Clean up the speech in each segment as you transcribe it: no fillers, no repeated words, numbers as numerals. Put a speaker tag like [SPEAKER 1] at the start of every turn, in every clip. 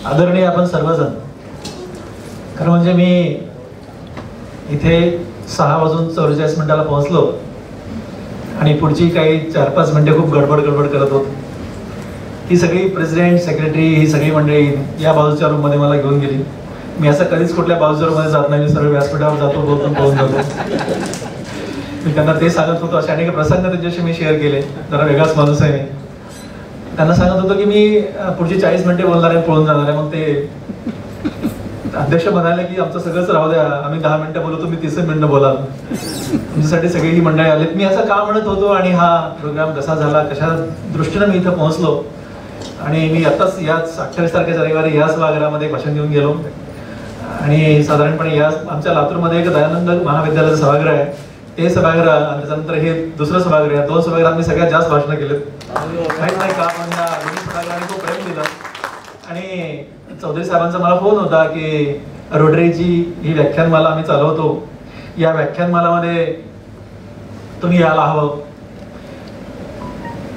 [SPEAKER 1] आदरणीय आपण सर्वजण, खरं म्हणजे मी इथे 6:44 पोहोचलो आणि पुढची काही 4-5 मिनिटे खूप गडबड करत होतो. ही सगळी प्रेसिडेंट, सेक्रेटरी, ही सगळी मंडळी या बाजूच्या रूममध्ये मला घेऊन गेली. मी असं कधीच कुठल्या बाजूच्या रूममध्ये जात नाही, मी सरळ व्यासपीठावर जातो, बोलून पळून जातो. मी त्यांना ते सांगत होतो, असे अनेक प्रसंग त्यांच्याशी मी शेअर केले. जरा वेगळाच माणूस आहे मी. त्यांना सांगत होतो की मी पुढची 40 मिनिटे बोलणार आहे, पळून जाणार आहे. मग ते अध्यक्ष म्हणाले की आमचं सगळंच राहू द्या, आम्ही 10 मिनिटं बोलतो, तुम्ही 30 मिनिटं बोलाल. तुमच्यासाठी सगळी ही मंडळी आलीत. मी असं का म्हणत होतो आणि हा प्रोग्राम कसा झाला, कशा दृष्टीनं मी इथं पोहोचलो. आणि मी आताच याच 28 तारखेच्या रविवारी याच सभागृहामध्ये भाषण देऊन गेलो. आणि साधारणपणे या आमच्या लातूरमध्ये एक दयानंद महाविद्यालयाचं सभागृह आहे, ते सभागृह आणि त्याच्यानंतर हे दुसरं सभागृह आहे. 2 सभागृहात मी सगळ्यात जास्त भाषणं केलेत. माहीत नाही का, पण या दोन्ही सभागृहाने खूप प्रेम दिलं. आणि चौधरी साहेबांचा मला फोन होता की रोटरीची ही व्याख्यानमाला आम्ही चालवतो, या व्याख्यानमालामध्ये तुम्ही यायला हवं.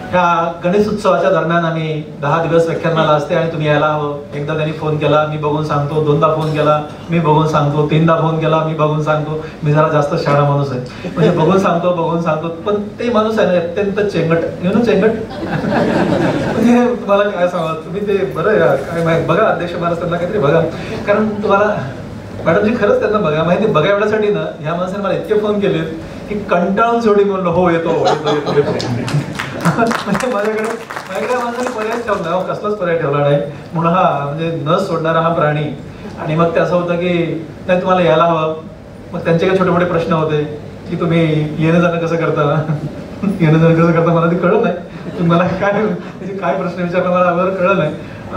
[SPEAKER 1] ह्या गणेश उत्सवाच्या दरम्यान आम्ही 10 दिवस व्याख्यानमाला असते आणि तुम्ही यायला हवं. एकदा त्यांनी फोन केला, मी बघून सांगतो. 2दा फोन केला, मी बघून सांगतो. 3दा फोन केला, मी बघून सांगतो. मी जरा जास्त शाळा माणूस आहे, म्हणजे बघून सांगतो. पण ते माणूस आहे ना अत्यंत चेंगट, चेंगट. म्हणजे तुम्हाला काय सांगा, तुम्ही ते बरं काय माहिती बघा, अध्यक्ष महाराज त्यांना काहीतरी बघा. कारण तुम्हाला मॅडमजी खरंच त्यांना बघा, माहिती बघा एवढ्यासाठी ना ह्या माणसाने मला इतके फोन केले की कंटाळून शेवटी म्हणलं हो येतो. म्हणजे माझ्याकडे माणसाने पर्याय ठेवला, कसलाच पर्याय ठेवला नाही. म्हणून हा म्हणजे न सोडणारा हा प्राणी. आणि मग ते असं होतं की नाही तुम्हाला यायला हवं. मग त्यांचे काही छोटे मोठे प्रश्न होते की तुम्ही येणं जाणं कसं करता मला ते कळलं नाही. तुम्हाला काय प्रश्न विचारला मला अगोदर कळलं नाही.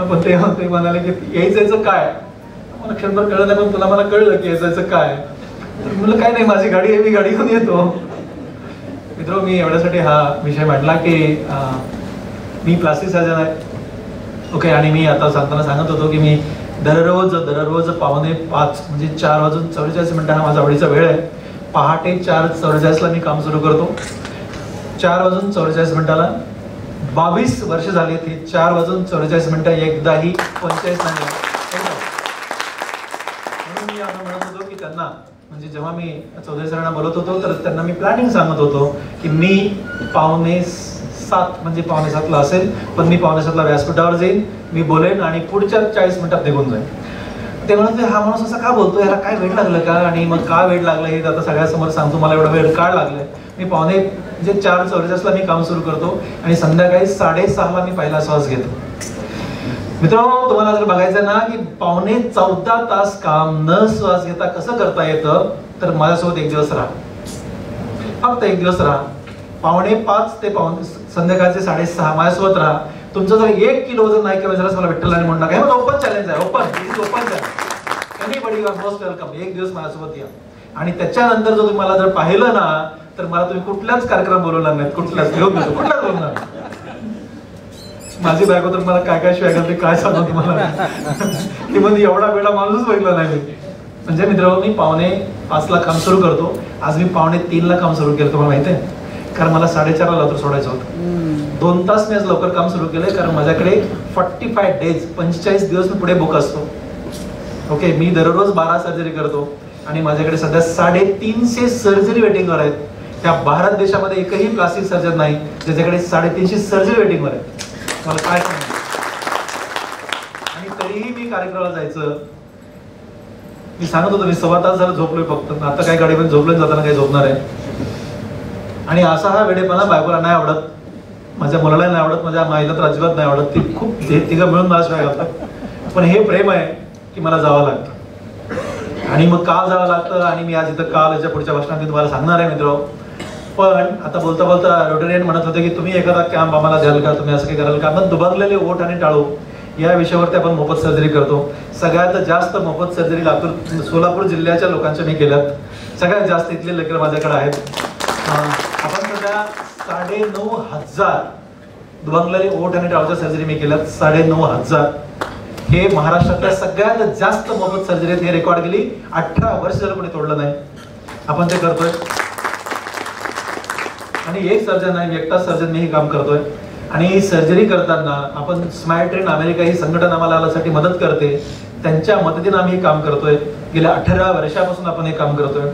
[SPEAKER 1] पण ते म्हणाले की यायचं काय, मला क्षणभर कळलं नाही, पण तुला मला कळलं की यायचं काय. तर म्हणलं काय नाही, माझी गाडी आहे, मी गाडी घेऊन येतो. मित्र, मी एवढ्यासाठी हा विषय मांडला की मी प्लास्टिक सर्जन आहे. ओके. आणि मी आता सांगताना सांगत होतो की मी दररोज 4:45 म्हणजे 4:44 हा माझा आवडीचा वेळ आहे. पहाटे 4:44 मी काम सुरू करतो. 4:44 22 वर्ष झाली ती 4:44 एकदाही 45 नाही. म्हणून मी आता म्हणत होतो की त्यांना, म्हणजे जेव्हा मी चौधरी सरांना बोलत होतो तर त्यांना मी प्लॅनिंग सांगत होतो की मी 6:45 म्हणजे 6:45 असेल, पण मी 6:45 व्यासपीठावर जाईन, मी बोलेन आणि पुढच्या 40 मिनिटात निघून जाईन. ते म्हणत हा माणूस असा का बोलतो, याला काय वेळ लागलं का, आणि मग का वेळ लागलं हे आता सगळ्यासमोर सांगतो. मला एवढा वेळ का लागलाय. मी 4:44 मी काम सुरू करतो आणि संध्याकाळी 6:30 मी पहिला श्वास घेतो. मित्रांनो, तुम्हाला जर बघायचं ना की 14.25 तास काम न श्वास घेता कसं करता येतं, तर माझ्यासोबत एक दिवस राहा, फक्त एक दिवस राहा. 4:45 ते संध्याकाळचे 6:30 माझ्यासोबत राहा. तुमचं जर 1 किलो वजन नाही किंवा जरा मला विठ्ठलाने म्हणू नका, हे माझं ओपन चॅलेंज आहे. Open challenge, anybody you are most welcome. एक दिवस माझ्यासोबत या. आणि त्याच्यानंतर जर तुम्हाला जर पाहिलं ना तर मला तुम्ही कुठल्याच कार्यक्रम बोलवणार नाहीत, कुठलाच बोलणार. माझी बायको तर मला काय शिवाय घालते काय सांगू तुम्हाला, की म्हणजे एवढा वेळा माणूस बघितला नाही मी. म्हणजे मित्रांनो, मी 4:45 काम सुरू करतो. आज मी 2:45 काम सुरू केलं, तुम्हाला माहिती आहे, कारण मला 4:30 लातूर सोडायचं होतं. 2 तास मी आज लवकर काम सुरू केलंय, कारण माझ्याकडे 45 डेज 45 दिवस मी पुढे बुक असतो. ओके. मी दररोज 12 सर्जरी करतो आणि माझ्याकडे सध्या 350 सर्जरी वेटिंगवर आहेत. त्या भारत देशामध्ये एकही प्लास्टिक सर्जन नाही ज्याच्याकडे 350 सर्जरी वेटिंगवर आहेत. मला काय सांगायचं. आणि तरीही मी कार्यक्रमाला जायचं. मी सांगत होतो मी 1.25 तास झालं झोपलोय फक्त. आता काय गाडीमध्ये झोपलोय, जाताना काही झोपणार आहे. आणि असा हा वेडेपणा बायकोला नाही आवडत, माझ्या मुलाला नाही आवडत, माझ्या माईला तर अजिबात नाही आवडत. ती खूप तिघं मिळून मला शिवाय घालतात. पण हे प्रेम आहे की मला जावं लागतं. आणि मग का जावं लागतं आणि मी आज इथं काल याच्या पुढच्या भाषणात तुम्हाला सांगणार आहे मित्र. पण आता बोलता बोलता रोटरियन म्हणत होते की तुम्ही एखादा कॅम्प आम्हाला द्याल का, तुम्ही असं काही कराल का. आपण दुबकलेले ओठ आणि टाळू या विषयावरती आपण मोफत सर्जरी करतो. सगळ्यात जास्त मोफत सर्जरी सोलापूर जिल्ह्याच्या लोकांच्या मी केल्यात. सगळ्यात जास्त इथले लेकर माझ्याकडे आहेत. आपण सध्या 9,500 दुबकलेले ओठ आणि टाळूच्या सर्जरी मी केल्यात. 9,500 हे महाराष्ट्रातल्या सगळ्यात जास्त मोफत सर्जरी आहेत. हे रेकॉर्ड केली 18 वर्ष झालं कोणी तोडलं नाही. आपण ते करतोय. आणि एक सर्जन नाही, एकटाच सर्जन मी हे काम करतोय. आणि सर्जरी करताना आपण स्माइल ट्रेन अमेरिका ही संघटना आम्हाला यासाठी मदत करते, त्यांच्या मदतीनं आम्ही हे काम करतोय. गेल्या 18 वर्षापासून आपण हे काम करतोय.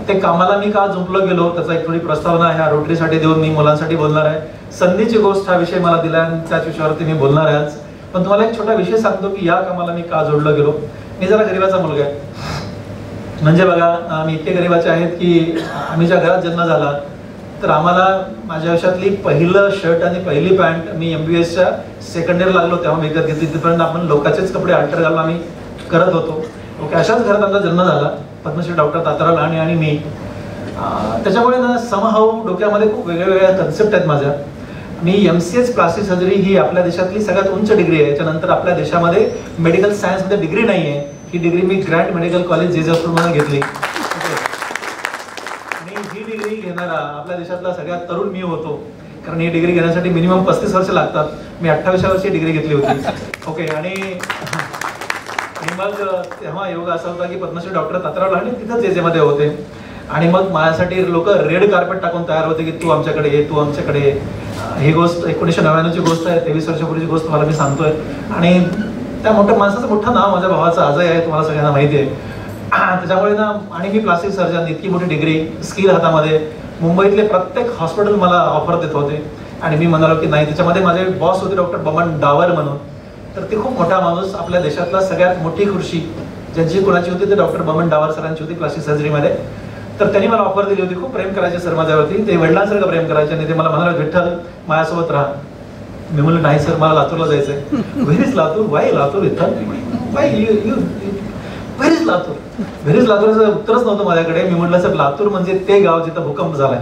[SPEAKER 1] ते कामाला मी का जुंपलो गेलो त्याचा एक थोडी प्रस्तावना ह्या रोटरीसाठी देऊन मी मुलांसाठी बोलणार आहे. संधीची गोष्ट हा विषय मला दिला आणि त्याच विषयावरती मी बोलणार आहे आज. पण तुम्हाला एक छोटा विषय सांगतो की या कामाला मी का जोडलो गेलो. मी जरा गरिबाचा मुलगा आहे. म्हणजे बघा, आम्ही इतके गरिबाचे आहेत की आम्ही ज्या घरात जन्म झाला तर आम्हाला माझ्या आयुष्यातली पहिलं शर्ट आणि पहिली पॅन्ट मी MBBSच्या सेकंड इयर लागलो तेव्हा विकत घेतली. तिथपर्यंत आपण लोकांचेच कपडे अल्टर घालून आम्ही करत होतो. ओके, अशाच घरात आमचा जन्म झाला. पद्मश्री डॉक्टर तात्याराव लहाने आणि मी. त्याच्यामुळे ना समहाऊ डोक्यामध्ये खूप वेगवेगळ्या कन्सेप्ट आहेत माझ्या. मी MCH प्लास्टिक सर्जरी ही आपल्या देशातली सगळ्यात उंच डिग्री आहे. याच्यानंतर आपल्या देशामध्ये मेडिकल सायन्समध्ये डिग्री नाही आहे. ही डिग्री मी ग्रँड मेडिकल कॉलेज जेजापूरमध्ये घेतली. आणि ही डिग्री घेणारा आपल्या देशातला सगळ्यात तरुण मी होतो, कारण ही डिग्री घेण्यासाठी मिनिमम 35 वर्ष लागतात. मी 28व्या वर्षी डिग्री घेतली होती. ओके, आणि मग तेव्हा योग असा होता की पद्मश्री डॉक्टर तात्याराव लहाने तिथंच जेजेमध्ये होते. आणि मग माझ्यासाठी लोक रेड कार्पेट टाकून तयार होते की तू आमच्याकडे ये, तू आमच्याकडे ये. ही गोष्ट 1999ची गोष्ट आहे, 23 वर्षापूर्वीची गोष्ट मला मी सांगतोय. आणि त्या मोठ्या माणसाचं मोठं नाव माझ्या भावाचं अजय आहे, तुम्हाला सगळ्यांना माहिती आहे. त्याच्यामुळे ना, आणि मी प्लास्टिक सर्जन, इतकी मोठी डिग्री, स्किल हातामध्ये, मुंबईतले प्रत्येक हॉस्पिटल मला ऑफर देत होते. आणि मी म्हणालो की नाही. त्याच्यामध्ये माझे बॉस होते डॉक्टर बमन डावर म्हणून. तर ते खूप मोठा माणूस, आपल्या देशातला सगळ्यात मोठी खुर्ची ज्यांची कोणाची होती ते डॉक्टर बमन डावर सरांची होती प्लास्टिक सर्जरीमध्ये. तर त्यांनी मला ऑफर दिली होती. खूप प्रेम करायचे सर माझ्यावरती, ते वडिलांसारखं प्रेम करायचे. आणि ते मला म्हणाले विठ्ठल माझ्यासोबत राहा. मी म्हणलं नाही सर, मला लातूरला जायचंय. Where is Latur? Why Latur Vitthal? Why you where is Latur? Where is लातूरचं उत्तरच नव्हतं माझ्याकडे. मी म्हटलं सर, लातूर म्हणजे ते गाव जिथं भूकंप झालाय.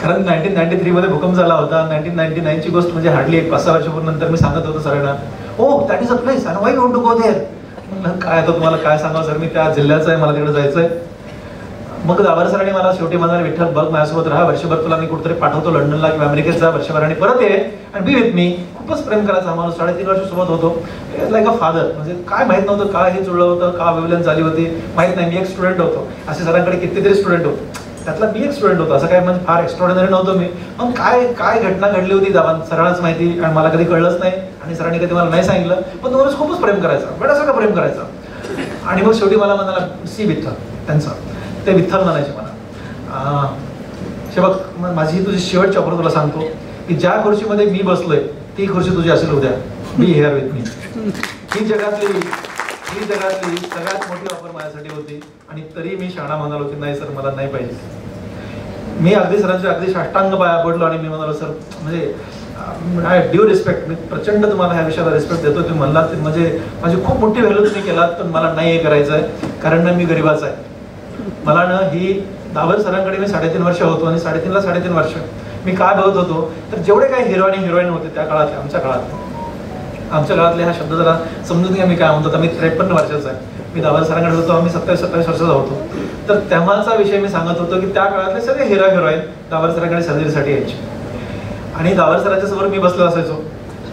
[SPEAKER 1] कारण 1993 मध्ये भूकंप झाला होता. 1999 ची गोष्ट म्हणजे हार्डली 5-6 वर्षापूर्वी मी सांगत होतो सरांना, oh that is a place and why you want to go there. काय आता तुम्हाला काय सांगावं सर, मी त्या जिल्ह्याचं आहे, मला तिकडे जायचंय. मग दावर सरांनी मला शेवटी म्हणाले विठ्ठल बघ माझ्यासोबत राहा, वर्षभर तुला मी कुठेतरी पाठवतो लंडनला किंवा अमेरिकेत जा वर्षभर आणि परत ये आणि बी विथ मी. खूपच प्रेम करायचा माणूस, 3.5 वर्ष सोबत होतो. Like a father. म्हणजे काय माहित नव्हतं काय हे जुळलं होतं, का विवलन झाली होती माहित नाही. मी एक स्टुडंट होतो, असे सरांकडे कितीतरी स्टुडंट होतो, त्यातला मी एक स्टुडंट होतो. असं काय म्हणजे फार एक्स्ट्रॉर्डिनरी नव्हतो मी. पण काय काय घटना घडली होती सरांनाच माहिती आणि मला कधी कळलंच नाही आणि सरांनी कधी मला नाही सांगितलं. पण तो खूपच प्रेम करायचा, वेळासारखं प्रेम करायचा. आणि मग शेवटी मला म्हणाला सी विठ्ठल, त्यांचं ते विठ्ठल म्हणायचे मला. बघ माझी तुझी शेवटची ऑफर तुला सांगतो की ज्या खुर्चीमध्ये मी बसलोय ती खुर्ची तुझी असेल उद्या. Be here with me. ही जगातली सगळ्यात मोठी ऑफर माझ्यासाठी होती. आणि तरी मी शाणा म्हणालो की नाही सर, मला नाही पाहिजे. मी अगदी सरांच्या अगदी साष्टांग पाया पडलो आणि मी म्हणालो सर, म्हणजे ड्यू रिस्पेक्ट, मी प्रचंड तुम्हाला ह्या विषयाला रिस्पेक्ट देतो. तुम्ही म्हणलात म्हणजे माझी खूप मोठी व्हॅल्यू तुम्ही केलात, पण मला नाही हे करायचं आहे, कारण ना मी गरीबाचा आहे. मला ना ही दावर सरांकडे मी 3.5 वर्ष होतो आणि 3.5 वर्ष मी काय बघत होतो तर जेवढे काही हिरोईन होते त्या काळातले, आमच्या काळातले, हा शब्द जरा समजून घ्या मी काय म्हणतो. तर मी 53 वर्षाचा आहे. मी दावर सरांकडे होतो, आम्ही 27-28 वर्षाचा होतो. तर तेव्हाचा विषय मी सांगत होतो की त्या काळातले सगळे हिरोईन दावर सरांकडे सर्जरीसाठी यायचे. आणि दावर सरांच्या समोर मी बसलो असायचो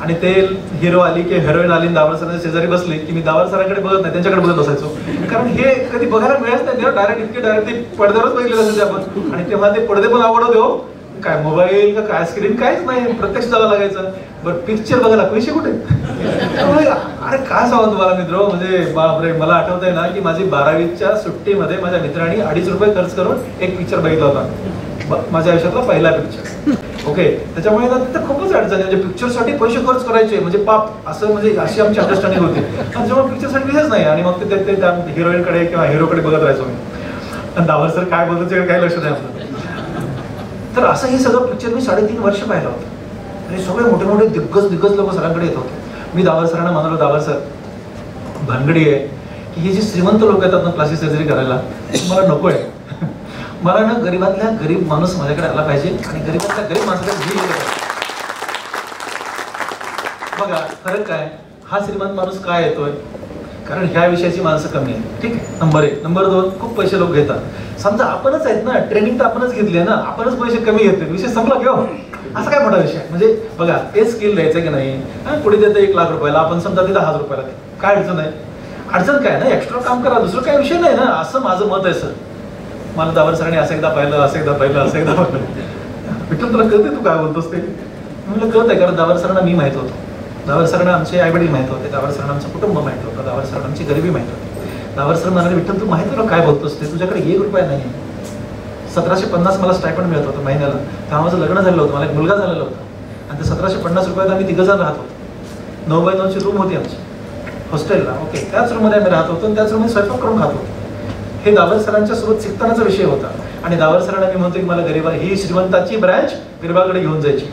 [SPEAKER 1] आणि ते हिरो आली की हिरोईन आली दावर सरांच्या शेजारी बसली की मी दावर सरांकडे बघत नाही, त्यांच्याकडे बघत बसायचो. कारण हे कधी बघायला मिळत नाही. डायरेक्ट पडद्यावरच बघितले असायचे आपण. आणि तेव्हा ते पडदे पण आवडत हो, काय मोबाईल का काय स्क्रीन काहीच नाही, प्रत्यक्ष जावं लागायचं. बरं पिक्चर बघायला पैसे कुठे? अरे काय सांगू तुम्हाला मित्र, म्हणजे बापरे, मला आठवत आहे ना की माझी 12वीच्या सुट्टीमध्ये माझ्या मित्रांनी 2.5 रुपये खर्च करून एक पिक्चर बघितला होता, माझ्या आयुष्यातला पहिला पिक्चर. ओके, त्याच्यामुळे ना तिथं खूपच अडचण, म्हणजे पिक्चरसाठी पैसे खर्च करायचे म्हणजे पाप, असं म्हणजे अशी आमची अंडरस्टँडिंग होती. आणि जेव्हा पिक्चरसाठी विषयच नाही. आणि मग ते त्या हिरोईनकडे किंवा हिरोकडे बघत राहायचो मी. आणि दावर सर काय बोलतो काही लक्ष नाही आपलं. तर असं हे सगळं पिक्चर मी 3.5 वर्ष पाहिलं होतं. आणि सगळे मोठे मोठे दिग्गज लोक सरांकडे येत होते. मी दावर सरांना म्हणालो दावर सर, भानगडी आहे की हे जे श्रीमंत लोक येतात ना प्लास्टिक सर्जरी करायला, मला नको आहे. मला ना गरीबातल्या गरीब माणूस माझ्याकडे आला पाहिजे आणि गरीबातल्या गरीब माणसाकडे घेऊन गेला पाहिजे. बघा फरक काय, हा श्रीमंत माणूस काय येतोय, कारण ह्या विषयाची माणसं कमी आहेत. ठीक आहे, नंबर 1. नंबर 2, खूप पैसे लोक घेतात. समजा आपणच आहेत ना, ट्रेनिंग तर आपणच घेतली आहे ना, आपणच पैसे कमी घेतोय, विषय संपला घेऊ. असा काय मोठा विषय म्हणजे बघा, ते स्किल द्यायचं की नाही, पुढे देतं 1 लाख रुपयाला, आपण समजा ते 10,000 रुपयाला, काय अडचण आहे? अडचण काय ना, एक्स्ट्रा काम करा, दुसरं काही विषय नाही ना, असं माझं मत आहे सर. मला दावर सरांनी असं एकदा पाहिलं. विठ्ठल तुला कळते तू काय बोलतोस ते? म्हणलं कळत आहे, कारण दावर सरांना मी माहित होतो, दावर सरांना आमचे आई वडील माहित होते, दावर सरांना आमचं कुटुंब माहित होतं, दावर सरांना आमची गरिबी माहित होती. दावर सर म्हणाले विठ्ठल तू माहिती तुला काय बोलतोस ते, तुझ्याकडे ₹1 नाही. 1750 मला स्टायपंड मिळत होतं महिन्याला. तेव्हा माझं लग्न झालं होतं, मला एक मुलगा झालेला होता आणि ते ₹1750 आम्ही 3 जण राहत होतो. 9x9ची रूम होती आमची हॉस्टेलला. ओके, त्याच रूममध्ये आम्ही राहत होतो आणि त्याच रूममध्ये स्वयंपाक करून खात होतो. हे दावर सरांच्या सोबत शिकतानाचा विषय होता. आणि दावर सरांना मी म्हणतो की मला गरीबा ही श्रीमंताची ब्रँच गरिबाकडे घेऊन जायची.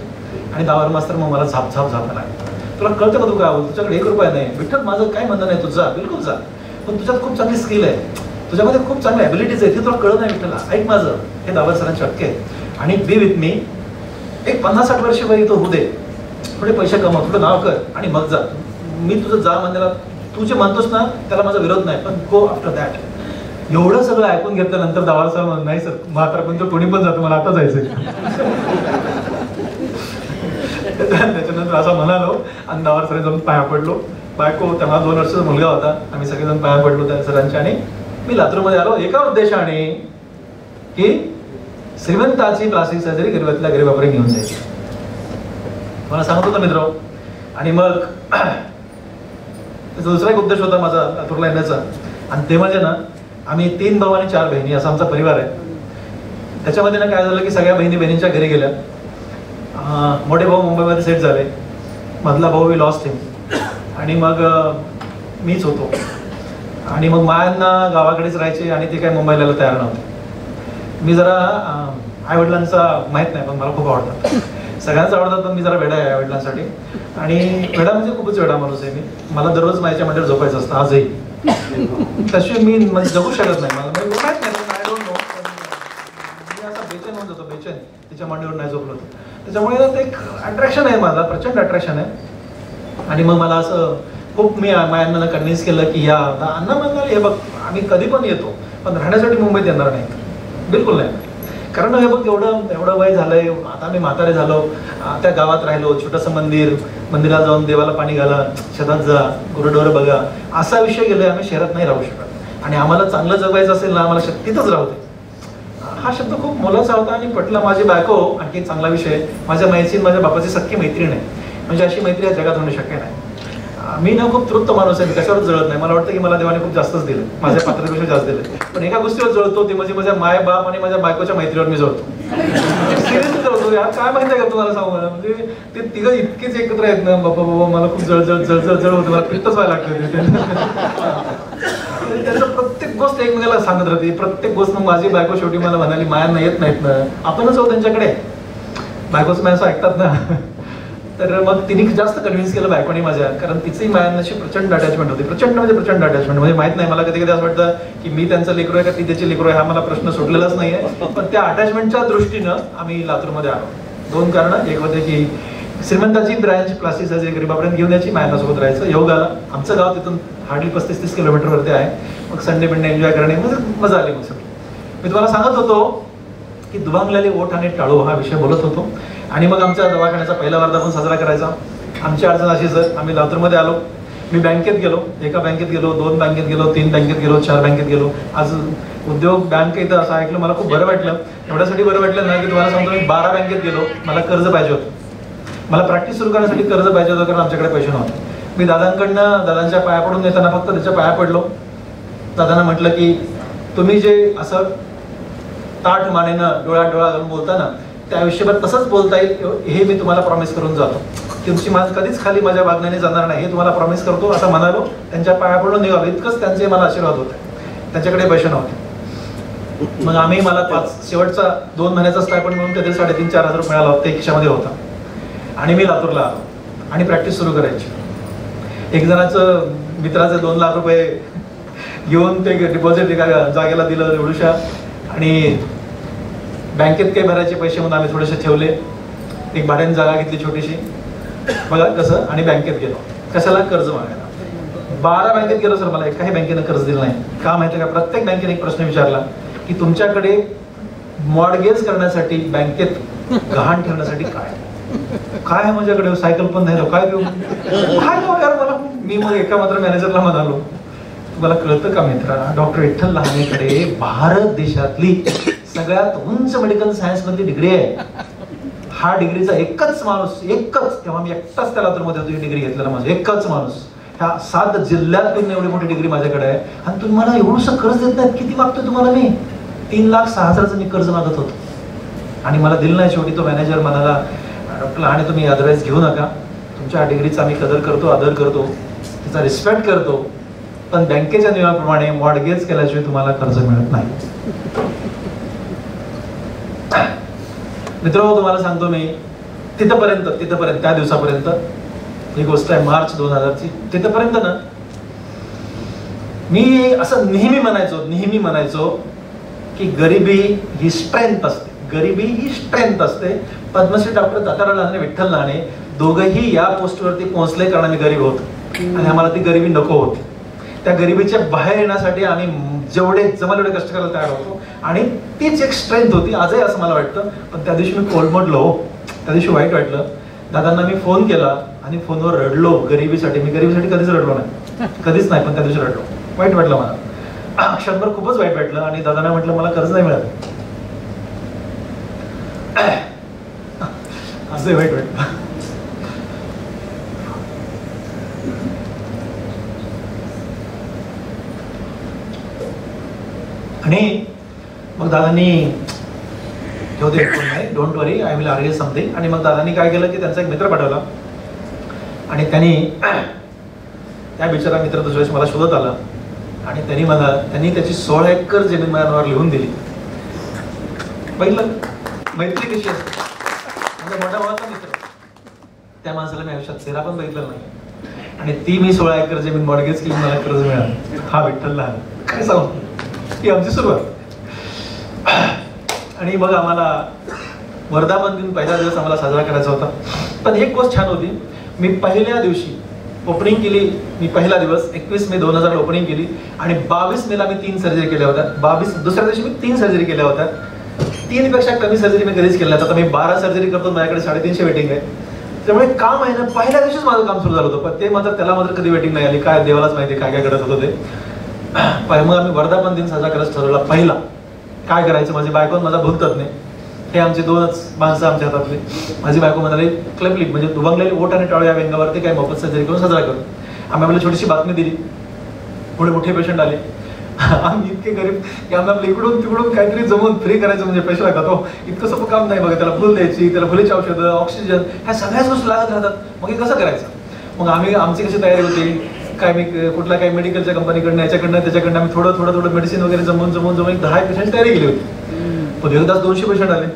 [SPEAKER 1] आणि दावर मास्तर मग मला झाप झापायला, तुला कळतं का तू काय बोल, तुझ्याकडे ₹1 नाही. विठ्ठल माझं काय म्हणणं नाही, तू जा, बिलकुल जा, पण तुझ्यात खूप चांगली स्किल आहे, तुझ्यामध्ये खूप चांगली ॲबिलिटीज आहे, ते तुला कळत नाही विठ्ठला, ऐक माझं. हे दावर सरांचे हक्क आहे. आणि बी विथ मी, एक 50-60 वर्ष वय इथं होऊ दे, थोडे पैसे कमव, थोडं नाव कर आणि मग जा. मी तुझं जा म्हणण्याला, तू जे म्हणतोस ना त्याला माझा विरोध नाही, पण गो आफ्टर दॅट. एवढं सगळं ऐकून घेतल्यानंतर दावर सर म्हणून नाही सर म्हातारा पण कोणी पण जातो, मला आता जायचंय. त्याच्यानंतर असं म्हणालो आणि दावर सर जाऊन पाया पडलो. बायको, तेव्हा 2 वर्षाचा मुलगा होता, आम्ही सगळेजण पाया पडलो त्या सरांच्या. आणि मी लातूरमध्ये आलो एका उद्देशाने की श्रीमंताची प्लास्टिक सर्जरी गरिबातल्या गरिबापर्यंत घेऊन जायची, मला सांगत होतो मित्र. आणि मग त्याचा दुसरा एक उद्देश होता माझा लातूरला येण्याचा. आणि ते म्हणजे ना, आम्ही 3 भाऊ आणि 4 बहिणी असा आमचा परिवार आहे. त्याच्यामध्ये ना काय झालं की सगळ्या बहिणींच्या घरी गेल्या. मोठे भाऊ मुंबईमध्ये सेट झाले, मधला भाऊ वी लॉस्ट हिम, आणि मग मीच होतो. आणि मग मायांना गावाकडेच राहायचे आणि ते काय मुंबईला तयार नव्हते. मी जरा आईवडिलांचा माहीत नाही पण मला खूप आवडतात, सगळ्यांच आवडतात, पण मी जरा वेडा आहे आईवडिलांसाठी. आणि वेडा म्हणजे खूपच वेडा माणूस आहे मी. मला दररोज माझ्या मंदिर झोपायचं असतं आजही. तशी मी जगू शकत नाही, मला माहीत नाही, आय डोंट नो. मी असा बेचैन होऊन जातो, बेचैन तिच्या मांडीवर नाही झोपलो. त्याच्यामुळे ते एक अट्रॅक्शन आहे माझा, प्रचंड अट्रॅक्शन आहे. आणि मग मला असं खूप मी मायांना कन्व्हिन्स केलं की या अण्णा म्हणाले हे बघ आम्ही कधी पण येतो, पण राहण्यासाठी मुंबईत येणार नाही, बिलकुल नाही. कारण हे बघ एवढं वय झालंय, आता मी म्हातारे झालो, त्या गावात राहिलो, छोटंसं मंदिरात जाऊन देवाला पाणी घाला, शेतात जा, गुरंढोरं बघा, असा विषय गेलोय. आम्ही शहरात नाही राहू शकत आणि आम्हाला चांगलं जगायचं असेल ना, आम्हाला शक्तीतच राहू दे. हा शब्द खूप मोलाचा होता आणि पटला. माझी बायको, आणखी एक चांगला विषय, माझ्या माईची माझ्या बापाची सख्खी मैत्रीण आहे. म्हणजे अशी मैत्री या जगात होणं शक्य नाही. मी ना खूप तृप्त माणूस आहे, मी कशावर जळत नाही. मला वाटतं की मला देवाने खूप जास्तच दिलं, माझ्या पात्रापेक्षा जास्त दिलं. पण एका गोष्टीवर जळतो, ती म्हणजे माझ्या माय बाप आणि माझ्या बायकोच्या मैत्रीवर मी जळतो. सिरियसली जळतो यार, काय माहिती आहे का तुम्हाला सांगू. मला म्हणजे ते तिघं इतकेच एकत्र आहेत ना, बाबा मला खूप जळ होतं, मला पित्तच व्हायला लागतं. त्यांचं प्रत्येक गोष्ट एकमेकाला सांगत राहते, प्रत्येक गोष्ट. मग माझी बायको शेवटी मला म्हणाली मायांना येत नाहीत ना, आपणच आहोत त्यांच्याकडे, बायकोच माणसं ऐकतात ना. तर मग तिने जास्त कन्व्हिन्स केलं बायकोने माझ्या, कारण तिचंही मायांनाशी प्रचंड अटॅचमेंट होती, प्रचंड अटॅचमेंट. म्हणजे माहित नाही मला, कधी कधी असं वाटतं की मी त्यांचं लेकरू आहे का ती त्याची लेकरू आहे, हा मला प्रश्न सुटलेलाच नाहीये. पण त्या अटॅचमेंटच्या दृष्टीनं आम्ही लातूरमध्ये आलो. 2 कारणं. एक होते की श्रीमंताची ब्रँच प्लास्टिक सर्जरी गरिबापर्यंत घेऊन यायची, मायांनासोबत राहायचं. योग आला. आमचं गाव तिथून हार्डली 35-30 किलोमीटरवरती आहे. मग संडे बिंडे एन्जॉय करणे, मजा आली. मग सगळी मी तुम्हाला सांगत होतो की दुभांगलेले ओठ आणि टाळू हा विषय बोलत होतो. आणि मग आमच्या दवाखान्याचा पहिला वर्धापन साजरा करायचा. आमची अडचण अशी सर, आम्ही लातूरमध्ये आलो, मी बँकेत गेलो, एका बँकेत गेलो, 2 बँकेत गेलो, 3 बँकेत गेलो, 4 बँकेत गेलो. आज उद्योग बँक इथं असं ऐकलं, मला खूप बरं वाटलं. एवढ्यासाठी बरं वाटलं ना की तुम्हाला सांगतो, मी 12 बँकेत गेलो. मला कर्ज पाहिजे होतं, मला प्रॅक्टिस सुरू करण्यासाठी कर्ज पाहिजे होतं, कारण आमच्याकडे पैसे नव्हते. मी दादांच्या पाया पडून येताना फक्त त्याच्या पाया पडलो. दादांना म्हटलं की तुम्ही जे असं ताठ मानेनं डोळा घालून बोलता ना, त्या आयुष्यभर तसंच बोलता येईल हे मी तुम्हाला प्रॉमिस करून जातो. तुमची मान कधीच खाली माझ्या वागण्याने जाणार नाही हे तुम्हाला प्रॉमिस करतो, असं म्हणालो. त्यांच्या पाया पडून निघालो. इतकंच त्यांचे मला आशीर्वाद होते. त्यांच्याकडे पैसे नव्हते. मग मला शेवटचा 2 महिन्याचा स्टायपंड म्हणून कधी 3,500-4,000 रुपये मिळाला होता, ते खिशामध्ये होता. आणि मी लातूरला आलो आणि प्रॅक्टिस सुरू करायची. एक जणाचं मित्राचे 2 लाख रुपये घेऊन ते डिपॉझिट एका जागेला दिलं एवढूशा. आणि बँकेत काही भरायचे पैसे म्हणून आम्ही थोडेसे ठेवले. एक भाड्याने जागा घेतली छोटीशी, बघा कसं. आणि बँकेत गेलो. कशाला? कर्ज मागायला. 12 बँकेत गेलो सर, मला एकाही बँकेनं कर्ज दिलं नाही. का माहिती का? प्रत्येक बँकेने एक प्रश्न विचारला की तुमच्याकडे मॉर्गेज करण्यासाठी बँकेत गहाण ठेवण्यासाठी काय आहे माझ्याकडे? सायकल पण नाही, काय देऊ, काय देऊ यार मला. मी मग एका मात्र मॅनेजरला म्हणालो, तुम्हाला कळतं का मित्रा, डॉक्टर विठ्ठल लहानेकडे भारत देशातली सगळ्यात उंच मेडिकल सायन्स मधली डिग्री आहे. हा डिग्रीचा एकच माणूस, एकच, तेव्हा मी एकटाच त्या लातूरमध्ये होतो डिग्री घेतलेला माझा, एकच माणूस. ह्या 7 जिल्ह्यातून एवढी मोठी डिग्री माझ्याकडे आहे आणि तुम्ही मला एवढंसं कर्ज देत नाहीत. किती मागतोय तुम्हाला मी? 3,06,000चं मी कर्ज मागत होतो आणि मला दिलं नाही. शेवटी तो मॅनेजर म्हणाला, आणि तुम्ही अदरवाईज घेऊ नका, तुमच्या डिग्रीचा मी कदर करतो, आदर करतो, तिचा रिस्पेक्ट करतो, पण बँकेच्या नियमाप्रमाणे मॉर्टगेज केल्याशिवाय तुम्हाला कर्ज मिळत नाही. मित्रांनो, तुम्हाला सांगतो मी, तिथपर्यंत त्या दिवसापर्यंत, ही गोष्ट आहे मार्च 2000ची, तिथपर्यंत ना मी असं नेहमी म्हणायचो की गरिबी ही स्ट्रेंथ असते, गरिबी ही स्ट्रेंथ असते. पद्मश्री डॉक्टर तात्याराव लहाने, विठ्ठल लहाने दोघंही या पोस्टवरती पोहोचले कारण आम्ही गरीब होतो आणि आम्हाला ती गरिबी नको होती. त्या गरिबीच्या बाहेर येण्यासाठी आम्ही जेवढे जमेल एवढे कष्ट करायला तयार होतो आणि तीच एक स्ट्रेंथ होती आजही, असं मला वाटतं. पण त्या दिवशी मी कोलमडलो, त्या दिवशी वाईट वाटलं. दादांना मी फोन केला आणि फोनवर रडलो गरिबीसाठी. मी गरिबीसाठी कधीच रडलो नाही, कधीच नाही, पण त्या दिवशी रडलो. वाईट वाटलं मला, क्षणभर खूपच वाईट वाटलं. आणि दादांना म्हटलं मला कर्ज नाही मिळालं, असं वाईट वाटलं. आणि मग दादांनी, don't worry, I will argue something. आणि मग दादांनी काय केलं की त्यांचा एक मित्र पाठवला आणि त्या बिचारा मित्र दुसऱ्या दिवशी मला शोधत आला आणि त्यांनी त्याची 16 एकर जमीन माझ्या नावावर लिहून दिली. पहिलं मैत्री कशी असते, माझा मोठा भावाचा मित्र, त्या माणसाला मी आयुष्यात चेहरा पण बघितला नाही आणि ती मी 16 एकर जमीन मॉर्गेज केली, मला कर्ज मिळालं. हा विठ्ठल लहान, काय सांगू, ही आमची सुरुवात. आणि मग आम्हाला वर्धापन दिन पहिला दिवस आम्हाला साजरा करायचा होता. पण एक गोष्ट छान होती, मी पहिल्या दिवशी ओपनिंग केली. मी पहिला दिवस 21 मे 2000 ओपनिंग केली आणि 22 मेला मी 3 सर्जरी केल्या होत्या. दुसऱ्या दिवशी मी 3 सर्जरी केल्या होत्या. 3 पेक्षा कमी सर्जरी मी कधीच केल्या. आता मी 12 सर्जरी करतो, माझ्याकडे 350 वेटिंग आहे. त्यामुळे काम आहे ना, पहिल्या दिवशीच माझं काम सुरू झालं होतं. पण त्याला मात्र कधी वेटिंग नाही आली, काय देवालाच माहिती काय काय करत होतं ते. मग आम्ही वर्धापन दिन साजरा करायचं ठरवला. पहिला काय करायचं, माझी बायको माझा भूलतात नाही, हे आमचे 2च माणसं आमच्या हातातले. माझी बायको म्हणाली क्लिपलिप म्हणजे दुभंगलेली ओठ आणि टाळू या व्यंगावरती काय मोफत सर्जरी करून साजरा करू. आम्ही आपल्याला छोटीशी बातमी दिली, पुढे मोठे पेशंट आले. आम्ही इतके गरीब की आम्ही आपल्या इकडून तिकडून काहीतरी जमून फ्री करायचं म्हणजे पैसे लागतात हो. इतकं सोपं काम नाही बघा. त्याला फुल द्यायची, त्याला फुलीची औषधं, ऑक्सिजन, ह्या सगळ्याच गोष्टी लागत राहतात. मग हे कसं करायचं. मग आमची कशी तयारी होती, काय मी कुठल्या काही मेडिकलच्या कंपनीकडनं याच्याकडनं त्याच्याकडनं आम्ही थोडं मेडिसिन वगैरे जमवून एक 10 पेशंट तयारी केली होती. पण एकदाच 200 पेशंट आले.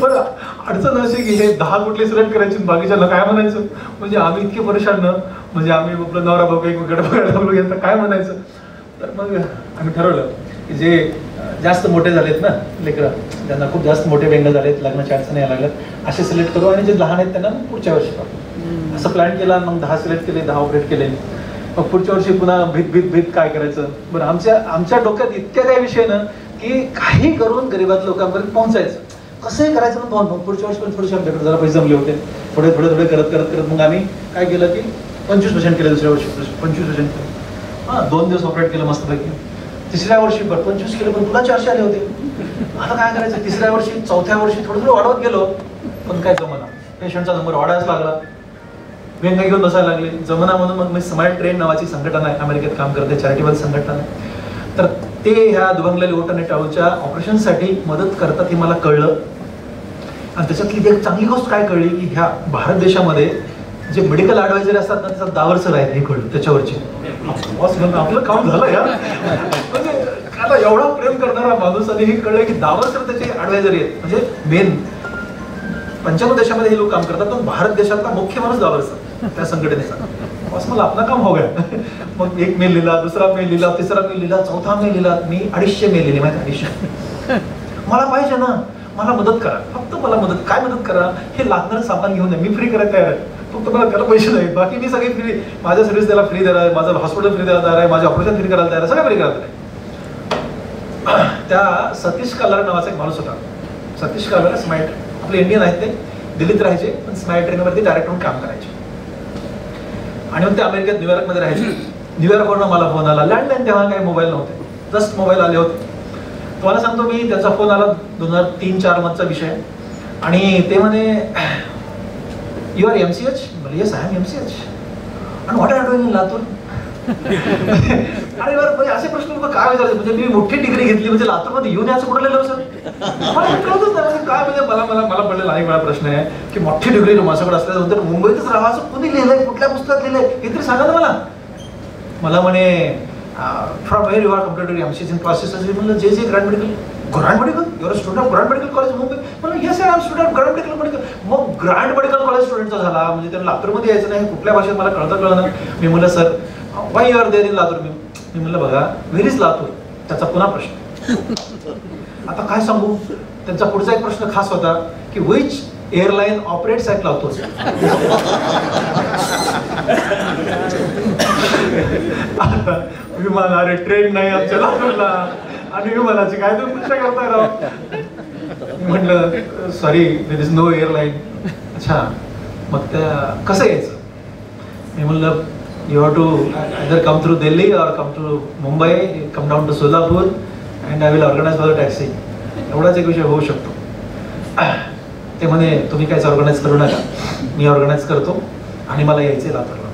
[SPEAKER 1] पण अडचण अशी की हे 10 कुठली सिलेक्ट करायची, बाकीच्याला काय म्हणायचं. म्हणजे आम्ही इतके परेशान ना, म्हणजे आम्ही आपलं नवरा बाबा एकमेकडे बघायला काय म्हणायचं. तर मग आम्ही ठरवलं की जे जास्त मोठे झालेत ना लेकरं, ज्यांना खूप जास्त मोठे व्यंग झालेत, लग्नाच्या अडचणी यायला लागल्यात, असे सिलेक्ट करू आणि जे लहान आहेत त्यांना पुढच्या वर्षी करू. असं प्लॅन केला. मग 10 सिलेक्ट केले, 10 ऑपरेट केले. मग पुढच्या वर्षी पुन्हा भीत काय करायचं. बरं, आमच्या डोक्यात इतक्या काही विषय ना की काही करून गरीबात लोकांपर्यंत पोहोचायचं, कसंही करायचं पण पुढच्या वर्षी पण थोडेसे आमच्याकडे जरा पैसे जमले होते. थोडे करत मग आम्ही काय केलं की 25% केले. दुसऱ्या वर्षी 25% केलं. 2 दिवस ऑपरेट केलं मस्तपैकी. तिसऱ्या वर्षी 25 केलं, पण पुन्हा 400 आले होते. आता काय करायचं. तिसऱ्या वर्षी, चौथ्या वर्षी थोडं वाढवत गेलो, पण काय जमना. पेशंटचा नंबर वाढायच लागला, व्यंग घेऊन बसायला लागले, जमना. म्हणून मग मी स्माइल ट्रेन नावाची संघटना आहे, अमेरिकेत काम करते, चॅरिटेबल संघटना आहे. तर ते ह्या दुभंगलेल्या ओठ आणि टाळूच्या ऑपरेशनसाठी मदत करतात हे मला कळलं. आणि त्याच्यातली एक चांगली गोष्ट काय कळली की ह्या भारत देशामध्ये जे मेडिकल ॲडवायझर असतात ना, त्याचा दावरसर आहे हे कळलं. त्याच्यावरची आपलं काम झालं यार. म्हणजे आता एवढा प्रेम करणारा माणूस आणि हे कळलं की दावरसर त्याचे ॲडवायझर आहेत. म्हणजे मेन 95 देशामध्ये हे लोक काम करतात, पण भारत देशातला मुख्य माणूस दावरसर त्या संघटनेचा. बस मला आपला काम हो गया. मग 1 मेल लिहिला, दुसरा मेल लिहिला, तिसरा मेल लिहिला, चौथा मेल लिहिला. मी 250 मेल लिहिले. माहिती 250. मला पाहिजे ना, मला मदत करा, फक्त मला मदत. काय मदत करा, हे लागणारं सामान घेऊन मी फ्री करायला तयार आहे, फक्त मला त्याला पैसे नाही. बाकी मी सगळे फ्री, माझ्या सर्व्हिस त्याला फ्री देणार आहे, माझं हॉस्पिटल फ्री द्यायला तयार आहे, माझे ऑपरेशन फ्री करायला तयार आहे, सगळं फ्री करायला तयार आहे. त्या सतीश कालार नावाचा एक माणूस होता. सतीश कालार स्माइल, आपले इंडियन आहेत, ते दिल्लीत राहायचे, पण स्माइल ट्रेनवरती डायरेक्ट होऊन काम करायचे. आणि मग ते अमेरिकेत न्यूयॉर्कमध्ये राहायचे. न्यूयॉर्कवरून मला फोन आला. लँडलाईन तेव्हा काही मोबाईल नव्हते, जस्ट मोबाईल आले होते. तुम्हाला सांगतो मी, त्याचा फोन आला 2003-04 मधचा विषय, आणि ते म्हणे you are MCH? Yes I am MCH. आणि what are you doing in Latur? अरे बरं, म्हणजे असे प्रश्न काय विचारायचे, म्हणजे मी मोठी डिग्री घेतली म्हणजे लातूरमध्ये येऊन याचं कुठं लिहिलं सर? मला कळतच नाही काय, म्हणजे मला पडलेला अनेक वेळा प्रश्न आहे की मोठी डिग्री माझ्याकडे असल्यानंतर मुंबईतच राहा असं कोणी लिहिलंय, कुठल्या पुस्तकात लिहिलंय हे तरी सांगा ना मला म्हणे from where you are computer MCH in classes. म्हणलं जे grand medical your student of grand medical college Mumbai. म्हणलं yes I am student of grand medical. मग ग्रँड मेडिकल कॉलेज स्टुडंटचा झाला म्हणजे त्यांना लातूरमध्ये यायचं नाही, कुठल्या भाषेत मला कळलं. मी म्हणलं sir why you are there in Latur? मी म्हणलं बघा व्हेर इज लातूर, त्याचा पुन्हा प्रश्न. आता काय सांगू, त्यांचा पुढचा एक प्रश्न खास होता की which airline operates at Latur. विमान, अरे ट्रेन नाही आमच्या लातूरला, आणि विमानाची काय तुम्ही प्रश्न करताय राव. म्हटलं sorry there is no airline. अच्छा, मग त्या कसं यायचं? मी म्हणलं you have to either come through Delhi or come to Mumbai, come down to Solapur and I will organize for the taxi. एवढाच एक विषय होऊ शकतो. ते म्हणे तुम्ही काहीच ऑर्गनाईज करू नका, मी ऑर्गनाईज करतो आणि मला यायचं आहे लातूरला.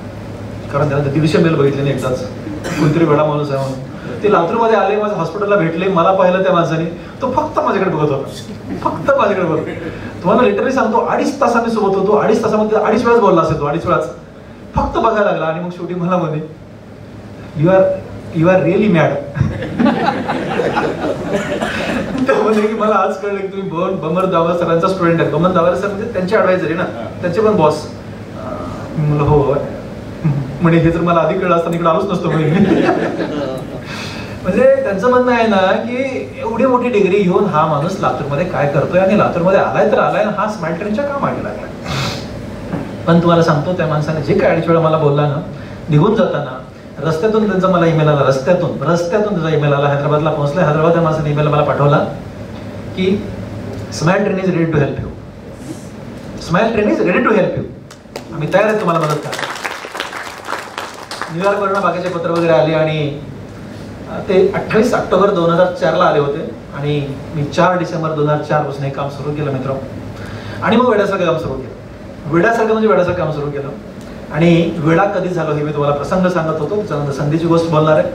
[SPEAKER 1] कारण त्यानंतर 150 मेल बघितले नाही एकदाच, कोणतरी वेळा माणूस आहे म्हणून. ते लातूरमध्ये आले, माझ्या हॉस्पिटलला भेटले, मला पाहिलं त्या माणसाने, तो फक्त माझ्याकडे बघत होता, फक्त माझ्याकडे बघत. तुम्हाला लिटरली सांगतो 2.5 तास आम्ही सोबत होतो. 2.5 तासामध्ये 2.5 वेळाच बोलला असेल तो, 2.5 वेळाच फक्त बघायला लागला. आणि मग शेवटी मला म्हणे यू आर रिअली मॅड. त्यामध्ये की मला आज कळलं की तुम्ही बमन दावर सरांचा स्टुडंट आहे. बमन दावर सर म्हणजे त्यांचे ॲडवायझर ना, त्यांचे पण बॉस. म्हणलं हो. म्हणे हे जर मला आधी कळलं असतं इकडे आलोच नसतो. म्हणजे त्यांचं म्हणणं आहे ना की एवढी मोठी डिग्री घेऊन हा माणूस लातूरमध्ये काय करतोय, आणि लातूरमध्ये आलाय तर आलाय, हा स्मार्ट ट्रेनच्या का मागे लागला. पण तुम्हाला सांगतो त्या माणसाने जे काय 2.5 वेळा मला बोलला ना, निघून जाताना रस्त्यातून त्यांचा मला ईमेल आला, रस्त्यातून त्याचा ईमेल आला. हैदराबादला पोहोचला, हैदराबाद त्या माणसाने ईमेल मला पाठवला की Smile Train is ready to help you. Smile Train is ready to help you. आम्ही तयार आहे तुम्हाला मदत करा. न्यूयॉर्कवरून बाकीचे पत्र वगैरे आले, आणि ते 28 ऑक्टोबर 2004 आले होते, आणि मी 4 डिसेंबर 2004 पासून हे काम सुरू केलं मित्र. आणि मग वेड्यासारखं काम सुरू केलं. वेड्यासारखं काम सुरू केलं. आणि वेडा कधी झालो हे मी तुम्हाला प्रसंग सांगत होतो, त्याच्यानंतर संधीची गोष्ट बोलणार आहे.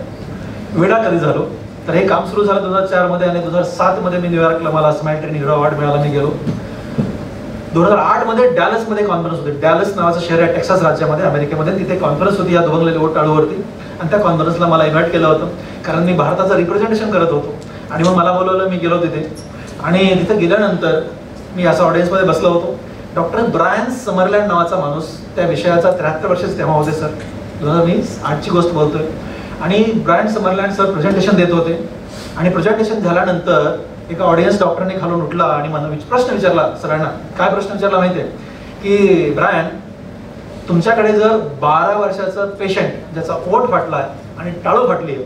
[SPEAKER 1] वेडा कधी झालो तर हे काम सुरू झालं 2004 मध्ये, आणि 2007 मध्ये मी न्यूयॉर्कला मला स्माइल ट्रेन हिरो अवॉर्ड मिळाला. मी गेलो. 2008 मध्ये डॅलस मध्ये कॉन्फरन्स होती. डॅलस नावाचं शहर आहे टेक्सास राज्यामध्ये, अमेरिकेमध्ये. तिथे कॉन्फरन्स होती या दोबंगलेल्या टाळूवरती, आणि त्या कॉन्फरन्सला मला इन्व्हाइट केलं होतं कारण मी भारताचं रिप्रेझेंटेशन करत होतो. आणि मग मला बोलवलं, मी गेलो तिथे. आणि तिथे गेल्यानंतर मी असं ऑडियन्समध्ये बसलो होतो. डॉक्टर ब्रायन समरलँड नावाचा माणूस, त्या विषयाचा 73 वर्षाचे तेव्हा होते सर, 2008ची गोष्ट बोलतोय. आणि ब्रायन समरलँड सर प्रेझेंटेशन देत होते, आणि प्रेझेंटेशन झाल्यानंतर एका ऑडियन्स डॉक्टरने खालून उठला आणि मला प्रश्न विचारला सरांना. काय प्रश्न विचारला माहिती आहे की ब्रायन, तुमच्याकडे जर 12 वर्षाचा पेशंट ज्याचा ओठ फाटला आहे आणि टाळू फाटली आहे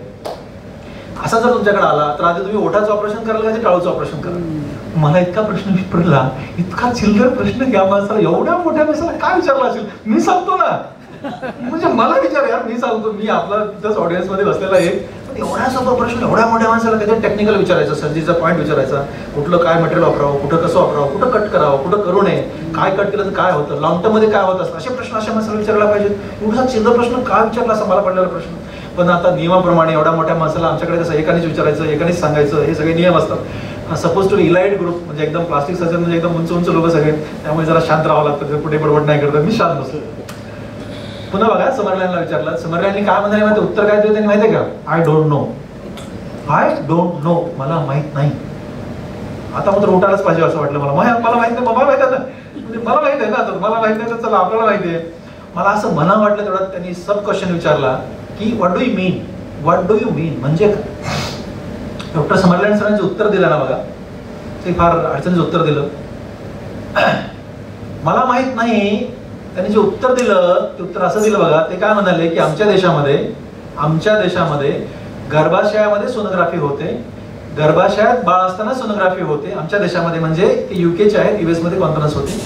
[SPEAKER 1] असा जर तुमच्याकडे आला तर आधी तुम्ही ओठाचं ऑपरेशन कराल का टाळूचं ऑपरेशन कराल? मला इतका प्रश्न विचारला, इतका चिल्लर प्रश्न या माणसाला एवढ्या मोठ्या माणसाला काय विचारला असेल. मी सांगतो ना, म्हणजे मला विचार यार, मी सांगतो, मी आपला तिथंच ऑडियन्स मध्ये बसलेला आहे. पण एवढा सोपा प्रश्न एवढ्या मोठ्या माणसाला काहीतरी टेक्निकल विचारायचा, सर्जरीचा पॉईंट विचारायचा, कुठलं काय मटेरियल वापरावं, कुठं कसं वापरावं, कुठं कट करावं, कुठं करू नये, काय कट केलं तर काय होतं, लॉंग टर्म मध्ये काय होत असतं, असे प्रश्न अशा माणसाला विचारायला पाहिजे. एवढा चिल्लर प्रश्न का विचारला असा मला पडलेला प्रश्न. पण आता नियमाप्रमाणे एवढ्या मोठ्या माणसाला आमच्याकडे कसं एकानेच विचारायचं, एकानेच सांगायचं, हे सगळे नियम असतात. सपोज टू इलाइट ग्रुप म्हणजे एकदम प्लास्टिक सर्जन म्हणजे एकदम उंच लोक सगळे, त्यामुळे जरा शांत राहावं लागतं, कुठे बडबड नाही करतात. मी शांत बसलो. पुन्हा बघा, समरलँडला विचारलं. समरलँडनी काय म्हणाले माहिती, उत्तर काय दिलं त्यांनी माहिती आहे का? I don't know. I don't know, मला माहित नाही. आता मात्र उठायलाच पाहिजे असं वाटलं मला. मला माहित नाही, मला माहित आहे ना, म्हणजे मला माहित आहे ना, मला माहित नाही तर चला आपल्याला माहिती आहे. मला असं मना वाटलं तेवढ्यात त्यांनी सब क्वेश्चन विचारला की what do you mean, what do you mean म्हणजे काय? डॉक्टर समरलँड सरांचे उत्तर दिलं ना बघा, ते फार अडचणीचं उत्तर दिलं. मला माहित नाही. त्यांनी जे उत्तर दिलं ते उत्तर असं दिलं बघा, ते काय म्हणाले की आमच्या देशामध्ये गर्भाशयामध्ये सोनोग्राफी होते, गर्भाशयात बाळ असताना सोनोग्राफी होते आमच्या देशामध्ये. म्हणजे ते युकेचे आहेत, US मध्ये कॉन्फरन्स होती.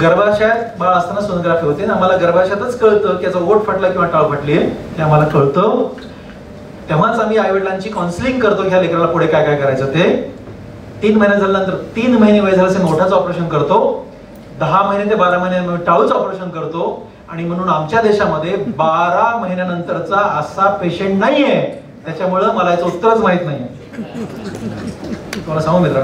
[SPEAKER 1] गर्भाशयात बाळ असताना सोनोग्राफी होते. आम्हाला गर्भाशयातच कळतं की याचा ओठ फाटला किंवा टाळ फाटली आहे, ते आम्हाला कळतं. तेव्हाच आम्ही आईवडिलांची काउन्सिलिंग करतो, ह्या लेकराला पुढे काय काय करायचं ते. 3 महिने झाल्यानंतर 3 महिने वय झाल्याचे मोठाचं ऑपरेशन करतो, 10 महिने ते 12 महिने टाळूचं ऑपरेशन करतो. आणि म्हणून आमच्या देशामध्ये 12 महिन्यानंतरचा असा पेशंट नाहीये. त्याच्यामुळं मला याचं उत्तरच माहित नाहीये. तुम्हाला सांगू मित्रा,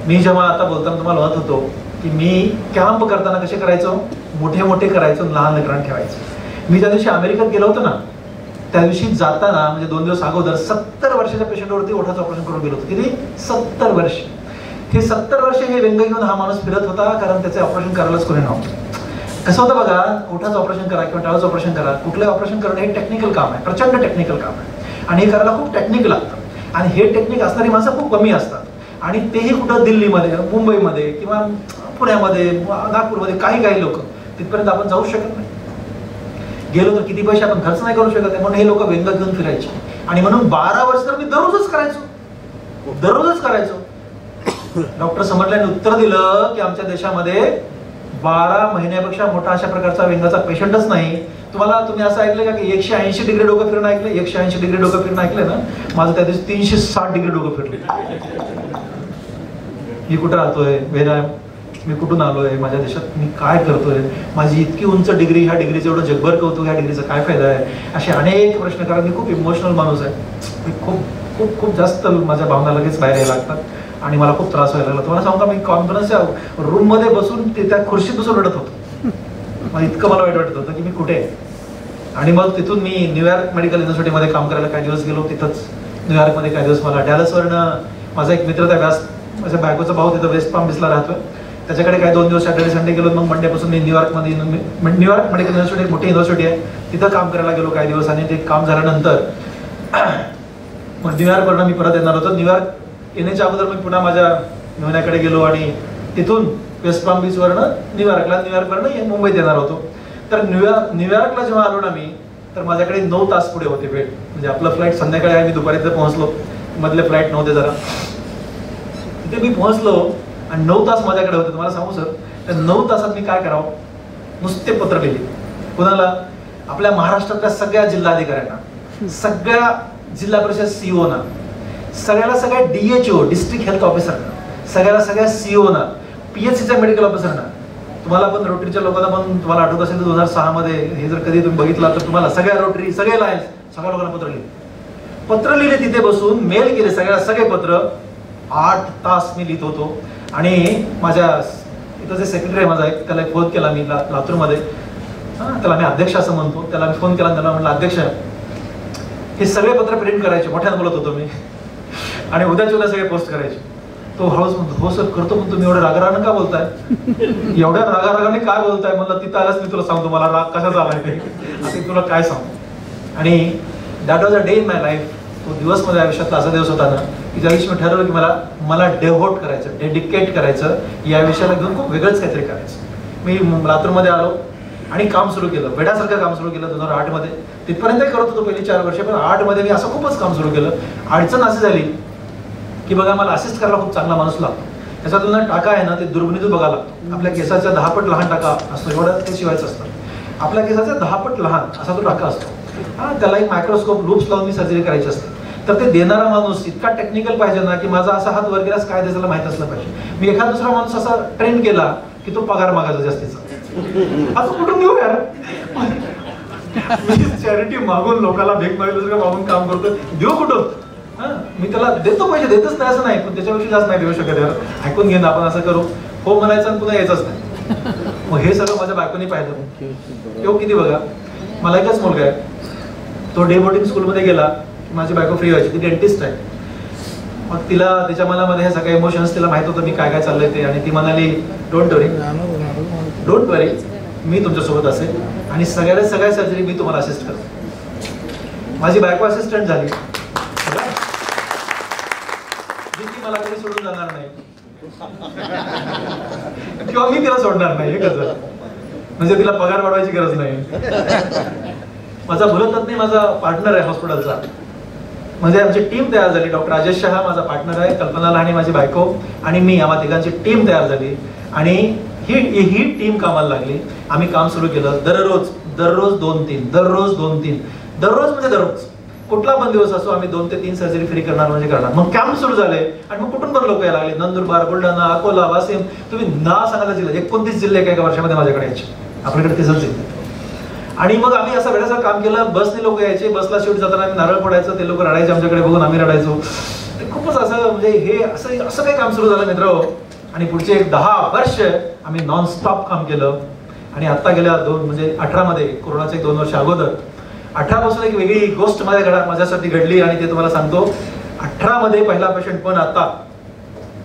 [SPEAKER 1] मी जेव्हा आता बोलताना तुम्हाला म्हणत होतो की मी कॅम्प करताना कसे करायचो, मोठे मोठे करायचो, लहान लेकरांना ठेवायचं. मी ज्या दिवशी अमेरिकेत गेलो होतो ना, त्या दिवशी जाताना म्हणजे 2 दिवस अगोदर 70 वर्षाच्या पेशंटवरती ओठाचं ऑपरेशन करून गेलो होतो. किती? 70 वर्ष. हे 70 वर्ष हे व्यंग घेऊन हा माणूस फिरत होता, कारण त्याचे ऑपरेशन करायलाच कोणी नव्हतं. कसं होतं बघा, ओठाचं ऑपरेशन करा किंवा टाळूचं ऑपरेशन करा, कुठलंही ऑपरेशन करणं हे टेक्निकल काम आहे, प्रचंड टेक्निकल काम आहे. आणि हे करायला खूप टेक्निक लागतं. आणि हे टेक्निक असणारी माणसं खूप कमी असतात. आणि तेही कुठं दिल्लीमध्ये, मुंबईमध्ये किंवा पुण्यामध्ये, नागपूरमध्ये काही लोक तिथपर्यंत आपण जाऊ शकत नाही. गेलो तर किती पैसे आपण खर्च नाही करू शकत. म्हणून हे लोक व्यंग घेऊन फिरायचे. आणि म्हणून 12 वर्ष तर मी दररोजच करायचो. डॉक्टर समजल्याने उत्तर दिलं की आमच्या देशामध्ये 12 महिन्यापेक्षा मोठा अशा प्रकारचा व्यंगाचा पेशंटच नाही. तुम्ही असं ऐकलं का की 180 डिग्री डोकं फिरणं ऐकलं? 180 डिग्री डोकं फिरणं ऐकलं ना? माझं त्या दिवशी 360 डिग्री डोकं फिरलं. मी कुठं राहतोय, मी कुठून आलोय, माझ्या देशात मी काय करतोय, माझी इतकी उंच डिग्री, ह्या डिग्रीचं एवढं जगभर कौतुक, ह्या डिग्रीचा काय फायदा आहे, असे अनेक प्रश्न. कारण मी खूप इमोशनल माणूस आहे. मी खूप खूप जास्त माझ्या भावना लगेच बाहेर यायला लागतात आणि मला खूप त्रास व्हायला लागला. तुम्हाला सांगू का, मी कॉन्फरन्सच्या रूम मध्ये बसून त्या खुर्शीत बसून रडत होतो. मला इतकं वाईट वाटत होतं की मी कुठे आहे. आणि मग तिथून मी न्यूयॉर्क मेडिकल युनिव्हर्सिटीमध्ये काम करायला काही दिवस गेलो. तिथंच न्यूयॉर्कमध्ये काही दिवस मला डॅलसवरनं माझा एक मित्र, त्या माझ्या बायकोचा भाऊ तिथं वेस्ट पाम बीचला राहतोय, त्याच्याकडे काही 2 दिवस सॅटर्डे संडे गेलो. मग मंडेपासून मी न्यूयॉर्क मेडिकल युनिव्हर्सिटी एक मोठी युनिव्हर्सिटी आहे, तिथं काम करायला गेलो काही दिवस. आणि ते काम झाल्यानंतर मग न्यूयॉर्कवरनं मी परत येणार होतो. न्यूयॉर्क येण्याच्या अगोदर मी पुन्हा माझ्या मेहण्याकडे गेलो आणि तिथून वेस्ट पाम बीचवरनं न्यूयॉर्कवरनं मुंबईत येणार होतो. तर न्यूयॉर्कला जेव्हा आलो ना मी, तर माझ्याकडे 9 तास पुढे होते वेळ. म्हणजे आपलं फ्लाईट संध्याकाळी आहे, मी दुपारी इथे पोहोचलो, मधले फ्लाईट नव्हते जरा. तिथे मी पोहोचलो आणि 9 तास माझ्याकडे होते. तुम्हाला सांगू सर, त्या 9 तासात मी काय करावं, नुसते पत्र लिहिले. कुणाला? आपल्या महाराष्ट्रातल्या सगळ्या जिल्हाधिकाऱ्यांना, सगळ्या जिल्हा परिषद सीओना, सगळ्या DHO डिस्ट्रिक्ट हेल्थ ऑफिसरना, सगळ्या सीओना, PHCच्या मेडिकल ऑफिसरना. तुम्हाला पण रोटरीच्या लोकांना पण तुम्हाला आठवत असेल तर 2006 मध्ये हे जर कधी तुम्ही बघितलं तर तुम्हाला सगळ्या रोटरी, सगळे लायन्स, सगळ्या लोकांना पत्र लिहिले तिथे बसून, मेल केले सगळे पत्र. 8 तास मी लिहित होतो. आणि माझ्या इथं जे सेक्रेटरी आहे माझा एक, त्याला फोन केला मी लातूरमध्ये. त्याला मी अध्यक्ष असं म्हणतो. त्याला मी फोन केला, त्याला म्हटलं अध्यक्ष हे सगळे पत्र प्रिंट करायचे. मोठ्यानं बोलत होतो मी. आणि उद्या सगळे पोस्ट करायचे. तो हळूच म्हणतो, हो सर करतो, पण तुम्ही एवढं रागारागानं का बोलताय, एवढ्या रागारागाने काय बोलताय? म्हणलं तिथं आलाच मी तुला सांगतो मला राग कशाचा आलाय ते, असं तुला काय सांगू. आणि that was a day in my life. तो दिवस माझ्या आयुष्यातला असा दिवस होता ना की ज्या दिवशी मी ठरवलं की मला डेव्होट करायचं, डेडिकेट करायचं, या विषयाला घेऊन खूप वेगळंच काहीतरी करायचं. मी लातूरमध्ये आलो आणि काम सुरू केलं, वेड्यासारखं काम सुरू केलं 2008 मध्ये. तिथपर्यंतही करत होतो पहिली 4 वर्षे, पण 8 मध्ये मी असं खूपच काम सुरू केलं. अडचण अशी झाली की बघा, मला असिस्ट करायला खूप चांगला माणूस लागतो. त्याच्यातून टाका आहे ना, ते दुर्बिणीतून बघायला लागतो. आपल्या केसाच्या 10 पट लहान टाका असतो, एवढं ते शिवायचं असतं. आपल्या केसाचा 10 पट लहान असा तो टाका असतो. त्याला एक मायक्रोस्कोप लूप्स लावून मी सर्जरी करायची असते. तर ते देणारा माणूस इतका टेक्निकल पाहिजे ना की माझा असा हात वर केल्यास काय त्याला माहित असलं पाहिजे. मी एखादा दुसरा माणूस असा ट्रेन केला की तो पगार मागायचा जास्तीचा. आता कुठून घेऊ यार, चॅरिटी मागून लोकांना भेट मागून काम करतो, देऊ कुठून? मी त्याला देतो पैसे, देतच नाही असं नाही, पण त्याच्यापेक्षा जास्त नाही देऊ शकत यार. ऐकून घे ना, आपण असं करू, हो म्हणायचं आणि पुन्हा यायचंच नाही. मग हे सगळं माझ्या बायकोनी पाहिलं. तो किती बघा, मला एकच मुलगा आहे, तो डे बोर्डिंग स्कूलमध्ये गेला, माझी बायको फ्री व्हायची, ती डेंटिस्ट आहे. मग तिला त्याच्या मनामध्ये हे सगळे इमोशन्स, तिला माहित होतं मी काय काय चाललंय ते. आणि ती म्हणाली, डोंट वरी, मी तुमच्यासोबत असेल आणि सगळ्या सर्जरी मी तुम्हाला असिस्ट करतो. माझी बायको असिस्टंट झाली. मला कधी सोडून जाणार नाही किंवा मी तिला सोडणार नाही. कसं म्हणजे तिला पगार वाढवायची गरज नाही. माझा भूलतज्ञ माझा पार्टनर आहे हॉस्पिटलचा. म्हणजे आमची टीम तयार झाली. डॉक्टर राजेश शहा माझा पार्टनर आहे, कल्पना लहाने माझी बायको आणि मी, आम्हा तिघांची टीम तयार झाली. आणि ही टीम कामाला लागली. आम्ही काम सुरू केलं. दररोज 2-3 दररोज म्हणजे दररोज कुठला पण दिवस असो आम्ही 2 ते 3 सर्जरी फ्री करणार म्हणजे करणार. मग कॅम्प सुरू झाले आणि मग कुठून पण लोक यायला लागले. नंदुरबार, बुलढाणा, अकोला, वाशिम, तुम्ही ना सांगायला जिल्हा 29 जिल्हे एका वर्षामध्ये माझ्याकडे यायचे. आपल्याकडे 30 जिल्हे. आणि मग आम्ही असं वेळेचं काम केलं. बसने लोक यायचे, बसला शिफ्ट जाताना आम्ही नारळ फोडायचं, ते लोक रडायचे आमच्याकडे बघून, आम्ही रडायचो. खूपच असं म्हणजे हे असं काही काम सुरू झालं मित्र. आणि पुढचे 10 वर्ष आम्ही नॉनस्टॉप काम केलं. आणि आता गेल्या 18 मध्ये, कोरोनाचे 2 वर्ष अगोदर, 18 पासून एक वेगळी गोष्ट माझ्यासाठी घडली आणि ते तुम्हाला सांगतो. 18 मध्ये पहिला पेशंट, पण आता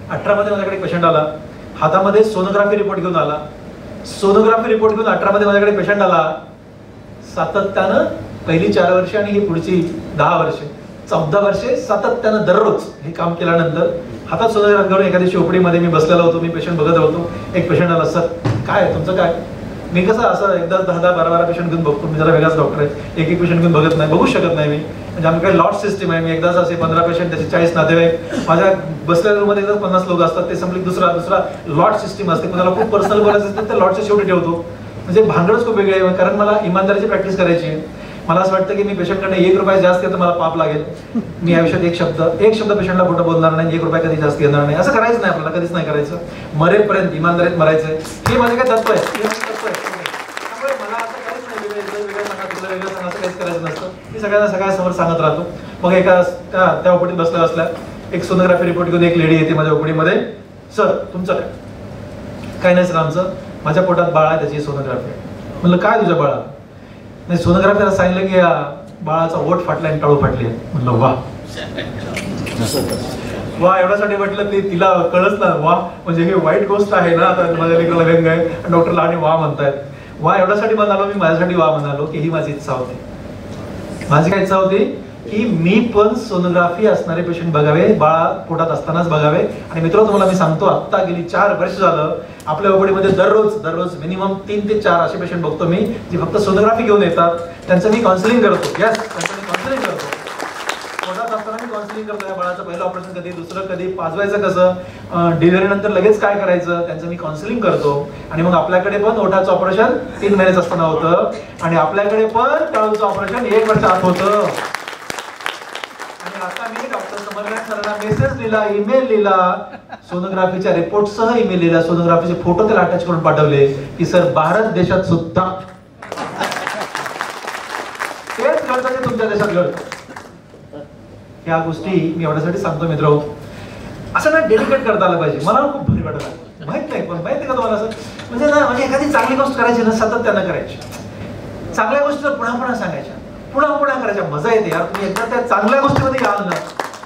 [SPEAKER 1] 18 मध्ये माझ्याकडे पेशंट आला, हातामध्ये सोनोग्राफी रिपोर्ट घेऊन आला. सोनोग्राफी रिपोर्ट घेऊन 18 मध्ये माझ्याकडे पेशंट आला. सातत्यानं पहिली 4 वर्ष आणि ही पुढची 10 वर्ष, 14 वर्षे सातत्यानं दररोज हे काम केल्यानंतर हातात सोनोग्राफी करून एका दिवशी ओपडीमध्ये मी बसलेला होतो. मी पेशंट बघत होतो. एक पेशंट आला, सर काय तुमचं काय? मी कसं असं एकदा 10-12 पेशंट घेऊन बघतो. मी जरा वेगळाच डॉक्टर आहे. एक पेशंट घेऊन बघू शकत नाही मी. म्हणजे आमच्याकडे लॉट सिस्टीम आहे. मी एकदाच असे 15 पेशंट, त्याचे 40 नातेवाईक. माझ्या बसलेल्या रूममध्ये एकदा 50 लोक असतात. ते संपले दुसरा लॉट सिस्टीम असते. कोणाला खूप पर्सनल बोलायचं असतं ते लॉटच्या शेवटी ठेवतो. म्हणजे भांडणच खूप वेगळे आहे. कारण मला इमानदारीची प्रॅक्टिस करायची आहे. मला असं वाटतं की मी पेशंटकडे 1 रुपया जास्त घेतो, मला पाप लागेल. मी आयुष्यात एक शब्द पेशंटला खोटं बोलणार नाही, 1 रुपया कधी जास्त घेणार नाही. असं करायचं नाही, आपल्याला कधीच नाही करायचं. मरेपर्यंत इमानदारीत मरायचंय, हे माझे काय तत्व आहे. त्यामुळे मला असं काहीच नाही वेगळं सांगा, तुला वेगळं सांगा, असं काहीच करायचं नसतं. मी सगळ्यांना समोर सांगत राहतो. मग एका त्या ओपडीत बसल्या एक सोनोग्राफी रिपोर्ट घेऊन एक लेडी येते माझ्या ओपडीमध्ये. सर तुमचं काय? नाही सर, आमचं माझ्या पोटात बाळ आहे, त्याची सोनोग्राफी. म्हणलं काय तुझ्या बाळा? नाही, सोनोग्राफीला सांगितलं की बाळाचा ओठ फाटला आणि टाळू फाटली. म्हणलं वा वा, एवढ्यासाठी म्हटलं ते तिला कळच ना. वा म्हणजे हे वाईट गोष्ट आहे ना. आता माझ्या लेकराला व्यंग आहे, डॉक्टरला आणि वा म्हणतायत. वा एवढ्यासाठी म्हणालो मी, माझ्यासाठी वा म्हणालो की ही माझी इच्छा होती. माझी काय इच्छा होती की मी पण सोनोग्राफी असणारे पेशंट बघावे, बाळा पोटात असतानाच बघावे. आणि मित्र तुम्हाला मी सांगतो, आता गेली 4 वर्ष झालं आपल्या ओपडीमध्ये दररोज मिनिमम 3 ते 4 असे पेशंट बघतो मी, जे फक्त सोनोग्राफी घेऊन येतात. त्यांचं मी काउन्सिलिंग करतो. यस, त्यांचं मी काउन्सिलिंग करतो. पोटात असताना मी काउन्सिलिंग करतो. या बाळाचं पहिलं ऑपरेशन कधी, दुसरं कधी, पाजवायचं कसं, डिलिव्हरी नंतर लगेच काय करायचं, त्यांचं मी काउन्सिलिंग करतो. आणि मग आपल्याकडे पण ओठाचं ऑपरेशन 3 महिन्याचं असताना होतं. आणि आपल्याकडे पण टाळूचं ऑपरेशन 1 वर्ष आत होतं. आता मी डॉक्टर समरनाथ सरांना मेसेज लिहिला, ईमेल लिहिला, सोनोग्राफीच्या रिपोर्ट सह ईमेल लिहिला, सोनोग्राफीचे फोटो त्याला अटॅच करून पाठवले की सर भारत देशात सुद्धा तेच घडतं जे तुमच्या देशात घडतं. ह्या गोष्टी मी एवढ्यासाठी सांगतो मित्र, असं ना डेडिकेट करता आलं पाहिजे. मला खूप भारी वाटलं, माहित नाही पण माहिती का तुम्हाला, असं म्हणजे ना, म्हणजे एखादी चांगली गोष्ट करायची ना, सातत्यानं करायची. चांगल्या गोष्टी पुन्हा सांगायच्या, पुन्हा करायच्या, मजा येते यार. तुम्ही एकदा त्या चांगल्या गोष्टीमध्ये याल ना,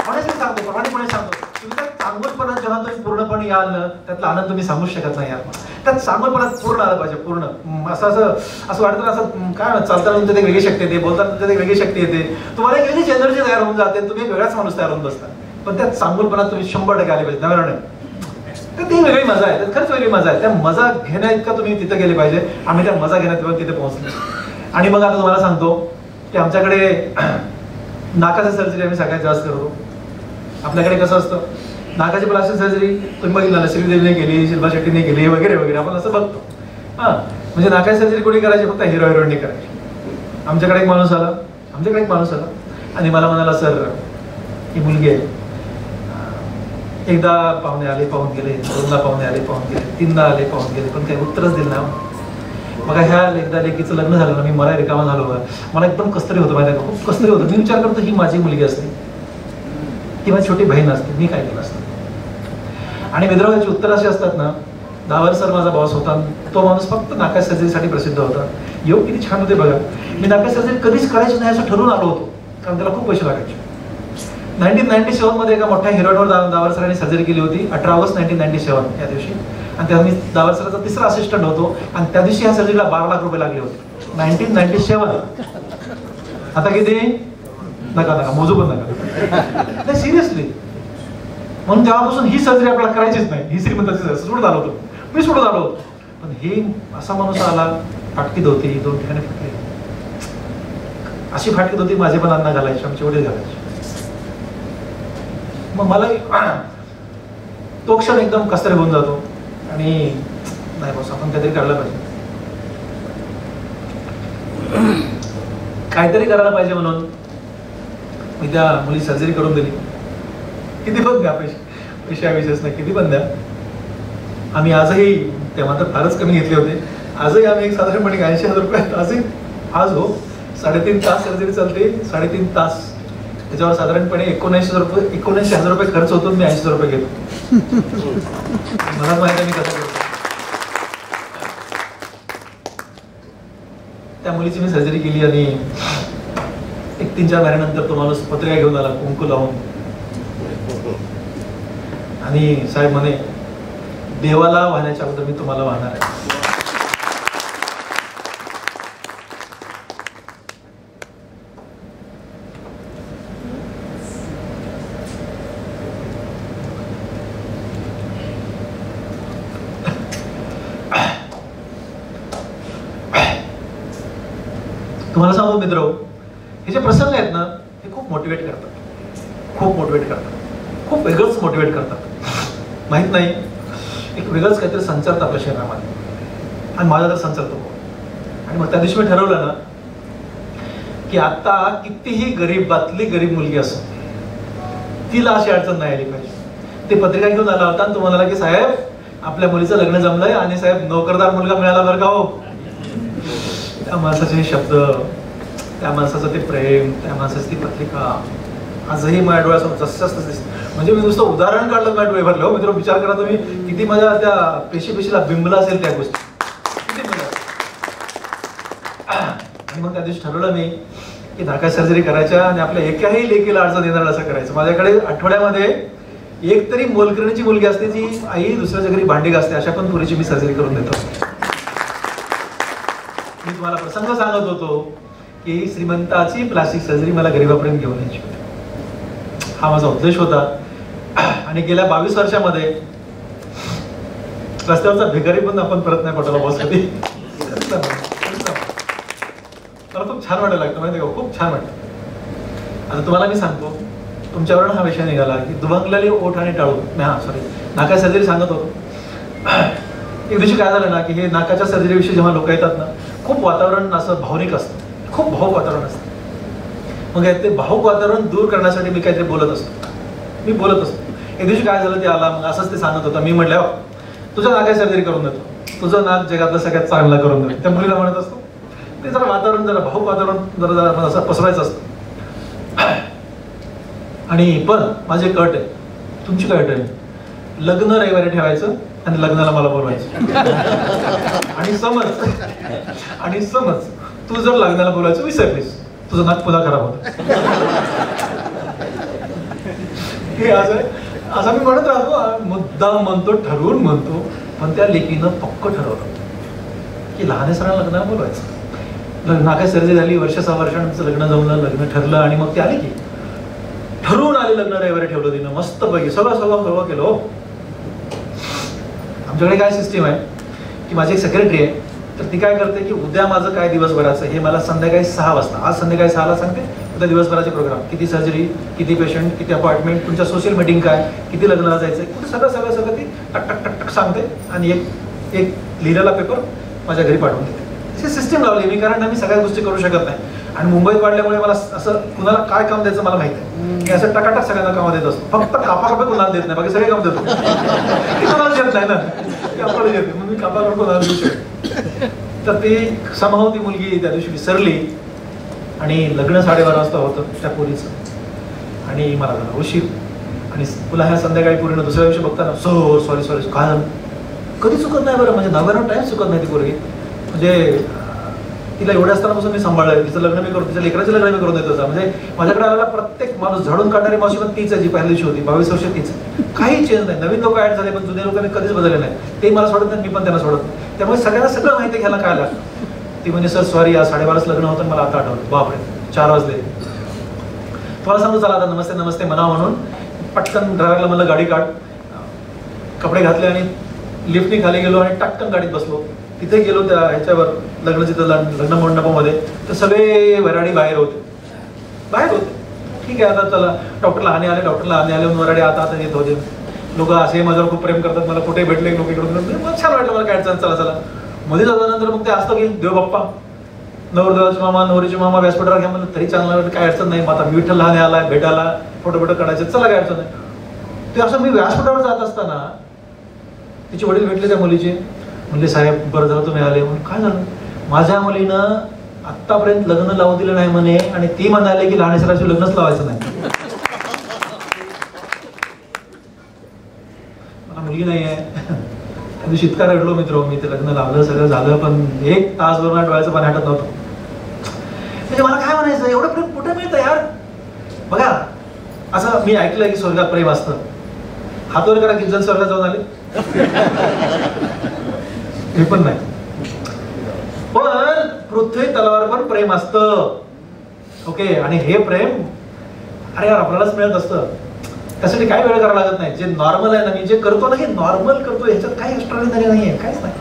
[SPEAKER 1] ऑनेस्टली सांगतो, प्रामाणिकपणे सांगतो, तुम्ही त्या चांगलपणात जेव्हा तुम्ही पूर्णपणे याल ना, त्यातला आनंद तुम्ही सांगूच शकत नाही यार. त्यात चांगलपणात पूर्ण आलं पाहिजे, पूर्ण. असं वाटतं ना, असं काय चालताना तुमच्यात एक वेगळी शक्ती येते, बोलताना तुमच्यात एक वेगळी शक्ती येते, तुम्हाला एक वेगळीच एनर्जी तयार होऊन जाते, तुम्ही एक वेगळाच माणूस तयार होऊन बसता. पण त्यात चांगलपणात तुम्ही 100% आले पाहिजे, नव्याने. तर ती वेगळी मजा आहे, त्यात खरंच वेगळी मजा आहे. त्या मजा घेण्या इतका तुम्ही तिथे गेले पाहिजे. आम्ही त्या मजा घेण्यात तिथे पोहोचलो. आणि मग आता तुम्हाला सांगतो की आमच्याकडे नाकाची सर्जरी आम्ही सगळ्यात जास्त करतो. आपल्याकडे कसं असतं, नाकाची प्लास्टिक सर्जरी तुम्ही बघितलं ना, श्रीदेवीने केली, शिल्पा शेट्टीने केली, वगैरे वगैरे, आपण असं बघतो. म्हणजे नाकाची सर्जरी कोणी करायची, फक्त हिरोईनने करायची. आमच्याकडे एक माणूस आला आणि मला म्हणाला, सर ही मुलगी आहे, एकदा पाहुणे आले पाहून गेले, 2दा पाहुणे आले पाहून गेले, 3दा आले पाहून गेले, पण काही उत्तरच दिलं ना. मग ह्या एकदा लेकीचं लग्न झालं ना, मी मला रिकामा झालो, मला एकदम कसतरी होतं, माहिती का, खूप कसतरी होतं. मी विचार करतो, ही माझी मुलगी असते, ही माझी छोटी बहीण असते, मी काय केलं असतं. आणि मित्रांची उत्तर अशी असतात ना. दावर सर माझा बॉस होता, तो माणूस फक्त नाका सर्जरीसाठी प्रसिद्ध होता. योग किती छान होते बघा. मी नाका सर्जरी कधीच करायची नाही असं ठरवून आलो होतो, कारण त्याला खूप पैसे लागायचे. 1997 मध्ये एका मोठ्या हिरोईनवर दावर सरांनी सर्जरी केली होती, 18 ऑगस्ट 1997 या दिवशी. आणि तेव्हा मी दावर सराचा 3रा असिस्टंट होतो. आणि त्या दिवशी या सर्जरीला 12 लाख रुपये लागले होते. 1997. आता किती? नका मोजू पण नका, सिरियसली. म्हणून तेव्हापासून ही सर्जरी आपल्याला करायचीच नाही, ही श्रीमंताची सोडून आलो होतो, मी सोडून आलो होतो. पण हे असा माणूस आला, फाटकीत होती, 2 ठिकाणी फाटली, अशी फाटकीत होती, माझे पण अन्न घालायचे, आमचे वडील घालायचे. मग मला तो क्षण एकदम कसतरी होऊन जातो. आणि नाही बस, आपण काहीतरी करायला पाहिजे, काहीतरी करायला पाहिजे. म्हणून मी त्या मुली सर्जरी करून दिली. किती पण द्या पैसे, पैसे हा विषयच नाही, किती पण द्या. आम्ही आजही, तेव्हा तर फारच कमी घेतले होते, आजही आम्ही एक साधारणपणे 80,000 रुपये आजही, आज हो 3.5 तास सर्जरी चालते, 3.5 तास, त्याच्यावर साधारणपणे 79,000 रुपये खर्च होतो. मी 80,000 रुपये घेतो. मला माहिती आहे मी कसं करतो. त्या मुलीची मी सर्जरी केली आणि 3-4 महिन्यानंतर तो माणूस पत्रिका घेऊन आला कुंकू लावून आणि साहेब म्हणे, देवाला वाहण्याच्या अगोदर मी तुम्हाला वाहणार आहे. तुम्हाला सांगू मित्र, हे जे प्रसंग आहेत ना, हे खूप मोटिवेट करतात, खूप मोटिवेट करतात, खूप वेगळंच मोटिवेट करतात. माहित नाही, एक वेगळंच काहीतरी संचारतं आपल्या शरीरामध्ये, आणि माझा तर संचारतो. आणि मग त्या दिवशी मी ठरवलं ना की आता कितीही गरीबातली गरीब मुलगी असो, तिला अशी अडचण नाही आली पाहिजे. ते पत्रिका घेऊन आला होता आणि तो म्हणाला की साहेब, आपल्या मुलीचं लग्न जमलंय आणि साहेब नोकरदार मुलगा मिळाला बरं का हो. त्या माणसाचे शब्द, त्या माणसाचं ते प्रेम, त्या माणसाची ती पत्रिका आजही माझ्या डोळ्यासमोर जसंच दिसतं. म्हणजे मी नुसतं उदाहरण काढलं, माझ्या डोळे भरले हो मित्र. विचार करा तुम्ही, किती माझ्या त्या पेशीला बिंबला असेल त्या गोष्टी, किती मजा. आणि मग त्या दिवशी ठरवलं मी की नाका सर्जरी करायच्या आणि आपल्या एकाही लेकीला अडचण येणार असं करायचं. माझ्याकडे आठवड्यामध्ये एक तरी मोलकरणीची मुलगी असते, जी आई दुसऱ्याच्या घरी भांडी घासते, अशा पण पुरीची मी सर्जरी करून देतो. मी तुम्हाला प्रसंग सांगत होतो की श्रीमंताची प्लास्टिक सर्जरी मला गरीबापर्यंत घेऊन यायची होती. हा माझा उद्देश होता. आणि गेल्या 22 वर्षामध्ये रस्त्यावरचा भिकारी पण आपण परत नाही पटवला बॉस कधी. मला खूप छान वाटायला लागतं, माहिती का, खूप छान वाटतं. आता तुम्हाला मी सांगतो, तुमच्यावरून हा विषय निघाला की दुभंगलेले ओठ आणि टाळू, नाका सर्जरी सांगत होतो. एक दिवशी काय झालं ना की हे नाकाच्या सर्जरीविषयी जेव्हा लोक येतात ना, खूप वातावरण असं भावनिक असतं, खूप भावुक वातावरण असतं. मग ते भावुक वातावरण दूर करण्यासाठी मी काहीतरी बोलत असतो, मी बोलत असतो. एक दिवशी काय झालं, ते आला, मग असंच ते सांगत होता. मी म्हटलं, तुझ्या नाकाची सर्जरी करून देतो, तुझं नाक जगातलं सगळ्यात चांगलं करून देतो. त्या मुलीला म्हणत असतो. ते जरा वातावरण, जरा भावुक वातावरण जरा असं पसरायचं असतं. आणि पण माझी कट आहे, तुमची कट आहे, लग्न रविवारी ठेवायचं आणि लग्नाला मला बोलवायचं. आणि समज तू जर लग्नाला बोलायचं विसरलीस, तुझं नाक पुन्हा खराब होतं. हे असं मी म्हणत राहतो, मुद्दाम म्हणतो, ठरवून म्हणतो. पण त्या लेकीनं पक्क ठरवलं की लहान सरांना लग्नाला बोलवायचं. नाका सर्जरी झाली, 1-6 वर्षांचं लग्न जमलं, लग्न ठरलं. आणि मग ते आले की ठरवून आले, लग्न रविवारी ठेवलं तिनं मस्त पैकी, सगळं केलं हो. आमच्याकडे काय सिस्टीम आहे की माझी एक सेक्रेटरी आहे, तर ती काय करते की उद्या माझं काय दिवसभराचं हे मला संध्याकाळी 6 वाजता, आज संध्याकाळी 6ला सांगते, उद्या दिवसभराचे प्रोग्राम, किती सर्जरी, किती पेशंट, किती अपॉइंटमेंट, तुमच्या सोशल मीटिंग काय, किती लग्नाला जायचं, सगळं ती टक टक टक टक सांगते. आणि एक लिहिलेला पेपर माझ्या घरी पाठवून देते. अशी सिस्टीम लावली मी, कारण मी सगळ्या गोष्टी करू शकत नाही. आणि मुंबईत वाढल्यामुळे मला असं कुणाला काय काम द्यायचं मला माहिती आहे. मी असं टकाटक सगळ्यांना कामं देत असतो, फक्त कापाकापे कुणाला देत नाही, बाकी सगळे काम देतो. कोणाला देत नाही ना, ते आपल्याला देते, म्हणून मी कापाकापे कोणाला देऊ शकतो. तर ती समहाव ती मुलगी त्या दिवशी विसरली. आणि लग्न 12:30 वाजता होतं त्या पोरीचं. आणि मला झाला उशीर. आणि पुन्हा ह्या संध्याकाळी पूर्ण दुसऱ्या दिवशी बघताना सॉरी काय झालं, कधी चुकत नाही बरं, म्हणजे 9 टाइम चुकत नाही ती पोरगी. म्हणजे तिला एवढ्या असतानापासून मी सांभाळलंय, तिचं लग्न मी करतो, तिच्या लेकराचं लग्न मी करून देत होता. म्हणजे माझ्याकडे आलेला प्रत्येक माणूस झाडून काढणारी मावशी पण तीच आहे, जी पहिल्या दिवशी होती. 22 वर्ष तीच. काही चेंज नाही, नवीन लोक ऍड झाले पण जुन्या लोकांनी कधीच बदलले नाही. ते मला सोडत नाही, मी पण त्यांना सोडत नाही. त्यामुळे सगळ्यांना सगळं माहिती घ्यायला काय लागतं. ती म्हणजे सर सॉरी, आज 12:30 लग्न होतं, मला आता आठवलं. बापरे, 4 वाजले. तुम्हाला सांगू, चला आता नमस्ते म्हणा म्हणून पटकन ड्रायव्हरला म्हणलं गाडी काढ. कपडे घातले आणि लिफ्टने खाली गेलो आणि टक्कन गाडीत बसलो. तिथे गेलो त्या ह्याच्यावर लग्न, जिथं लग्न मंडपामध्ये, तर सगळे वराडी बाहेर होते. ठीक आहे, आता चला डॉक्टरला आणे आले वराडी आता येत होते. लोक असे माझ्यावर खूप प्रेम करतात, मला कुठे भेटले लोक इकडून, छान वाटलं मला. काय चला मध्ये जातानंतर मग ते असतं की देव बाप्पा नवरदेवाचे मामा नवरीचे मामा व्यासपीठावर घ्या म्हणलं तरी चांगलं, काय अडचण नाही. मग आता विठ्ठल लहान आलाय भेटायला, फोटो काढायचे, चला काय अडचण नाही. ते असं मी व्यासपीठावर जात असताना तिचे वडील भेटले त्या मुलीचे, म्हणले साहेब बरं झालं तुम्ही आले. म्हणून काय झालं, माझ्या मुलीनं आतापर्यंत लग्न लावून दिलं नाही म्हणे आणि ती म्हणाले की लहान सराशी लग्नच लावायचं नाही. मला मुलगी नाही आहे. त्या दिवशी इतका रडलो मित्र, मी ते लग्न लावलं सगळं झालं पण 1 तासभर मला डोळ्याचं पाणी हटत नव्हतं. म्हणजे मला काय म्हणायचं, एवढं प्रेम कुठे मिळतं यार. बघा असं मी ऐकलंय की स्वर्गात प्रेम असतं. हातवर करा किती जण स्वर्गात जाऊन आले. हे पण नाही, पण पृथ्वी तलावर पण प्रेम असतं. ओके, आणि हे प्रेम अरे यार आपल्यालाच मिळत असतं. त्यासाठी काय वेळ करावा लागत नाही. जे नॉर्मल आहे ना, मी जे करतो ना हे नॉर्मल करतो, ह्याच्यात काही एक्स्ट्राऑर्डिनरी नाहीये, काहीच नाही.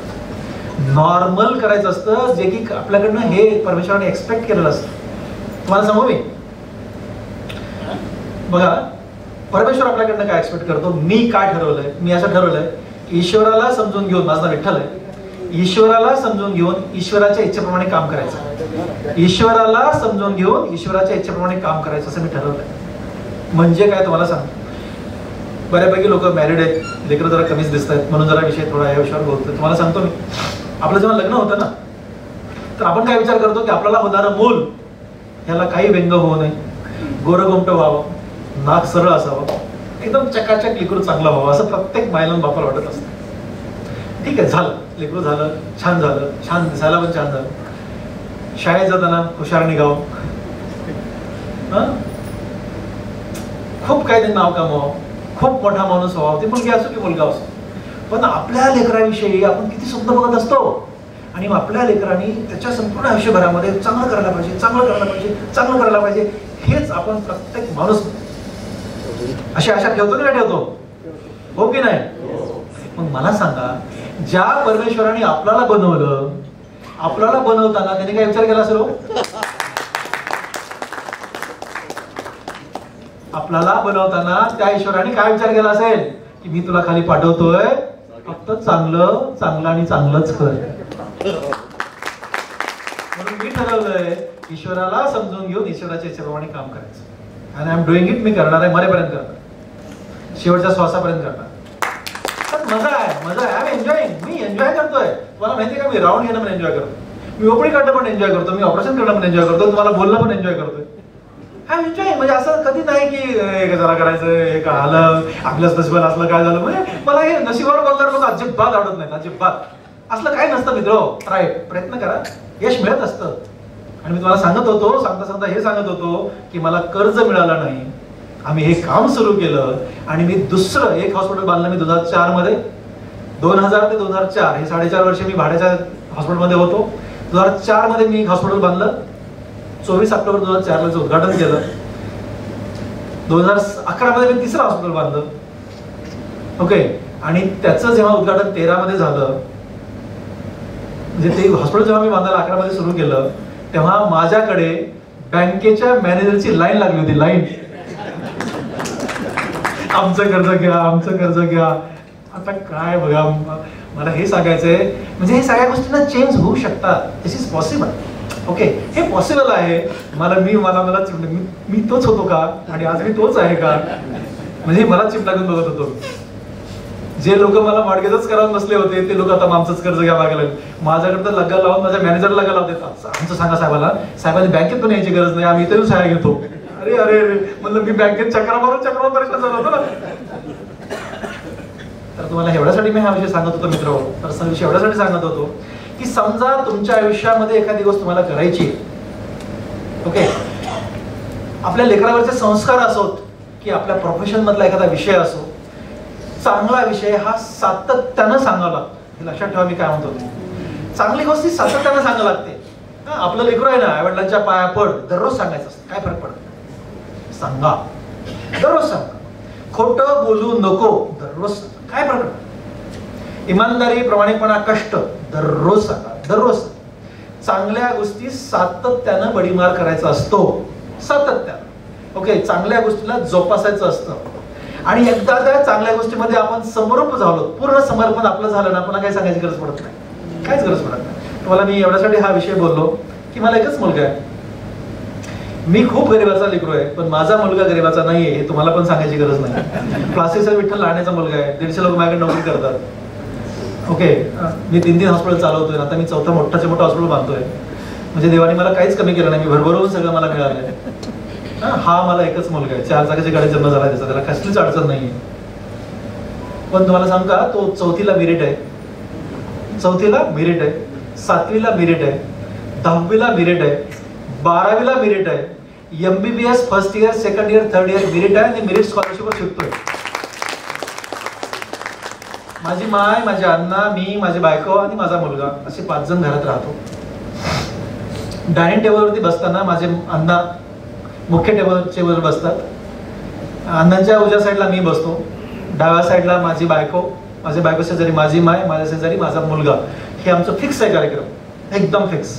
[SPEAKER 1] नॉर्मल करायचं असतं जे की आपल्याकडनं हे परमेश्वराने एक्सपेक्ट केलेलं असतं. तुम्हाला सांगू मी, बघा परमेश्वर आपल्याकडनं काय एक्सपेक्ट करतो. मी काय ठरवलंय, मी असं ठरवलंय की ईश्वराला समजून घेऊन, माझं नाव विठ्ठल आहे, ईश्वराला समजून घेऊन ईश्वराच्या इच्छेप्रमाणे काम करायचं. ईश्वराला समजून घेऊन ईश्वराच्या इच्छेप्रमाणे काम करायचं असं मी ठरवलंय. म्हणजे काय तुम्हाला सांग, बऱ्यापैकी लोक मॅरिड आहेत, लेकरं जरा कमीच दिसत आहेत म्हणून जरा विषय थोडा या विषयावर बोलतोय. तुम्हाला सांगतो मी, आपलं जेव्हा लग्न होतं ना तर आपण काय विचार करतो की आपल्याला होणारं मूल ह्याला काही व्यंग होऊ नये, गोरगोमटं व्हावं, नाक सरळ असावं, एकदम चकाचक लेकरू चांगलं व्हावं असं प्रत्येक मायला बापाला वाटत असतं. ठीक आहे, झालं लेकरू झालं, छान झालं, छान दिसायला पण छान झालं, शाळेत जाताना हुशार निघावं, खूप काही ते नाव कमावं, खूप मोठा माणूस व्हावा, ती मुलगी असो की मुलगा असो. पण आपल्या लेकराविषयी आपण किती स्वप्न बघत असतो आणि आपल्या लेकरांनी त्याच्या संपूर्ण आयुष्यभरामध्ये चांगलं करायला पाहिजे, चांगलं करायला पाहिजे, चांगलं करायला पाहिजे, हेच आपण प्रत्येक माणूस अशी आशा ठेवतो की नाही ठेवतो, हो की नाही. मग मला सांगा, ज्या परमेश्वराने आपल्याला बनवलं, आपल्याला बनवताना त्याने काय विचार केला असेल, आपल्याला बनवताना त्या ईश्वराने काय विचार केला असेल की मी तुला खाली पाठवतोय, फक्त चांगलं चांगलं आणि चांगलंच कर. म्हणून मी ठरवलंय ईश्वराला समजून घेऊन ईश्वराच्या इच्छेप्रमाणे काम करायचं. आणि आय एम डुईंग इट. मी करणार आहे, मरेपर्यंत करणार, शेवटच्या श्वासापर्यंत करणार. मजा आहे, मजा आहे. I am enjoying. मी एन्जॉय करतोय. तुम्हाला माहिती का, मी राऊंड घेणं पण एन्जॉय करतो, मी ओपडी काढणं पण एन्जॉय करतो, मी ऑपरेशन करणं पण एन्जॉय करतो, तुम्हाला बोलणं पण एन्जॉय करतोय. I enjoy. म्हणजे असं कधी नाही की जरा करायचं, हे का आलं आपल्याच नशिबात असलं काय झालं. म्हणजे मला हे नशिबावर बोलणार लोक अजिबात आवडत नाही, अजिबात. असलं काय नसतं मित्र. ट्राय, प्रयत्न करा, यश मिळत असतं. आणि मी तुम्हाला सांगत होतो, सांगता सांगता हे सांगत होतो की मला कर्ज मिळालं नाही, आम्ही हे काम सुरू केलं आणि मी दुसरं एक हॉस्पिटल बांधलं. मी 2004 मध्ये, 2000 ते 2004 हे 4.5 वर्ष मी भाड्याच्या हॉस्पिटलमध्ये होतो. 2004 मध्ये मी एक हॉस्पिटल बांधलं. 24 ऑक्टोबर 2004 ला उद्घाटन केलं. 2011 मध्ये मी तिसरं हॉस्पिटल बांधलं. ओके, आणि त्याचं जेव्हा उद्घाटन 13 मध्ये झालं, म्हणजे ते हॉस्पिटल जेव्हा मी बांधायला 11 मध्ये सुरू केलं, तेव्हा माझ्याकडे बँकेच्या मॅनेजरची लाईन लागली होती. लाईन, आमचं कर्ज घ्या, आमचं कर्ज घ्या. आता काय बघा, मला हे सांगायचंय, म्हणजे हे सगळ्या गोष्टींना चेंज होऊ शकतात. दिस इज पॉसिबल. ओके, हे पॉसिबल आहे. मला मी तोच होतो का आणि आज मी तोच आहे का, म्हणजे मला चिप लागून बघत होतो. जे लोक मला मॉर्गेजच करावून बसले होते ते लोक आता आमचंच कर्ज घ्या मागे लागले. माझ्याकडे तर लग्न लावून माझ्या मॅनेजरला लग्न लावते, आमचं सांगा साहेबाला, साहेबांनी बँकेत पण यायची गरज नाही, आम्ही इथे सहाय्य घेतो. अरे अरे अरे, म्हणलं मी बँकेत चक्रा मारून परेशान झालो होतो ना. तर तुम्हाला एवढ्यासाठी मी हा विषय सांगत होतो मित्र, पर्सनल विषय एवढ्यासाठी सांगत होतो की समजा तुमच्या आयुष्यामध्ये एखादी गोष्ट तुम्हाला करायची, ओके, आपल्या लेकरावरचे संस्कार असोत की आपल्या प्रोफेशन मधला एखादा विषय असो, चांगला विषय हा सातत्यानं सांगावा लागतो. हे लक्षात ठेवा. मी काय म्हणतो, चांगली गोष्टी सातत्यानं सांगावं लागते. आपलं लेकरू आहे ना, आईवडिलांच्या पाया पड, दररोज सांगायचं असतं. काय फरक पडत, सांगा, दररोज सांगा. खोटं बोलू नको, दररोज सांगा. काय फरक पडत. इमानदारी, प्रामाणिकपणा, कष्ट दररोज सांगा, दररोज. चांगल्या गोष्टी सातत्यानं बडीमार करायचा असतो, सातत्यानं. ओके, चांगल्या गोष्टीला जोपासायचं असतं. आणि एकदा त्या चांगल्या गोष्टीमध्ये आपण समर्प झालो, पूर्ण समर्पण आपलं झालं ना, पुन्हा काही सांगायची गरज पडत नाही, काहीच गरज पडत नाही. तुम्हाला मी एवढ्यासाठी हा विषय बोललो की की मला एकच मुलगा आहे. मी खूप गरिबाचा लेकरू आहे, पण माझा मुलगा गरिबाचा नाहीये हे तुम्हाला पण सांगायची गरज नाही. क्लासेसचा विठ्ठल लहाण्याचा मुलगा आहे, 150 लोक माझ्याकडे नोकरी करतात. ओके, मी 3 हॉस्पिटल चालवतोय, आता मी चौथा मोठा हॉस्पिटल बांधतोय. म्हणजे देवाने मला काहीच कमी केलं नाही, मी भरभरून सगळं मला मिळालंय. हा मला एकच मुलगा आहे, 4 चाकाच्या गाडीत जन्म झाला त्याचा, त्याला कसलीच अडचण नाहीये. पण तुम्हाला सांग का, तो 4थीला मेरिट आहे, 4थीला मेरिट आहे, 7वीला मेरिट आहे, 10वीला मेरिट आहे, 12वीला मेरिट आहे, MBBS first year, second year, third year merit आहे आणि मेरिट स्कॉलरशिपवर शिकतोय. माझी माय, माझे अण्णा, मी, माझी बायको आणि माझा मुलगा असे 5 जण घरात राहतो. डायनिंग टेबलवरती बसताना माझे अण्णा मुख्य टेबलवर बसतात. अण्णांच्या उजव्या साईडला मी बसतो, डाव्या साईडला माझी बायको, माझ्या बायको शेजारी माझी माय, माझ्या शेजारी माझा मुलगा. हे आमचं फिक्स आहे कार्यक्रम, एकदम फिक्स.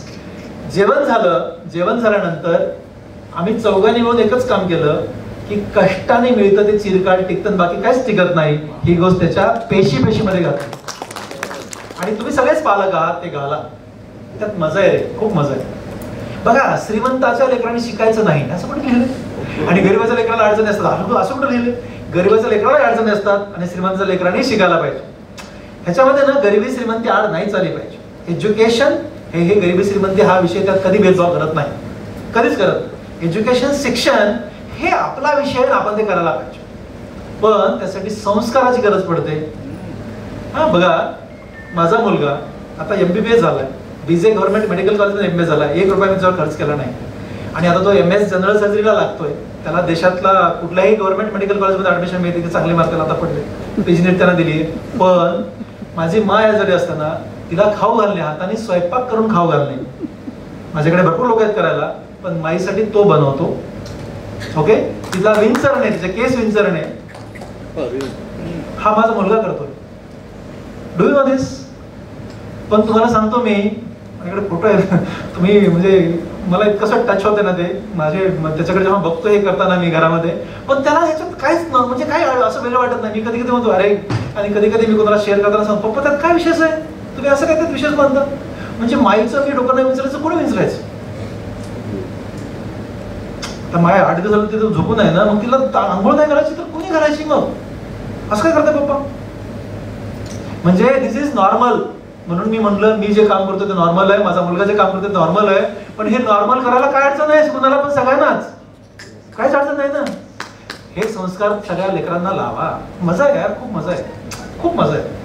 [SPEAKER 1] जेवण झालं, जेवण झाल्यानंतर आम्ही चौघांनी मिळून एकच काम केलं की कष्टाने मिळतं ते चिरकाळ टिकतं, बाकी काहीच टिकत नाही ही गोष्ट त्याच्या पेशीमध्ये घातली. आणि तुम्ही सगळेच पालक आहात, ते घाला, त्यात मजा आहे रे, खूप मजा आहे. बघा, श्रीमंताच्या लेकरांनी शिकायचं नाही असं कुठे लिहिलं, आणि गरिबाच्या लेकराला अडचणी असतात असं कुठं लिहिले. गरिबाच्या लेकराला अडचणी असतात आणि श्रीमंताच्या लेकरांनी शिकायला पाहिजे. ह्याच्यामध्ये ना गरिबी श्रीमंती आड नाही चालली पाहिजे. एज्युकेशन हे गरिबी श्रीमंती हा विषय त्यात कधी भेदभाव करत नाही, कधीच करत. एज्युकेशन, शिक्षण हे आपला विषय आहे, आपण ते करायला पाहिजे. पण त्यासाठी संस्काराची गरज पडते. हा बघा, माझा मुलगा आता MBBS झालाय, BJ गव्हर्नमेंट मेडिकल कॉलेजमध्ये MBA झालाय, 1 रुपया मी त्याच्यावर खर्च केला नाही. आणि आता तो MS जनरल सर्जरीला लागतोय. त्याला देशातला कुठल्याही गव्हर्नमेंट मेडिकल कॉलेजमध्ये ऍडमिशन मिळते की चांगले मार्क आता पडले, PG नेट त्यांना दिली. पण माझी माय आजारी असताना तिला खाऊ घालणे, हाताने स्वयंपाक करून खाऊ घालणे. माझ्याकडे भरपूर लोक आहेत करायला, पण माईसाठी तो बनवतो. ओके, तिला विंचरणे, तिचे केस विंचरणे हा माझा मुलगा करतोय. डू यू नो दिस? पण तुम्हाला सांगतो मी, माझ्याकडे फोटो आहे, तुम्ही म्हणजे मला इतकंसं टच होते ना ते माझे, त्याच्याकडे जेव्हा बघतो हे करताना मी घरामध्ये. पण त्याला ह्याच्यात काहीच म्हणजे काय असं वेगळं वाटत नाही. मी कधी कधी म्हणतो अरे, आणि कधी कधी मी कोणाला शेअर करताना सांगतो पप्पा त्यात काय विशेष आहे, तुम्ही असं काय त्यात विशेष मानता. म्हणजे माईचं मी डोकं नाही विचारायचं, कोणी विचारायचं. तर माय 8 दिवस झालं तिथं झोपून आहे ना, मग तिला आंघोळ नाही करायची तर कोणी करायची, मग असं काय करताय पप्पा. म्हणजे दिस इज नॉर्मल. म्हणून मी म्हटलं मी जे काम करतो ते नॉर्मल आहे, माझा मुलगा जे काम करतो ते नॉर्मल आहे. पण हे नॉर्मल करायला काय अडचण आहे, कुणाला पण, सगळ्यांनाच काहीच अडचण नाही ना. हे संस्कार सगळ्या लेकरांना लावा. मजा आहे यार, खूप मजा आहे, खूप मजा आहे.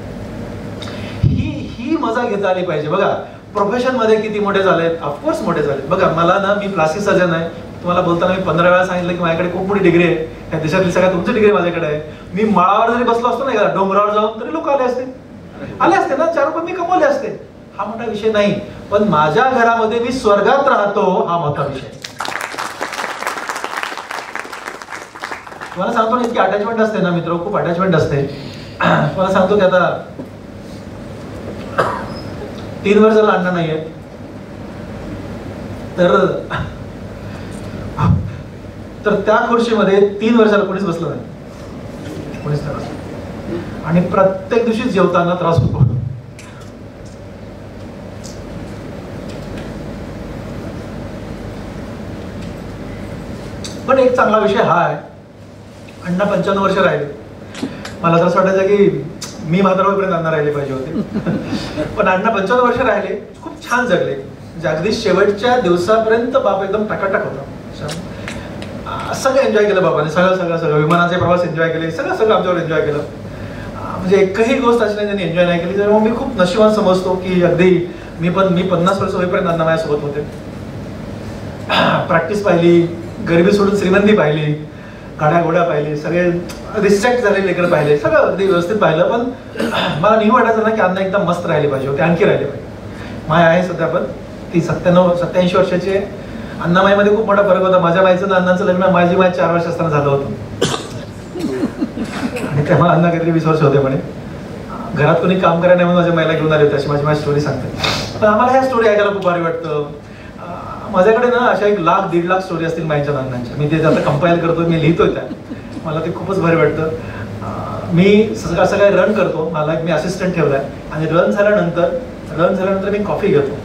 [SPEAKER 1] ही मजा घेता आली पाहिजे. बघा, प्रोफेशन मध्ये किती मोठे झालेत, ऑफकोर्स मोठे झाले. बघा, मला ना, मी प्लास्टिक सर्जन आहे. तुम्हाला बोलताना मी 15 वेळा सांगितलं की माझ्याकडे खूप मोठी डिग्री आहे, या देशातली सगळ्यात तुमची डिग्री माझ्याकडे आहे. मी माळावर जरी बसलो असतो ना, डोंगरावर जाऊन, तरी लोक आले असते ना, 4 रुपये मी कमवले असते. हा मोठा विषय नाही. पण माझ्या घरामध्ये मी स्वर्गात राहतो, हा मोठा विषय. तुम्हाला सांगतो ना, इतकी अटॅचमेंट असते ना मित्र, खूप अटॅचमेंट असते. तुम्हाला सांगतो की आता 3 वर्ष झालं अण्णा नाहीये, तर त्या खुर्शीमध्ये 3 वर्षाला कोणीच बसलं नाही, कोणीच नाही बसलं. आणि प्रत्येक दिवशी जेवताना त्रास होतो. पण एक चांगला विषय हा आहे, अण्णा 55 वर्ष राहिले. मला तर असं वाटायचं की मी म्हातारवयपर्यंत अण्णा राहिले पाहिजे होते. पण अण्णा 55 वर्ष राहिले, खूप छान जगले. म्हणजे अगदी शेवटच्या दिवसापर्यंत बाप एकदम टकाटक होता. सगळं एन्जॉय केलं बाबाने, सगळं विमानाचे प्रवास एन्जॉय केले, सगळं आमच्यावर एन्जॉय केलं. म्हणजे एकही गोष्ट अशी नाही त्यांनी एन्जॉय नाही केली. तर मग मी खूप नशिबान समजतो की अगदी मी 50 वर्ष होईपर्यंत अण्णा माझ्यासोबत होते. प्रॅक्टिस पाहिली, गरिबी सोडून श्रीमंती पाहिली, गाड्या घोड्या पाहिले, सगळे रिस्ट्रॅक्ट झालेले लेकर पाहिले, सगळं अगदी व्यवस्थित पाहिलं. पण मला नेहमी वाटायचं ना की अण्णा एकदम मस्त राहिले पाहिजे होते, आणखी राहिले पाहिजे. माय आहे सध्या, पण ती 87 वर्षाची आहे. अण्णा माईमध्ये खूप मोठा फरक होता. माझ्या माईचं ना अण्णांचं लग्न माझी माय 4 वर्ष असताना झालं होतं. आणि तेव्हा अण्णा काहीतरी 20 वर्ष होते म्हणे. घरात कोणी काम करायला नाही म्हणून माझ्या माईला घेऊन आले होते, अशी माझी स्टोरी सांगते. पण आम्हाला ह्या स्टोरी ऐकायला खूप भारी वाटतं. माझ्याकडे ना अशा 1 लाख 1.5 लाख स्टोरी असतील माईच्या नानांच्या. मी ते आता कंपाईल करतो, मी लिहितोय त्या. मला ते खूपच भारी वाटतं. मी सगळं रन करतो. मला मी असिस्टंट ठेवलाय आणि रन झाल्यानंतर मी कॉफी घेतो.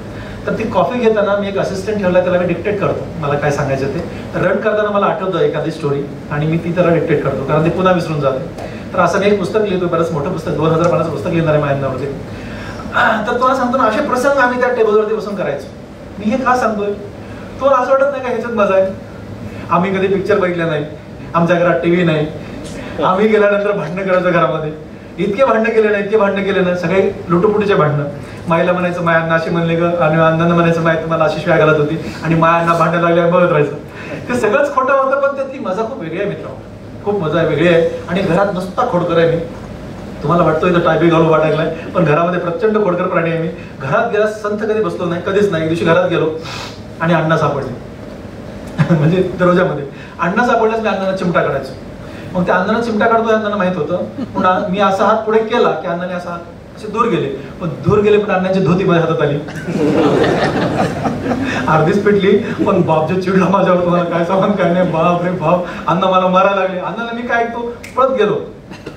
[SPEAKER 1] तर ती कॉफी घेताना मी एक असिस्टंट ठेवला, त्याला मी डिक्टेट करतो मला काय सांगायचं ते. तर रन करताना मला आठवतं एखादी स्टोरी आणि मी ती त्याला डिक्टेट करतो, कारण ते पुन्हा विसरून जाते. तर असं मी एक पुस्तक लिहितो, बरंच मोठं पुस्तक, 2000 पानाचं पुस्तक लिहिणार आहे माझ्यावरती. तर तुम्हाला सांगतो ना, असे प्रसंग आम्ही त्या टेबलवरती बसून करायचो. मी हे का सांगतोय, तुम्हाला असं वाटत नाही का ह्याच्यात मजा आहे? आम्ही कधी पिक्चर बघितला नाही, आमच्या घरात टीव्ही नाही, आम्ही गेल्यानंतर भांडणं करायचं घरामध्ये, इतके भांडणं केले नाही, इतके भांडणं केले नाही, सगळे लुटुपुटीचे भांडणं. माईला म्हणायचं माय अण्णा अशी म्हणले ग, आणि अण्णांना म्हणायचं माय तुम्हाला अशी शिवाय घालत होती, आणि माय अण्णा भांडण लागले बघत राहायचं. ते सगळंच खोटं होतं, पण त्यातली मजा खूप वेगळी आहे मित्र, खूप मजा आहे, वेगळी आहे. आणि घरात नुसता खोडकर आहे मी. तुम्हाला वाटतो इथं टायबी घालू वाटायलाय, पण घरामध्ये प्रचंड खोडकर प्राणी आहे मी. घरात गेला संत कधी बसलो नाही, कधीच नाही. एक दिवशी घरात गेलो आणि अण्णा सापडले म्हणजे दरवाजामध्ये अण्णा सापडल्यास मी अण्णाला चिमटा काढायचो. मग त्या अण्णाला चिमटा काढतोय अण्णाला माहित होतं, पण मी असा हात पुढे केला की अण्णाने असा असे दूर गेले. पण दूर गेले, पण अण्णाची धोती माझ्या हातात आली, अर्धीच पिटली. पण बापचे चिडला माझ्यावर, तुम्हाला काय सांगून काय नाही, बाप रे बाप, अण्णा मला मारायला लागले. अण्णाला मी काय ऐकतो, पळत गेलो.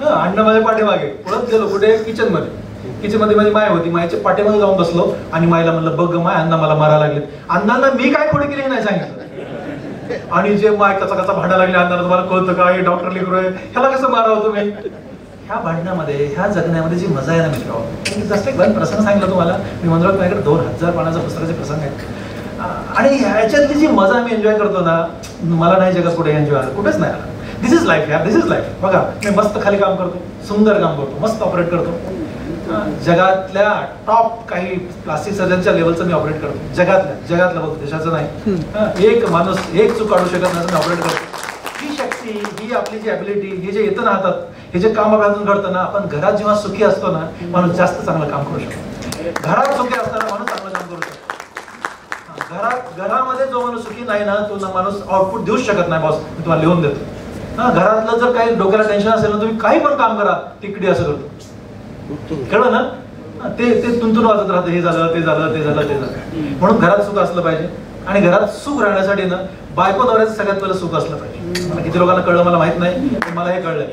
[SPEAKER 1] अण्णा माझ्या पाठीमागे पळत गेलो, कुठे किचन मध्ये माझी माय होती, मायच्या पाठीमागे जाऊन बसलो आणि मायला म्हणलं बघ माय अण्णा मला मारायला लागले. अण्णांना मी काय खोडी केली नाही सांगितलं. आणि जे माय कसा कसा भांडायला लागले, अण्णाला तुम्हाला कळतं का, हे डॉक्टर लेकरू आहे, ह्याला कसं मारावं तुम्ही. ह्या भांडणामध्ये, ह्या जगण्यामध्ये जी मजा आहे ना मित्र, जस्ट एक प्रसंग सांगितलं तुम्हाला. मी म्हणतो माझ्याकडे 2000 पानाचा पुस्तकाचे प्रसंग आहेत, आणि ह्याच्यातली जी मजा मी एन्जॉय करतो ना, मला नाही जगात कुठे एन्जॉय आला, कुठेच नाही आला. दिस इज लाईफ यार, दिस इज लाईफ. बघा मी मस्त खाली काम करतो, सुंदर काम करतो, मस्त ऑपरेट करतो. जगातल्या टॉप काही प्लास्टिक सर्जनच्या लेवलचं मी ऑपरेट करतो, जगातलं बघतो, देशाचं नाही. एक माणूस एक चूक काढू शकत नाही, मी ऑपरेट करतो. ही शक्ती, ही आपली जी ॲबिलिटी, हे जे येतं ना हातात, हे जे काम आपण करतो ना, आपण घरात जेव्हा सुखी असतो ना, माणूस जास्त चांगलं काम करू शकतो. घरात सुखी असताना माणूस चांगलं काम करू शकतो. घरामध्ये जो माणूस सुखी नाही ना, तो माणूस आउटपुट देऊच शकत नाही. बॉस मी तुम्हाला लिहून देतो. घरातलं जर काही डोक्याला टेन्शन असेल ना, तुम्ही काही पण काम करा, तिकडे असं करतो, कळलं ना, ते तुंतून वाजत राहतं, हे झालं ते झालं ते झालं ते झालं. म्हणून घरात सुख असलं पाहिजे, आणि घरात सुख राहण्यासाठी ना बायको नवऱ्याचं सगळ्यात पहिलं सुख असलं पाहिजे. मला किती लोकांना कळलं मला माहित नाही, पण मला हे कळलंय.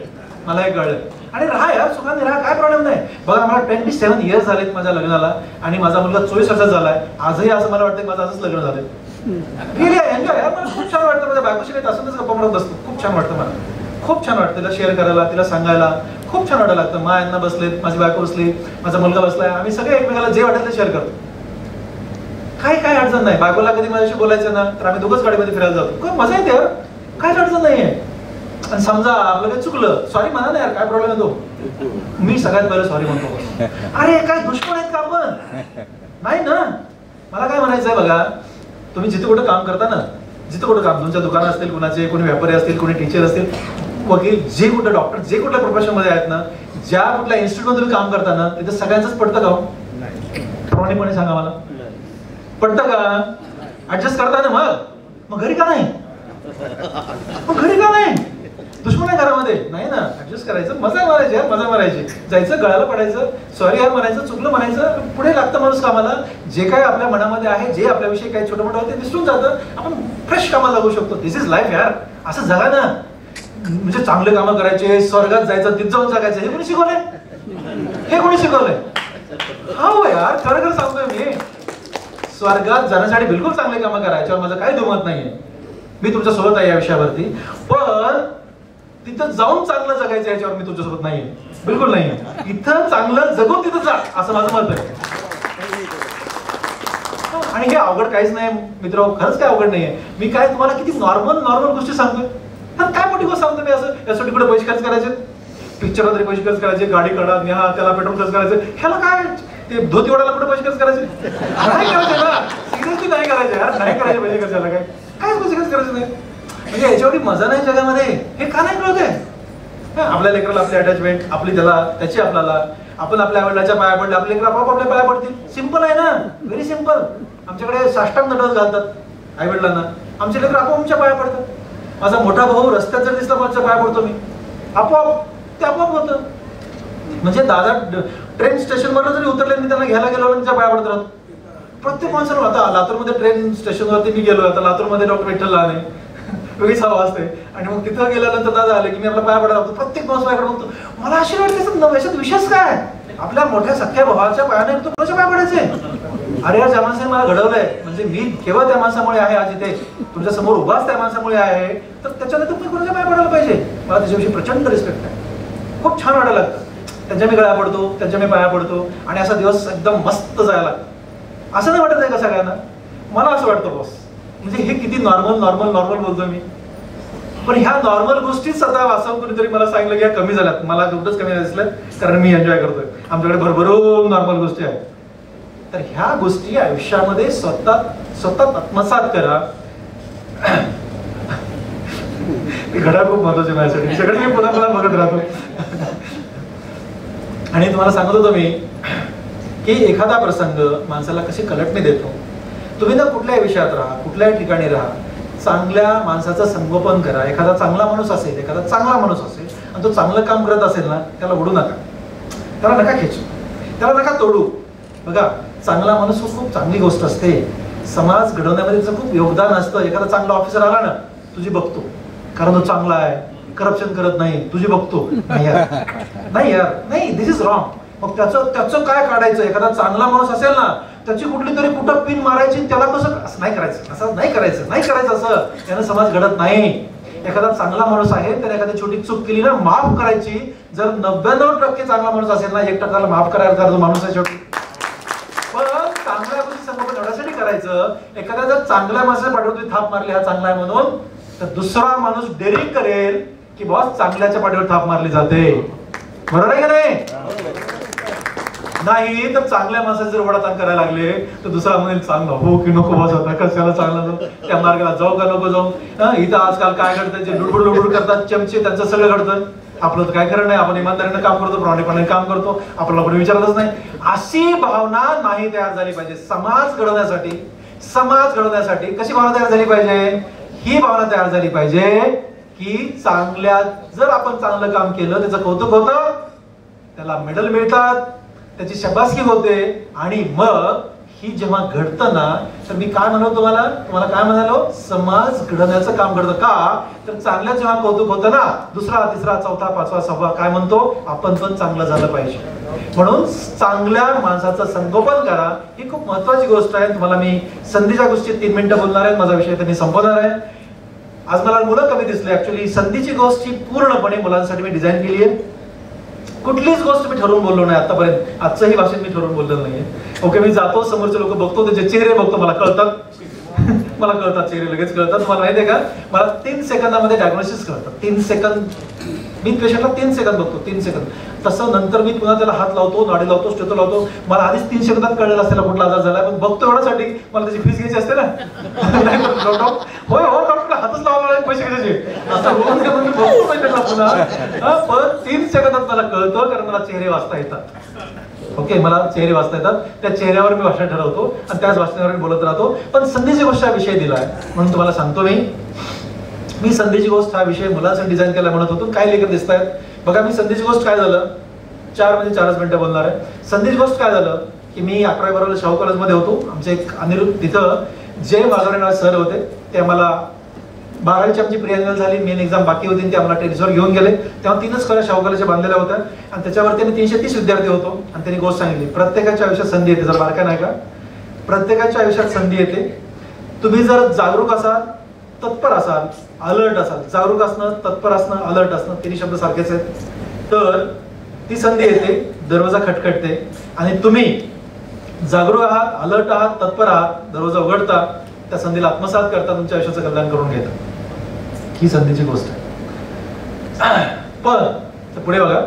[SPEAKER 1] आणि राहा यार, सुखाने राहा, काय प्रॉब्लेम नाही. बघा मला 27 इयर्स झालेत माझ्या लग्नाला, आणि माझा मुलगा 24 वर्षाचा झालाय. आजही असं मला वाटतं माझं असंच लग्न झालंय. एन्जॉय, मला खूप छान वाटतं. माझ्या बायकोशी काही तासूनच गप्पा मारत बसतो, खूप छान वाटतं मला, खूप छान वाटतं. तिला शेअर करायला, तिला सांगायला खूप छान वाटायला लागतं. यांना बसलेत, माझी बायको बसली, माझा मुलगा बसलाय, आम्ही सगळे एकमेकाला जे वाटेल ते शेअर करतो. काय अडचण नाही. बायकोला कधी माझ्याशी बोलायचं ना, तर आम्ही दोघंच गाडीमध्ये फिरायला जातो, खूप मजा येते यार, काहीच अडचण नाहीये. आणि समजा आपलं काही चुकलं, सॉरी म्हणा ना यार, काय प्रॉब्लेम येतो, मी सगळ्यात पहिले सॉरी म्हणतो. अरे काय दुश्मन आहेत का आपण? नाही ना. मला काय म्हणायचंय बघा, तुम्ही जिथे कुठं काम करता ना, जिथे कुठं काम, तुमच्या दुकान असतील, कुणाचे कोणी व्यापारी असतील, कोणी टीचर असतील, वकील, जे कुठं डॉक्टर, जे कुठल्या प्रोफेशन मध्ये आहेत ना, ज्या कुठल्या इन्स्टिट्यूट मध्ये तुम्ही काम करता ना, तिथे सगळ्यांचंच पडतं का? प्रामाणिकपणे सांगा मला, पडतं का? ऍडजस्ट करता ना. मग घरी का नाही? दुश्मन आहे घरामध्ये नाही ना, ऍडजस्ट करायचं, मजा मारायची यार, मजा मारायची, जायचं, गळाला पडायचं, सॉरी यार म्हणायचं, चुकलं म्हणायचं, पुढे लागतं माणूस कामाला. जे काय आपल्या मनामध्ये आहे, जे आपल्याविषयी काही छोटं मोठं होतं ते दिसून जातं, आपण फ्रेश कामाला लागू शकतो. दिस इज लाईफ यार, असं जगा ना. म्हणजे चांगले कामं करायचे, स्वर्गात जायचं, तिथे जाऊन जगायचं, हे कोणी शिकवलंय? हो यार, खरं सांगतोय मी, स्वर्गात जाण्यासाठी बिलकुल चांगले कामं करायच्यावर माझं काही दुमत नाहीये. मी तुमच्या सोबत आहे या विषयावरती, पण तिथं जाऊन चांगलं जगायचं याच्यावर मी तुमच्यासोबत नाहीये, बिलकुल नाहीये. इथं चांगलं जगून तिथं जा, असं माझं मत आहे. आणि हे अवघड काहीच नाही मित्र, खरंच काय अवघड नाहीये. मी काय तुम्हाला किती नॉर्मल गोष्टी सांगतोय, तर काय मोठी गोष्ट सांगतो मी. असं यासाठी कुठे पैसे खर्च करायचे, पिक्चरला तरी पैसे खर्च करायचे, गाडी काढा न्या, त्याला पेट्रोल खर्च करायचं, ह्याला काय ते धोती ओढायला कुठे पैसे खर्च करायचे? नाही करायचे ना, सिरियसली नाही करायचे यार, नाही करायचे पैसे खर्च. याला काय पैसे खर्च करायचे नाही, म्हणजे याच्यावरती मजा नाही जगामध्ये. हे का नाही कळतंय? आपल्या लेकराला आपली अटॅचमेंट, आपली त्याची आपल्याला, आपण आपल्या आईवडिलांच्या पाया पडले, आपले लेकर आपोआप आपल्या पाया पडतील. सिंपल आहे ना, व्हेरी सिंपल. आमच्याकडे साष्टांग नटत घालतात आईवडिलांना, आमचे लेकर आपोआप आमच्या पाया पडतात. माझा मोठा भाऊ रस्त्यात जर दिसला माझ्या पाया पडतो मी, ते आपोआप होतं. म्हणजे दादा ट्रेन स्टेशनवर जरी उतरले, मी त्यांना घ्यायला गेलो त्यांच्या पाया पडत राहतो. प्रत्येक माणसाला. आता लातूरमध्ये ट्रेन स्टेशनवरती मी गेलो, आता लातूरमध्ये डॉक्टर विठ्ठल लहाने, वेगळीच हवा असते. आणि मग तिथं गेल्यानंतर दादा आले की मी आपला पाया पडायला लागतो, प्रत्येक माणूस पायाकडे बघतो. मला अशी वाटते याच्यात विशेष काय, आपल्या मोठ्या सख्या भावाच्या पायाने तो कोणाच्या पाया पडायचे? अरे यार, ज्या माणसाने मला घडवलंय, म्हणजे मी केवळ त्या माणसामुळे आहे आज इथे तुमच्या समोर उभाच त्या माणसामुळे आहे, तर त्याच्यानंतर तुम्ही कोणाच्या पाय पडायला पाहिजे. मला त्याच्याविषयी प्रचंड रिस्पेक्ट आहे. खूप छान वाटायला लागतं. त्यांच्या मी गळ्या पडतो, त्यांच्या मी पाया पडतो आणि असा दिवस एकदम मस्त जायला लागतो. असं नाही वाटत आहे का सगळ्यांना? मला असं वाटतं बॉस. म्हणजे हे किती नॉर्मल नॉर्मल नॉर्मल बोलतोय मी. पण ह्या नॉर्मल गोष्टी सध्या वाचवून कोणीतरी मला सांगितलं की ह्या कमी झाल्यात. मला कुठंच कमी नाही दिसलं, कारण मी एन्जॉय करतोय. आमच्याकडे भरभरून नॉर्मल गोष्टी आहेत. तर ह्या गोष्टी आयुष्यामध्ये स्वतः आत्मसात करा. घड्याळ खूप महत्वाची माझ्यासाठी, सगळं मी पुन्हा पुन्हा बघत राहतो. आणि तुम्हाला सांगत होतो मी की एखादा प्रसंग माणसाला कशी कलटणी देतो. तुम्ही ना कुठल्याही विषयात राहा, कुठल्याही ठिकाणी राहा, चांगल्या माणसाचं संगोपन करा. एखादा चांगला माणूस असेल, एखादा चांगला माणूस असेल आणि तो चांगलं काम करत असेल ना, त्याला ओढू नका, त्याला नका खेचू, त्याला नका तोडू. बघा, चांगला माणूस खूप चांगली गोष्ट असते. समाज घडवण्यामध्ये त्याचं खूप योगदान असतं. एखादा चांगला ऑफिसर आला ना, तुझी बघतो कारण तो चांगला आहे, करप्शन करत नाही, तुझी बघतो. नाही यार, नाही, दिस इज रॉंग. मग त्याचं काय काढायचं? एखादा चांगला माणूस असेल ना, त्याची कुठली तरी कुठं पिन मारायची, त्याला कसं असं नाही करायचं, असं नाही करायचं असं त्यानं समाज घडत नाही. एखादा चांगला माणूस आहे, त्याने एखादी छोटी चूक केली ना, माफ करायची. जर 99% चांगला माणूस असेल ना, 1% माफ करायला माणूस आहे शेवटी. पण चांगल्या गोष्टी संगोपन एवढ्यासाठी करायचं, एखाद्या जर चांगल्या माणसाच्या पाठीवर थाप मारली हा चांगला आहे म्हणून, तर दुसरा माणूस डेअरिंग करेल की बॉस चांगल्याच्या पाठीवर थाप मारली जाते. बरोबर आहे का नाही? तर चांगल्या माणसाचे जर वडाताण करायला लागले तर दुसरा म्हणेल चांगला हो की नको बॉस, आता कशाला चांगला त्या मार्गाला जाऊ का नको जाऊ. इथं आजकाल काय घडतं, जे लुडबुड करतात चमचे, त्यांचं सगळं घडतं. आपलं तर काय खरं नाही. आपण इमानदारीनं काम करतो, प्रामाणिकपणे काम करतो, आपल्याला कोणी विचारतच नाही. अशी भावना नाही तयार झाली पाहिजे. समाज घडवण्यासाठी कशी भावना तयार झाली पाहिजे? ही भावना तयार झाली पाहिजे की चांगल्या, जर आपण चांगलं काम केलं, त्याचं कौतुक होतं, त्याला मेडल मिळतात, त्याची शबासकी होते. आणि मग ही जेव्हा घडतं ना, तर मी काय म्हणालो तुम्हाला काय म्हणालो? समाज घडवण्याचं काम घडतं. का तर चांगल्या जेव्हा कौतुक होतं ना, दुसरा तिसरा चौथा पाचवा सहावा काय म्हणतो, आपण पण चांगलं झालं पाहिजे. म्हणून चांगल्या माणसाचं संगोपन करा, ही खूप महत्वाची गोष्ट आहे. तुम्हाला मी संधीच्या गोष्टी 3 मिनिटं बोलणार आहे. माझा विषय तर मी संपवणार आहे. आज मला मुलं कमी दिसले. ऍक्च्युली संधीची गोष्ट ही पूर्णपणे मुलांसाठी मी डिझाईन केली आहे. कुठलीच गोष्ट मी ठरवून बोललो नाही आतापर्यंत. आजचंही भाषण मी ठरवून बोललेलं नाहीये. ओके, मी जातो, समोरचे लोक बघतो, त्याचे चेहरे बघतो, मला कळतात. मला कळतात चेहरे, लगेच कळतात. तुम्हाला माहितीये का, मला 3 सेकंदामध्ये डायग्नोसिस कळतात. 3 सेकंद मी पेशंटला 3 सेकंद बघतो, 3 सेकंद. तसं नंतर मी पुन्हा त्याला हात लावतो, नाडी लावतो, स्टेथो लावतो. मला आधीच 3 सेकंदात कळलेलं असेल कुठला आजार झाला, पण बघतो एवढ्यासाठी मला त्याची फीस घ्यायची असते ना. होय हो डॉक्टर, हातच लावायला पैसे घ्यायचे असं बघतो पेशंटला पुन्हा. पण 3 सेकंदात मला कळतं, कारण मला चेहरे वाचता येतात. ओके, मला चेहरे वाचता येतात. त्या चेहऱ्यावर मी भाषण ठरवतो आणि त्याच भाषणावर मी बोलत राहतो. पण संधीची गोष्ट हा विषय दिलाय म्हणून तुम्हाला सांगतो मी संधीची गोष्ट हा विषय मुलांसाठी डिझाईन केला म्हणत होतो. काय लेकर दिसत आहेत बघा. मी संधीची गोष्ट काय झालं, 4 मिनिटं बोलणार आहे. संधीची गोष्ट काय झालं की मी 11वी-12वी शाहू कॉलेजमध्ये होतो. आमचे एक अनिरुद्ध तिथं जय वाघोरे सर होते. ते आम्हाला 12वीची आमची प्रियांगल झाली, मेन एक्झाम बाकी होती, ते आम्हाला टेनिसवर घेऊन गेले. तेव्हा 3च कॉलेज शाहू कॉलेजच्या बांधलेल्या होत्या आणि त्याच्यावरती आम्ही 330 विद्यार्थी होतो. आणि त्यांनी गोष्ट सांगितली, प्रत्येकाच्या आयुष्यात संधी येते. जर बारका नाही का, प्रत्येकाच्या आयुष्यात संधी येते. तुम्ही जर जागरूक असाल, तत्पर असाल, अलर्ट असाल. जागरूक असणं, तत्पर असणं, अलर्ट असणं, तिन्ही शब्द सारखेच आहेत. तर ती संधी येते, दरवाजा खटखटते आणि तुम्ही जागरूक आहात, अलर्ट आहात, तत्पर आहात, दरवाजा उघडता, त्या संधीला आत्मसात करता, तुमच्या आयुष्याचं कल्याण करून घेता. ही संधीची गोष्ट आहे. पण पुढे बघा,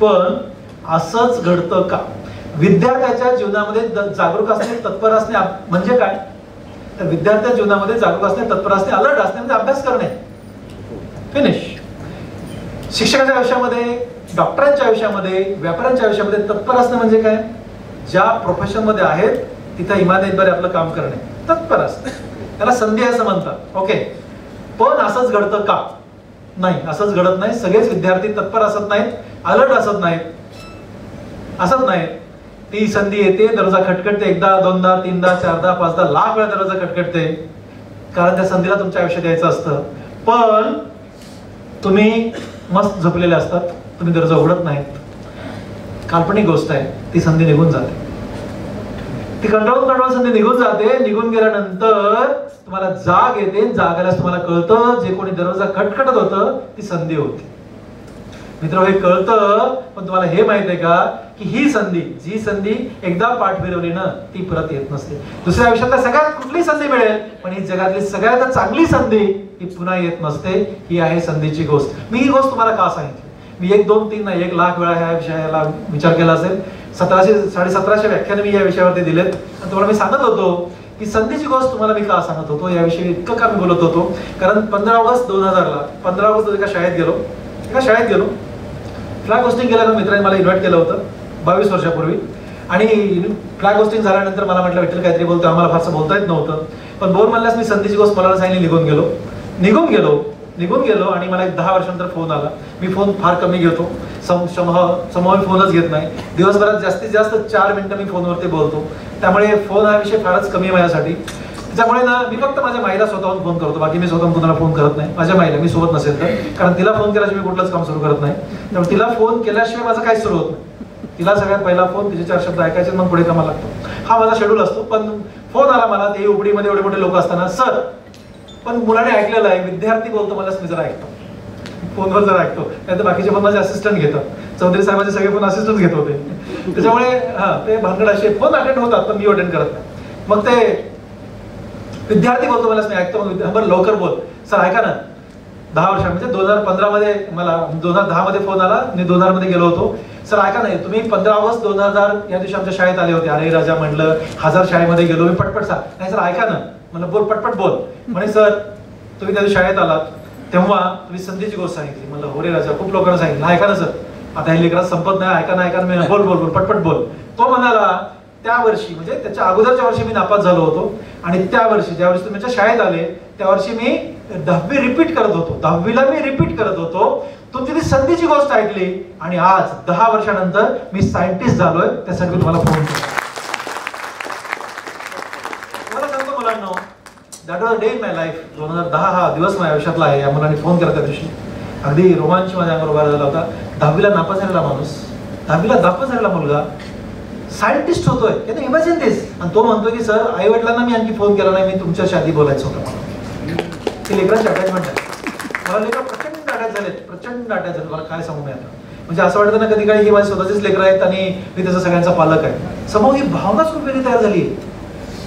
[SPEAKER 1] पण असंच घडतं का? विद्यार्थ्याच्या जीवनामध्ये जागरूक असणे, तत्पर असणे म्हणजे काय? तर विद्यार्थ्याच्या जीवनामध्ये जागरूक असणे, तत्पर असणे, अलर्ट असणे म्हणजे अभ्यास करणे. फिनिश. शिक्षकाच्या आयुष्यामध्ये, डॉक्टरांच्या आयुष्यामध्ये, व्यापाऱ्यांच्या आयुष्यामध्ये तत्पर असणे म्हणजे काय? ज्या प्रोफेशन मध्ये आहेत तिथं इमानदारीद्वारे आपलं काम करणे, तत्पर असणे, त्याला संधी असं म्हणतात. ओके, पण असंच घडतं का? नाही, असंच घडत नाही. सगळेच विद्यार्थी तत्पर असत नाहीत, अलर्ट असत नाहीत. ती संधी येते, दरवाजा खटखटते, 1दा 2दा 3दा 4दा 5दा लाख वेळा दरवाजा खटखटते, कारण त्या संधीला तुमच्या आयुष्यात यायचं असतं. पण तुम्ही मस्त झोपलेले असतात, तुम्ही दरवाजा उघडत नाहीत. काल्पनिक गोष्ट आहे, ती संधी निघून जाते. ती कंटाळून संधी निघून जाते. निघून गेल्यानंतर तुम्हाला जाग येते. जाग आल्यास तुम्हाला कळतं जे कोणी दरवाजा खटखटत होतं ती संधी होती. मित्र, हे कळतं, पण तुम्हाला हे माहित आहे का की ही संधी, जी संधी एकदा पाठ फिरवली ना ती परत येत नसते. दुसऱ्या आयुष्यातल्या सगळ्यात कुठली संधी मिळेल, पण ही जगातली सगळ्यात चांगली संधी ही पुन्हा येत नसते. ही आहे संधीची गोष्ट. मी ही गोष्ट तुम्हाला का सांगितली? मी 1, 2, 3 नाही 1 लाख वेळा ह्या विषयाला विचार केला असेल. 1700-1750 व्याख्यान मी या विषयावरती दिलेत. आणि तुम्हाला मी सांगत होतो की संधीची गोष्ट तुम्हाला मी का सांगत होतो, याविषयी इतकं का मी बोलत होतो, कारण 15 ऑगस्ट 2000ला 15 ऑगस्ट एका शाळेत गेलो. फ्लॅग होस्टिंग केल्यानंतर मित्रांनी मला इन्व्हाइट केलं होतं 22 वर्षापूर्वी. आणि फ्लॅग होस्टिंग झाल्यानंतर मला म्हटलं विठ्ठल काहीतरी बोलतो, आम्हाला फारसं बोलता येत नव्हतं. पण बोल म्हणल्यास मी संधीची गोष्ट मला सांगितली. निघून गेलो आणि मला एक 10 वर्षानंतर फोन आला. मी फोन फार कमी घेतो, समोर फोनच घेत नाही. दिवसभरात जास्तीत जास्त 4 मिनिटं मी फोनवरती बोलतो. त्यामुळे फोन हा विषय फारच कमी आहे माझ्यासाठी. त्यामुळे ना मी फक्त माझ्या माईला स्वतःहून फोन करतो, बाकी मी स्वतःहून कुणाला फोन करत नाही. माझ्या माईला मी सोबत नसेल तर, कारण तिला फोन केल्याशिवाय मी कुठलंच काम सुरू करत नाही. त्यामुळे तिला फोन केल्याशिवाय माझं काहीच सुरू होत नाही. तिला सगळ्यात पहिला फोन, तिचे 4 शब्द ऐकायचे, मग पुढे कामाला लागतो. हा माझा शेड्यूल असतो. पण फोन आला मला, ते उबडीमध्ये एवढे मोठे लोक असताना, सर, पण मुलाने ऐकलेलं आहे, विद्यार्थी बोलतो मला, मी जरा ऐकतो, फोनवर जरा ऐकतो. नाही तर बाकीचे फोन माझे असिस्टंट घेतात. चौधरी साहेबांचे सगळे फोन असिस्टंट घेत होते. त्याच्यामुळे ते भानगड असे फोन अटेंड होतात, पण मी अटेंड करत नाही. मग ते विद्यार्थी बोलतो मला, मी ऐकतो. मग बरं लवकर बोल सर, ऐका ना. 10 वर्ष म्हणजे 2015 मध्ये मला 2010 मध्ये फोन आला. मी 2000 मध्ये गेलो होतो. सर ऐका नाही, तुम्ही 15 ऑगस्ट 2000 या दिवशी आमच्या शाळेत आले होते. अरे राजा म्हणलं, 1000 शाळेमध्ये गेलो मी. पटपट सांग. नाही सर ऐका ना. म्हणलं बोल, पटपट बोल. म्हणे सर तुम्ही त्या दिवशी शाळेत आलात तेव्हा तुम्ही संधीची गोष्ट सांगितली. म्हणलं हो रे राजा, खूप लोकांना सांगितलं. ऐका ना सर, आता हे लेकरात संपत नाही. ऐका ना. बोल बोल बोल, पटपट बोल. तो म्हणाला त्या वर्षी, म्हणजे त्याच्या अगोदरच्या वर्षी मी नापास झालो होतो. आणि त्या वर्षी ज्या वर्षी तुमच्या शाळेत आले त्या वर्षी मी 10वी रिपीट करत होतो. 10वीला मी रिपीट करत होतो. तुमची ती संधीची गोष्ट ऐकली आणि आज 10 वर्षानंतर मी सायंटिस्ट झालोय. त्यासाठी मी तुम्हाला फोन केला. तुम्हाला सांगतो मुलांनो, that was a day in my life. 2010 हा दिवस माझ्या आयुष्यातला आहे. या मुलांनी फोन केला त्या दिवशी, अगदी रोमांच माझ्या अंगावर उभा झाला होता. 10वीला नापास झालेला माणूस, 10वीला नापास झालेला मुलगा सायंटिस्ट होतोय. कॅन यू इमॅजिन दिस? आणि तो म्हणतोय की सर आई वडिलांना मी आणखी फोन केला नाही, मी तुमच्याशी आधी बोलायचं होतं मला. ते लेकरांची अटॅचमेंट आहे. मला लेकर प्रचंड अटॅच झाले. मला काय सांगू मी आता. म्हणजे असं वाटतं ना कधी काही ही माझी स्वतःचीच लेकरं आहेत आणि मी त्याचा सगळ्यांचा पालक आहे. समोर ही भावनाच खूप वेगळी तयार झाली.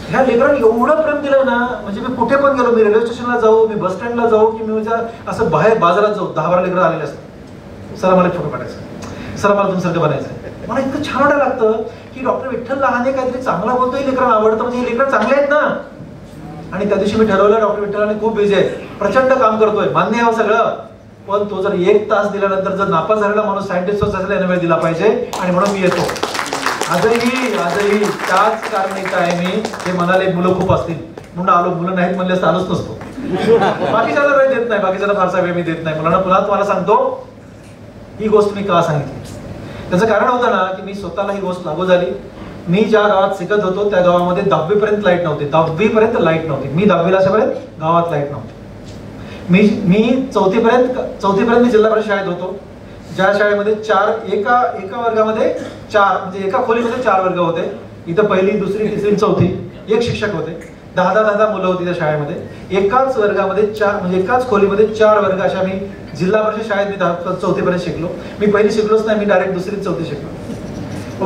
[SPEAKER 1] ह्या लेकरांनी एवढं प्रेम दिलं ना, म्हणजे मी कुठे पण गेलो, मी रेल्वे स्टेशनला जाऊ, मी बस स्टँडला जाऊ, की मी असं बाहेर बाजारात जाऊ, 10-12 लेकरं आलेले असतात. सर मला फोटो काढायचा, सर मला तुमच्यासारखं बनायचं. मला इतकं छान वाटायला लागतं की डॉक्टर विठ्ठल लहाने काहीतरी चांगला बोलतोय, लेकरांना आवडतं, म्हणजे हे लेकरं चांगले आहेत ना. आणि त्या दिवशी मी ठरवलं डॉक्टर विठ्ठलाने खूप बिझी आहे, प्रचंड काम करतोय, मान्य आहे सगळं, पण तो जर 1 तास दिल्यानंतर जर नापास झालेला माणूस सायंटिस्ट असेल याने वेळ दिला पाहिजे. आणि म्हणून मी येतो. आजही त्याच कारणाचा आहे मी. ते म्हणाले मुलं खूप असतील म्हणून आलो, मुलं नाहीत म्हणले असं आलोच नसतो. बाकीच्याला वेळ देत नाही, बाकीच्याला फारसा वेळ मी देत नाही. मुलांना पुन्हा तुम्हाला सांगतो ही गोष्ट मी का सांगितली. त्याचं कारण होतं ना की मी स्वतःला ही गोष्ट लागू झाली. मी ज्या गावात शिकत होतो त्या गावामध्ये 10वी पर्यंत लाईट नव्हती. 10वी पर्यंत लाईट नव्हती. मी 10वीला असेपर्यंत गावात लाईट नव्हती. मी चौथीपर्यंत मी जिल्हा परिषद शाळेत होतो, ज्या शाळेमध्ये एका वर्गामध्ये 4 म्हणजे एका खोलीमध्ये 4 वर्ग होते. इथं 1ली, 2री, 3री, 4थी 1 शिक्षक होते. 10 मुलं होती त्या शाळेमध्ये. एकाच वर्गामध्ये 4 म्हणजे एकाच खोलीमध्ये 4 वर्ग अशा मी जिल्हा परिषद शाळेत मी 4थीपर्यंत शिकलो. मी 1ली शिकलोच नाही, मी डायरेक्ट 2री 4थी शिकलो.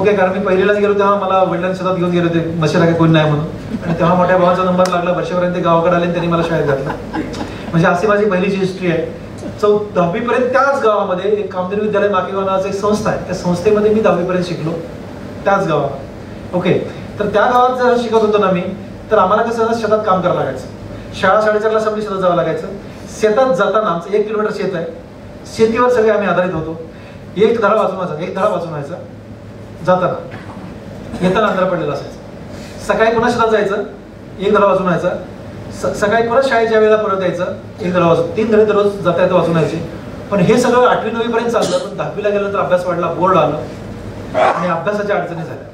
[SPEAKER 1] ओके, कारण मी 1लीलाच गेलो तेव्हा मला वडिलांनी शेतात घेऊन गेले होते, मशीला काही कोणी नाही म्हणून. आणि तेव्हा मोठ्या भावाचा नंबर लागला, वर्षापर्यंत गावाकडे आले, त्यांनी मला शाळेत घातलं. म्हणजे अशी माझी पहिलीची हिस्ट्री आहे. 10वी पर्यंत त्याच गावामध्ये एक कामदेव विद्यालय माकेगाव नावाची एक संस्था आहे, त्या संस्थेमध्ये मी 10वी पर्यंत शिकलो त्याच गावात. ओके, तर त्या गावात जर शिकत होतो ना मी, तर आम्हाला कसं शेतात काम करायला लागायचं. शाळा 4:30ला संपली, शेतात जावं लागायचं. शेतात जाताना आमचं 1 किलोमीटर शेत आहे, शेतीवर सगळे आम्ही आधारित होतो. एक धडा वाचून व्हायचा जाताना, येताना अंधार पडलेला असायचं. सकाळी पुन्हा शेतात जायचं, 1 धडा वाचून व्हायचा. सकाळी परत शाळेच्या वेळेला परत यायचं, 1 धडा वाचून. 3 धडे दररोज जाता येता वाचून व्हायचे. पण हे सगळं 8वी-9वी पर्यंत चाललं. पण 10वीला गेल्यानंतर अभ्यास वाढला, बोर्ड आलं आणि अभ्यासाच्या अडचणी झाल्या.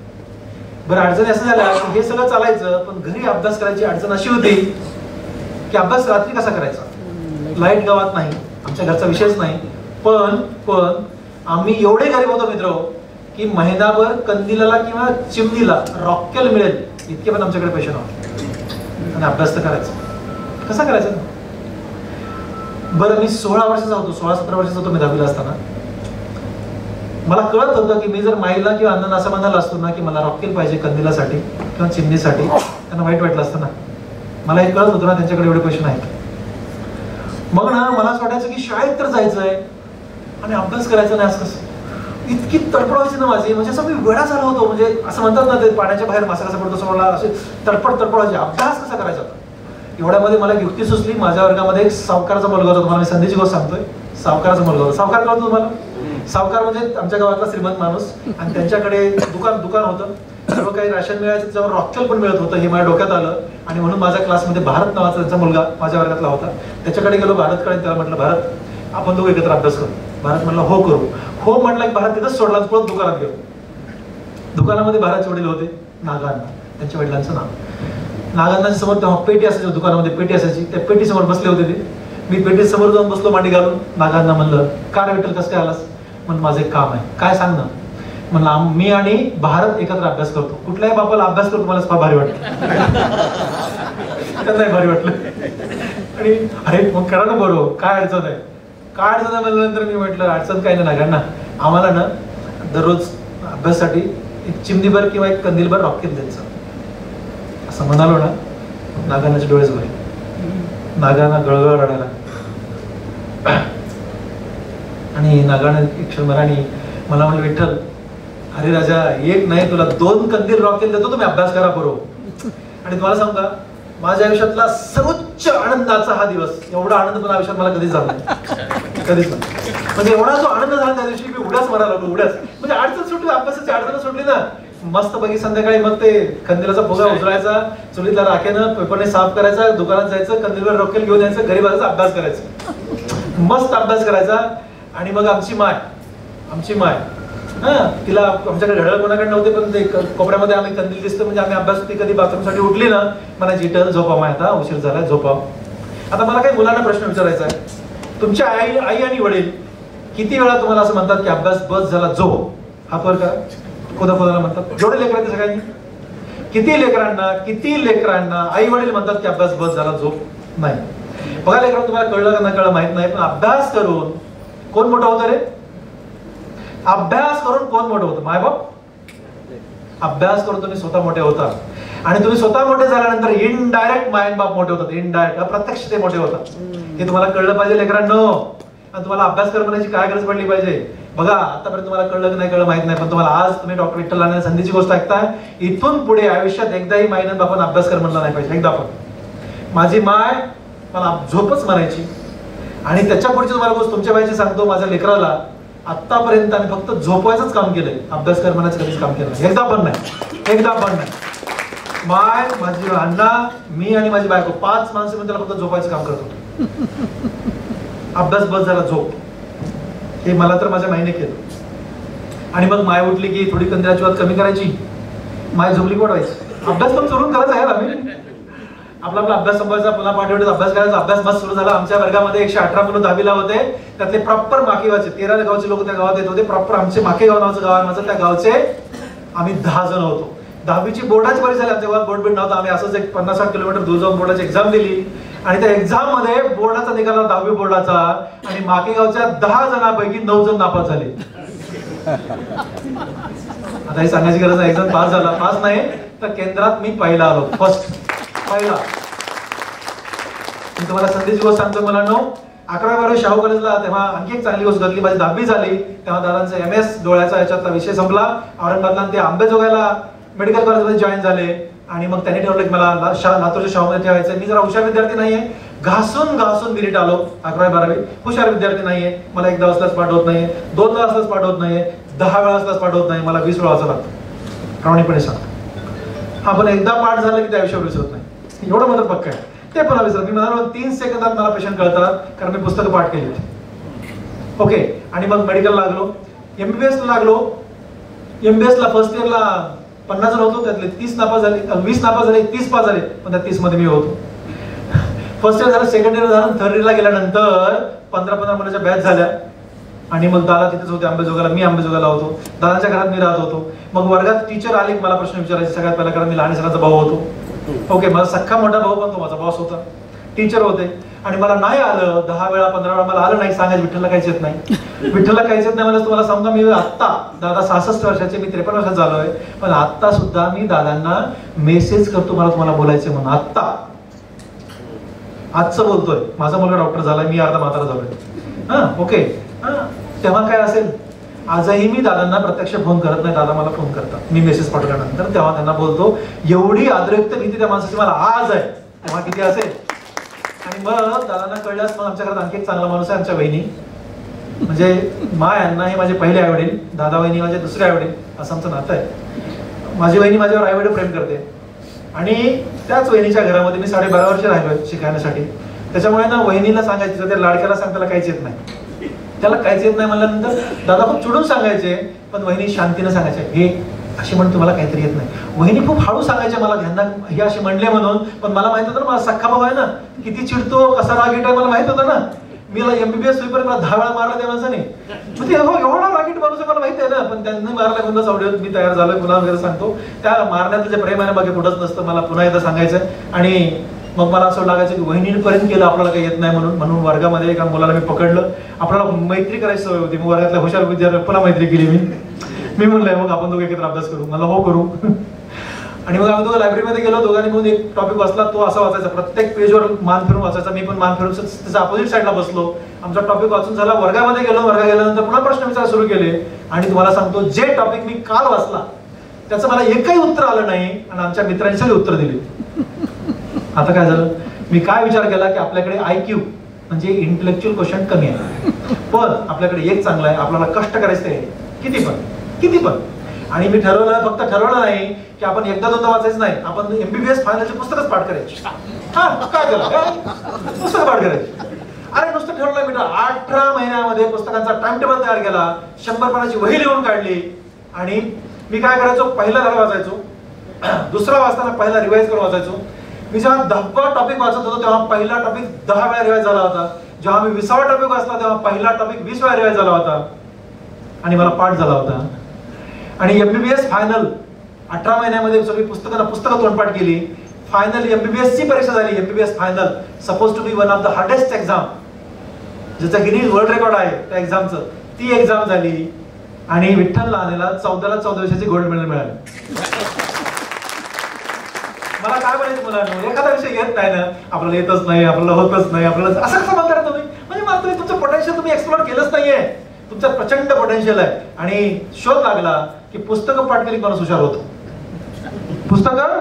[SPEAKER 1] बरं, अडचणी असं झाल्या की हे सगळं चालायचं, पण घरी अभ्यास करायची अडचण अशी होती की अभ्यास रात्री कसा करायचा. लाईट गावात नाही, आमच्या घरचा विषयच नाही. पण आम्ही एवढे गरीब होतो मित्र की महिनाभर कंदिलाला किंवा चिमणीला रॉकेल मिळेल इतके पण आमच्याकडे पैसे नव्हते आणि अभ्यास तर करायचा. कसा करायचा? बरं, मी 16 वर्षाचा होतो, 16-17 वर्षाचा होतो मी 10वीला असताना. मला कळत होतं की मी जर माईला किंवा अण्णांना असं म्हणाला असतो ना की मला रॉकेल पाहिजे कंदिलासाठी किंवा चिमणीसाठी, त्यांना वाईट वाटलं असतं ना. मला हे कळत होतं ना त्यांच्याकडे एवढे पैसे नाहीत. मग ना मला असं वाटायचं की शाळेत तर जायचंय आणि अभ्यास करायचा नाही. असं इतकी तडफड व्हायची ना माझी, म्हणजे असं मी वेळा झाला होतो. म्हणजे असं म्हणतात ना ते पाण्याच्या बाहेर मासा कसा पडतो, असं मला असे तडफड व्हायची. अभ्यास कसा करायचा होता एवढ्यामध्ये मला युक्ती सुचली. माझ्या वर्गामध्ये एक सावकाराचा मुलगा होता. तुम्हाला मी संधीची गोष्ट सांगतोय. सावकाराचा मुलगा होता. सावकार कळतो तुम्हाला? सावकार म्हणजे आमच्या गावातला श्रीमंत माणूस, आणि त्यांच्याकडे दुकान होतं. सर्व काही राशन मिळायचं, त्याच्यावर रॉकेल पण मिळत होतं. हे माझ्या डोक्यात आलं आणि म्हणून माझ्या क्लासमध्ये भारत नावाचा त्यांचा मुलगा माझ्या वर्गातला होता. त्याच्याकडे गेलो, भारतकडे. त्याला म्हटलं, भारत आपण दोघं एकत्र अभ्यास करू. भारत म्हणला हो करू. हो म्हटलं की भारत तिथंच सोडला, परत दुकानात गेलो. दुकानामध्ये भारतचे वडील होते, नागांना, त्यांच्या वडिलांचं नाव. नागांना समोर तेव्हा पेटी असायची, दुकानामध्ये पेटी असायची. त्या पेटी समोर बसले होते ते. मी पेटी समोर जाऊन बसलो मांडी घालून. नागांना म्हणलं, का रे विठ्ठल, कसं काय आलास? म्हणून माझं एक काम आहे. काय सांग ना? म्हणलं, मी आणि भारत एकत्र अभ्यास करतो. कुठल्याही बापाला अभ्यास करतो मला फार भारी वाटतं. त्यांनाही भारी वाटलं. आणि अरे मग करा ना बरोबर, काय अडचण आहे? काय अडचण आहे म्हणल्यानंतर मी म्हटलं, अडचण काय नाही नागांना, आम्हाला ना दररोज अभ्यासासाठी एक चिमणीभर किंवा एक कंदीलभर रॉकेल द्यायचं. असं म्हणालो ना, नागांनाचे डोळेच भरले. नागांना गळगळ रडायला. आणि नागानं एक क्षणभराने मला म्हणलं, विठ्ठल अरे राजा, एक नाही तुला 2 कंदील रॉकेल देतो, तुम्ही अभ्यास करा बरोबर. आणि तुम्हाला सांगू का, माझ्या आयुष्यातला सर्वोच्च आनंदाचा हा दिवस. एवढा आनंद पण आयुष्यात मला कधीच झाला नाही, कधीच नाही. म्हणजे एवढा जो आनंद झाला त्या दिवशी, मी उड्याच मारायला लागलो, उड्याच. म्हणजे अडचण सुटली, अभ्यासाची अडचण सुटली ना. मस्त पैकी संध्याकाळी मग ते कंदिलाचा फुगा उचलायचा, चुलीतला राखेनं पेपरने साफ करायचा, दुकानात जायचं, कंदीलवर रॉकेल घेऊन यायचं, घरी बसायचं, अभ्यास करायचा, मस्त अभ्यास करायचा. आणि मग आमची माय तिला आमच्याकडे घड्याळ कोणाकडे नव्हते, पण ते कोपऱ्यामध्ये आम्ही कंदील दिसतो म्हणजे आम्ही अभ्यास. ती कधी बाथरूमसाठी उठली ना, मला जिटल झोपा माय, आता उशीर झालाय, झोपाव. आता मला काही मुलांना प्रश्न विचारायचा आहे. तुमच्या आई आणि वडील किती वेळा तुम्हाला असं म्हणतात की अभ्यास बस झाला, झोप? हात वर करा. कोणाला म्हणतात? जेवढे लेकर आहेत सगळ्यांनी. किती लेकरांना आई वडील म्हणतात की अभ्यास बस झाला, झोप? नाही. बघा लेकरांना, तुम्हाला कळलं का नाही कळलं माहित नाही, पण अभ्यास करून कोण मोठं होतं रे? अभ्यास करून कोण मोठं होतं? मायबाप. अभ्यास करून तुम्ही स्वतः मोठे होता. आणि तुम्ही स्वतः मोठे झाल्यानंतर इनडायरेक्ट माय बाप मोठे होतात. इनडायरेक्ट, अप्रत्यक्ष ते मोठे होतात. हे तुम्हाला कळलं पाहिजे लेकरांनो. आणि तुम्हाला अभ्यास करण्याची काय गरज पडली पाहिजे? बघा, आतापर्यंत तुम्हाला कळलं की नाही कळलं माहित नाही, पण तुम्हाला आज तुम्ही डॉक्टर विठ्ठल राणे संधीची गोष्ट ऐकताय. इथून पुढे आयुष्यात एकदाही माईनं बापान अभ्यास कर म्हणला नाही पाहिजे. एकदा पण. माझी माय मला झोपच म्हणायची. आणि त्याच्या पुढची तुम्हाला गोष्ट तुमच्या बाईची सांगतो, माझ्या लेकराला आतापर्यंत आम्ही फक्त झोपवायचंच काम केलंय, अभ्यास कर म्हणायचं कधीच काम केलं नाही. एकदा पण नाही. माय, माझी अण्णा, मी आणि माझी बायको 5 माणसं म्हणजे त्याला फक्त झोपायचं काम करत होतो. अभ्यास बस झाला, झोप. हे मला तर माझ्या माईने केलं. आणि मग माय उठली की थोडी कंदिलाची वाद कमी करायची, माय झोपली वाढवायची. अभ्यास पण सोडून करत आहे आम्ही. आपला अभ्यास संपवायचा, पुन्हा पाठवण्याचा अभ्यास करायचा. अभ्यास मस्त सुरू झाला. आमच्या वर्गामध्ये 118 मुलं 10वीला होते. त्यातले प्रॉपर माकेगावचे 13 गावचे लोक त्या गावात येत होते. प्रॉपर आमचे माकेगाव नावाचं गाव आहे माझं, त्या गावचे आम्ही 10 जण होतो. 10वीची बोर्डाची परीक्षा झाली. आमच्या गावात बोर्ड बीड नव्हता. आम्ही असंच एक 50-60 किलोमीटर दूर जाऊन बोर्डाची एक्झाम दिली. आणि त्या एक्झाम मध्ये बोर्डाचा निकाल 10वी बोर्डाचा, आणि माकेगावच्या 10 जणांपैकी 9 जण नापास झाले. आता हे सांगायची गरज आहे. एक्झाम पास झाला, पास नाही तर केंद्रात मी पहिला आलो, फर्स्ट पहिला. मी तुम्हाला संधीची गोष्ट सांगतो मुलांनो. 11वी-12वी शाहू कॉलेजला तेव्हा आणखी एक चांगली गोष्ट घडली. माझी 10वी झाली तेव्हा दादांचा MS डोळ्याचा याच्यातला विषय संपला औरंगाबादला. ते आंबेजोगाईला मेडिकल कॉलेजमध्ये जॉईन झाले. आणि मग त्यांनी ठरवलं की मला लातूरच्या शाहूमध्ये ठेवायचं. मी जरा हुशार विद्यार्थी नाहीये, घासून मेरिट आलो. 11वी-12वी हुशार विद्यार्थी नाहीये. मला एकदा वाजताच पाठ होत नाहीये, 2दा वाजताच पाठ होत नाहीये, 10 वेळा वाजताच पाठ होत नाही. मला 20 वेळा वाचावं लागतं, प्रामाणिकपणे सांगतो. हा, पण एकदा पाठ झालं की त्या आयुष्यावर विसरत नाही, एवढं मात्र पक्क आहे. ते पण विसरत. मी म्हणालो 3 सेकंदात मला पेशंट कळतात, कारण मी पुस्तकं पाठ केली होती. ओके. आणि मग मेडिकल लागलो, MBBS लागलो. MBBS ला फर्स्ट इयरला 50 जण होतो, त्यातले 30 नापास झाले, 20 नापास झाले, 30 पास झाले. पण त्या 30 मध्ये मी होतो. फर्स्ट इयर झालं, सेकंड इयर झालं, थर्ड इयरला गेल्यानंतर 15-15 मुलाच्या बॅच झाल्या. आणि मग दादा तिथेच होते अंबेजोगाईला, मी अंबेजोगाईला होतो, दादाच्या घरात मी राहत होतो. मग वर्गात टीचर आली मला प्रश्न विचारायचे सगळ्यात पहिला, कारण मी लहान सरांचा भाऊ होतो. ओके, माझा सख्खा मोठा भाऊ पण तो माझा बॉस होता, टीचर होते. आणि मला नाही आलं 10 वेळा 15 वेळा मला आलं नाही सांगायचं विठ्ठलला काहीच येत नाही, विठ्ठलला काहीच येत नाही. मला तुम्हाला सांगा, मी आत्ता दादा 66 वर्षाचे, मी 53 वर्षात झालोय, पण आत्ता सुद्धा मी दादांना मेसेज करतो मला तुम्हाला बोलायचं म्हणून. आत्ता आजचं बोलतोय, माझा मुलगा डॉक्टर झालाय, मी अर्धा म्हातारा झालोय. ओके, तेव्हा काय असेल, आजही मी दादांना प्रत्यक्ष फोन करत नाही, दादा मला फोन करतात, मी मेसेज पाठवल्यानंतर तेव्हा त्यांना बोलतो. एवढी आदरयुक्त भीती त्या माणसाची मला आज आहे, तेव्हा किती असेल. आणि मग दादांना कळल्यास मग आमच्या घरात आणखी एक चांगला माणूस आहे, आमच्या बहिणी, म्हणजे यांना हे माझे पहिले आई वडील, दादा वहिनी माझे दुसरे आई वडील, असं आमचं नातं आहे. माझी वहिनी माझ्यावर आई वडील प्रेम करते आणि त्याच वहिनीच्या घरामध्ये मी 12.5 वर्ष राहिलोय शिकण्यासाठी. त्याच्यामुळे ना वहिनीला सांगायचं, त्या लाडक्याला सांग त्याला काहीच येत नाही, त्याला काहीच येत नाही म्हणल्यानंतर दादा खूप चिडून सांगायचे, पण वहिनी शांतीनं सांगायचे, हे अशी म्हणून तुम्हाला काहीतरी येत नाही. वहिनी खूप हळू सांगायचे मला, ह्यांना हे असे म्हणले म्हणून, पण मला माहित होतं ना माझा सख्खा भाऊ आहे ना, किती चिडतो, कसा रागीट आहे मला माहित होतं ना. मी MBBS होईपर्यंत मला 10 वेळा मारला त्या माणसाने, एवढा रागीट माणूस मला माहिती आहे ना, पण त्यांनी मारला पुन्हा आवडेल, मी तयार झालोय पुन्हा वगैरे सांगतो. त्या मारण्याचं जे प्रेम आहे बाकी कुठंच नसतं, मला पुन्हा एकदा सांगायचं. आणि मग मला असं लागायचं की वहिनीपर्यंत केलं आपल्याला काही येत नाही म्हणून वर्गामध्ये एका मुलाला मी पकडलं, आपल्याला मैत्री करायची सवय होती, मग वर्गातल्या हुशार विद्यार्थी पुन्हा मैत्री केली मी म्हणलंय मग आपण दोघे एकत्र अभ्यास करू, मला हो करू. आणि मग आम्ही दोघं लायब्ररीमध्ये गेलो, दोघांनी म्हणून एक टॉपिक वाचला, तो असा वाचायचा, प्रत्येक पेजवर मान फिरून वाचायचा, मी पण मान फिरून त्याच्या अपोजिट साईडला बसलो. आमचा टॉपिक वाचून झाला, वर्गामध्ये गेलो, वर्गात गेल्यानंतर पुन्हा प्रश्न विचार सुरू केले. आणि तुम्हाला सांगतो, जे टॉपिक मी काल वाचला त्याचं मला एकही उत्तर आलं नाही, आणि आमच्या मित्रांनी सगळे उत्तर दिले. आता काय झालं, मी काय विचार केला की आपल्याकडे IQ म्हणजे इंटेलेक्च्युअल क्वेश्चन कमी आहे, पण आपल्याकडे एक चांगला आहे, आपल्याला कष्ट करायचं आहे किती पण. आणि मी फक्त ठरवलं नाही की आपण एकदा दोनदा वाचायचं नाही, आपण MBBS फायनलचे पुस्तकच पाठ करायची. काय केलं, पुस्तक पाठ करायची. अरे नुसतं ठरवलं मी, 18 महिन्यामध्ये पुस्तकांचा टाइम टेबल तयार केला, 100 पानाची वही लिहून काढली. आणि मी काय करायचो, पहिला धडा वाचायचो, दुसरा वाचताना पहिला रिवाइज करून वाचायचो. मी जेव्हा 10वा टॉपिक वाचत होतो तेव्हा पहिला टॉपिक 10 वेळा रिवाइज झाला होता. जेव्हा मी 20वा टॉपिक वाचला तेव्हा पहिला टॉपिक 20 वेळा रिवाइज झाला होता आणि मला पाठ झाला होता. आणि MBBS फायनल 18 महिन्यामध्ये सगळी पुस्तकं तोंडपाठ केली. फायनल MBBS ची परीक्षा झाली. MBBS final suppose to be one of the hardest exam, ज्याचा गिनीज वर्ल्ड रेकॉर्ड आहे त्या एक्झामचं, ती एक्झाम झाली. आणि विठ्ठल लहानेला 14 वर्षाची गोल्ड मेडल मिळालं. मला काय म्हणायचं मुलांना, एखादा विषय येत नाही ना, आपल्याला येतच नाही, आपल्याला होतच नाही, आपल्याला असं कसं म्हणता तुम्ही, म्हणजे मला तुम्ही तुमचं पोटेन्शियल तुम्ही एक्सप्लोर केलंच नाहीये. तुमचं प्रचंड पोटेन्शियल आहे. आणि शोध लागला की पुस्तकं पाठ केली माणूस हुशार होतो, पुस्तकं